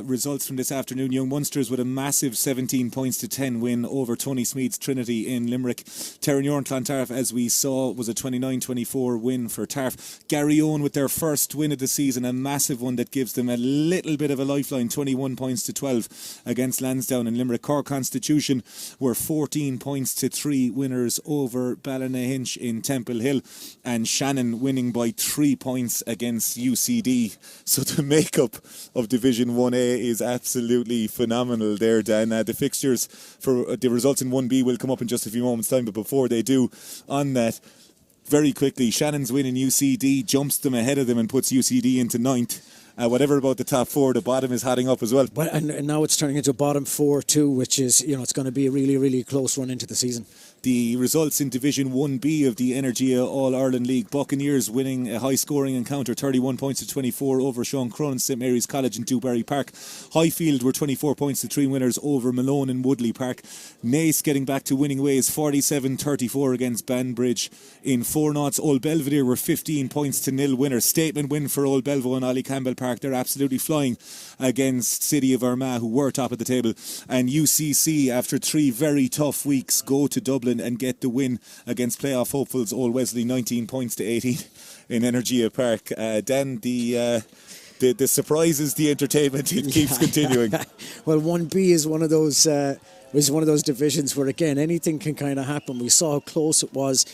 results from this afternoon. Young Munsters with a massive 17 points to 10 win over Tony Smeath's Trinity in Limerick. Terenure and Clontarf, as we saw, was a 29-24 win for Tarf. Garryowen with their first win of the season, a massive one that gives them a little bit of a lifeline, 21 points to 12 against Lansdowne and Limerick. Cork Constitution were 14 points to 3 winners over Ballynahinch in Temple Hill, and Shannon winning by 3 points against UCD. So the makeup of Division 1A is absolutely phenomenal there, Dan. The fixtures for the results in 1B will come up in just a few moments' time, but before they do, on that, very quickly, Shannon's win in UCD jumps them ahead of them and puts UCD into 9th. Whatever about the top 4, the bottom is heading up as well.
Well, and now it's turning into bottom 4 too, which is, it's going to be a really, really close run into the season.
The results in Division 1B of the Energia All-Ireland League. Buccaneers winning a high-scoring encounter, 31 points to 24 over Sean Cronin St Mary's College in Dewberry Park. Highfield were 24 points to 3 winners over Malone in Woodley Park. Naas getting back to winning ways, 47-34 against Banbridge in 4-0. Old Belvedere were 15 points to 0 winners. Statement win for Old Belvo and Ollie Campbell Park. They're absolutely flying against City of Armagh, who were top of the table. And UCC, after 3 very tough weeks, go to Dublin and get the win against playoff hopefuls Old Wesley, 19 points to 18 in Energia Park. Dan, the surprises, the entertainment, it keeps continuing.
Well, 1B is one of those divisions where, again, anything can kind of happen. We saw how close it was.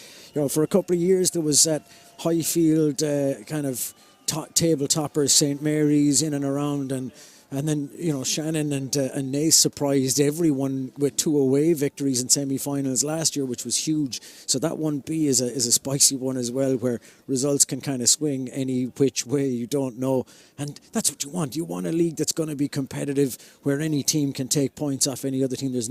For a couple of years there was that Highfield kind of table toppers, St Mary's in and around, and then Shannon and Naas surprised everyone with 2 away victories in semi-finals last year, which was huge. So that 1B is a spicy one as well, where results can kind of swing any which way, you don't know. And that's what you want. You want a league that's going to be competitive, where any team can take points off any other team. There's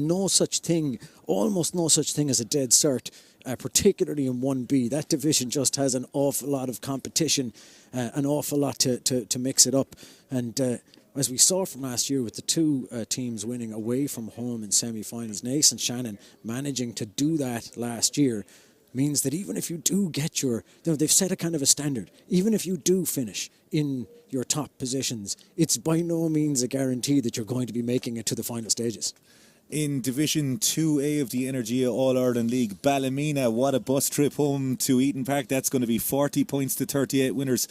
almost no such thing as a dead cert, particularly in 1B. That division just has an awful lot of competition, an awful lot to mix it up. And as we saw from last year with the 2 teams winning away from home in semi-finals, Naas and Shannon managing to do that last year means that even if you do get they've set a kind of a standard. Even if you do finish in your top positions, it's by no means a guarantee that you're going to be making it to the final stages.
In Division 2A of the Energia All-Ireland League, Ballymena, what a bus trip home to Eaton Park. That's going to be 40 points to 38 winners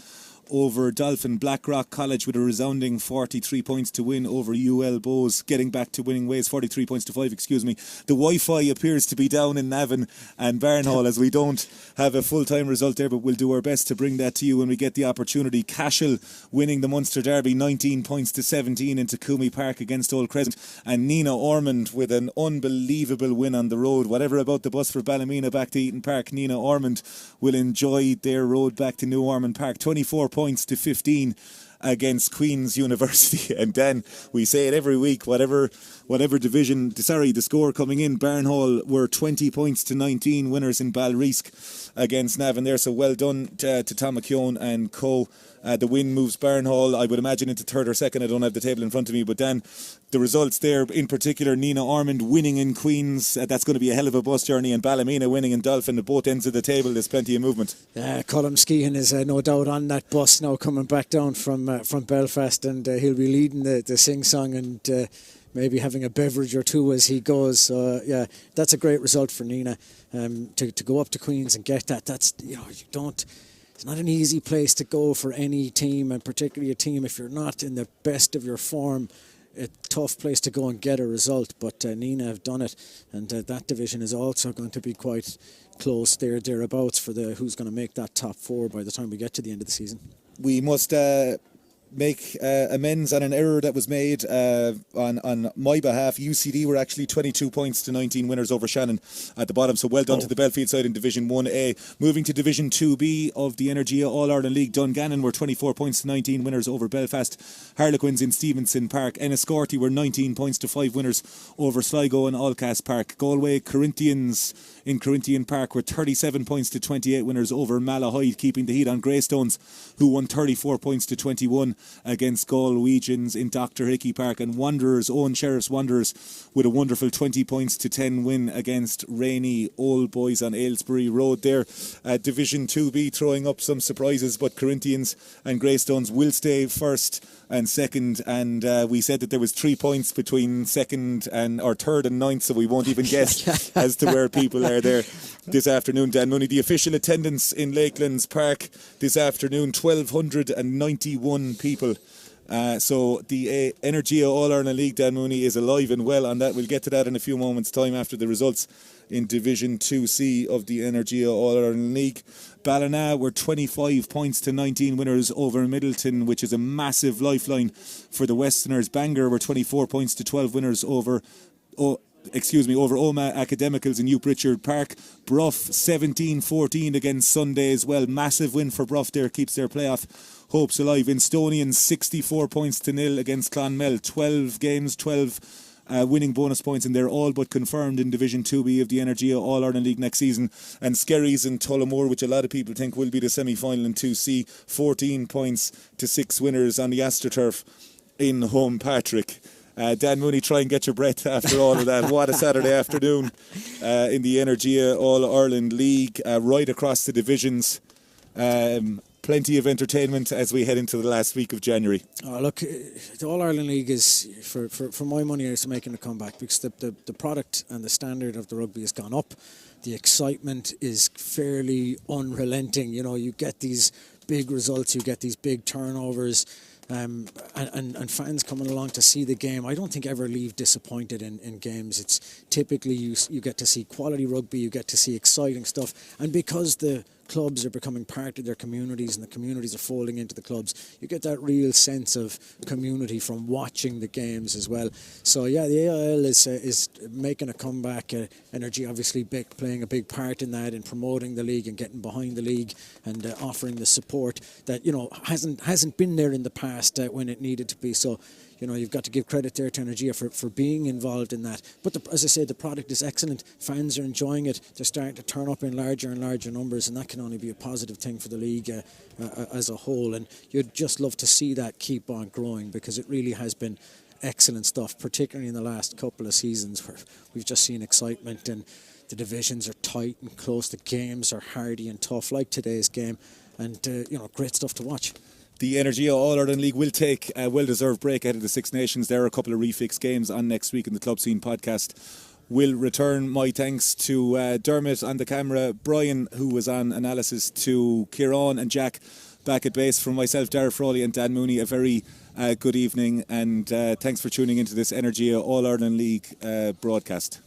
over Dolphin. Blackrock College with a resounding 43 points to win over UL Bows, getting back to winning ways, 43 points to 5, excuse me. The Wi-Fi appears to be down in Navan and Barnhall, as we don't have a full-time result there, but we'll do our best to bring that to you when we get the opportunity. Cashel winning the Munster Derby, 19 points to 17 in Takumi Park against Old Crescent, and Nina Ormond with an unbelievable win on the road. Whatever about the bus for Ballymena back to Eaton Park, Nina Ormond will enjoy their road back to New Ormond Park. 24 points to 15 against Queen's University. And then we say it every week, whatever division, the score coming in, Barnhall were 20 points to 19 winners in Balrisk against Navan there. So well done to Tom McKeown and co. The win moves Barnhall, I would imagine, into 3rd or 2nd. I don't have the table in front of me, but then the results there, in particular Nina Ormond winning in Queen's, that's going to be a hell of a bus journey, and Ballymena winning in Dolphin. At both ends of the table there's plenty of movement.
Colm Skehan is no doubt on that bus now, coming back down from Belfast, and he'll be leading the sing-song and maybe having a beverage or 2 as he goes. So that's a great result for Nina, to go up to Queen's and get that. That's it's not an easy place to go for any team, and particularly a team if you're not in the best of your form. A tough place to go and get a result, but Nina have done it, and that division is also going to be quite close thereabouts for who's going to make that top 4 by the time we get to the end of the season.
We must make amends on an error that was made on my behalf. UCD were actually 22 points to 19 winners over Shannon at the bottom, so well done to the Belfield side in Division 1A. Moving to Division 2B of the Energia All-Ireland League, Dungannon were 24 points to 19 winners over Belfast. Harlequins in Stevenson Park. Enniscorthy were 19 points to 5 winners over Sligo and Allcast Park. Galway Corinthians in Corinthian Park were 37 points to 28 winners over Malahide, keeping the heat on Greystones, who won 34 points to 21 against Galwegians in Dr. Hickey Park. And Wanderers, Owen Sheriff's Wanderers, with a wonderful 20 points to 10 win against Rainy Old Boys on Aylesbury Road there. Division 2B throwing up some surprises, but Corinthians and Greystones will stay first and second, and we said that there was 3 points between second and or third and ninth, so we won't even guess as to where people are there this afternoon. Dan Mooney, the official attendance in Lakelands Park this afternoon, 1,291 people. So the Energia All-Ireland League, Dan Mooney, is alive and well on that. We'll get to that in a few moments' time after the results in Division 2C of the Energia All-Ireland League. Ballina were 25 points to 19 winners over Middleton, which is a massive lifeline for the Westerners. Bangor were 24 points to 12 winners over Oma Academicals in New Pritchard Park. Bruff 17-14 against Sunday as well. Massive win for Bruff there, keeps their playoff hopes alive. Instonians 64 points to 0 against Clonmel. 12 games, 12 winning bonus points, and they're all but confirmed in Division 2B of the Energia All-Ireland League next season. And Skerries and Tullamore, which a lot of people think will be the semi-final in 2C, 14 points to 6 winners on the AstroTurf in Home Patrick. Dan Mooney, try and get your breath after all of that. What a Saturday afternoon in the Energia All-Ireland League, right across the divisions. Plenty of entertainment as we head into the last week of January.
Oh, look, the All-Ireland League is, for my money, is making a comeback because the product and the standard of the rugby has gone up. The excitement is fairly unrelenting. You know, you get these big results, you get these big turnovers, and fans coming along to see the game. I don't think ever leave disappointed in games. It's typically you get to see quality rugby, you get to see exciting stuff, and because the clubs are becoming part of their communities and the communities are folding into the clubs, you get that real sense of community from watching the games as well. So yeah, the AIL is making a comeback. Energy obviously playing a big part in that, in promoting the league and getting behind the league and offering the support that, you know, hasn't been there in the past when it needed to be. So, you know, you've got to give credit there to Energia for being involved in that. But as I said, the product is excellent. Fans are enjoying it. They're starting to turn up in larger and larger numbers, and that can only be a positive thing for the league as a whole. And you'd just love to see that keep on growing, because it really has been excellent stuff, particularly in the last couple of seasons where we've just seen excitement and the divisions are tight and close. The games are hardy and tough, like today's game, and you know, great stuff to watch.
The Energia All-Ireland League will take a well-deserved break ahead of the Six Nations. There are a couple of refix games on next week, in the Club Scene podcast will return. My thanks to Dermot on the camera, Brian, who was on analysis, to Kieran and Jack back at base. From myself, Daragh, Frawley and Dan Mooney, a very good evening, and thanks for tuning into this Energia All-Ireland League broadcast.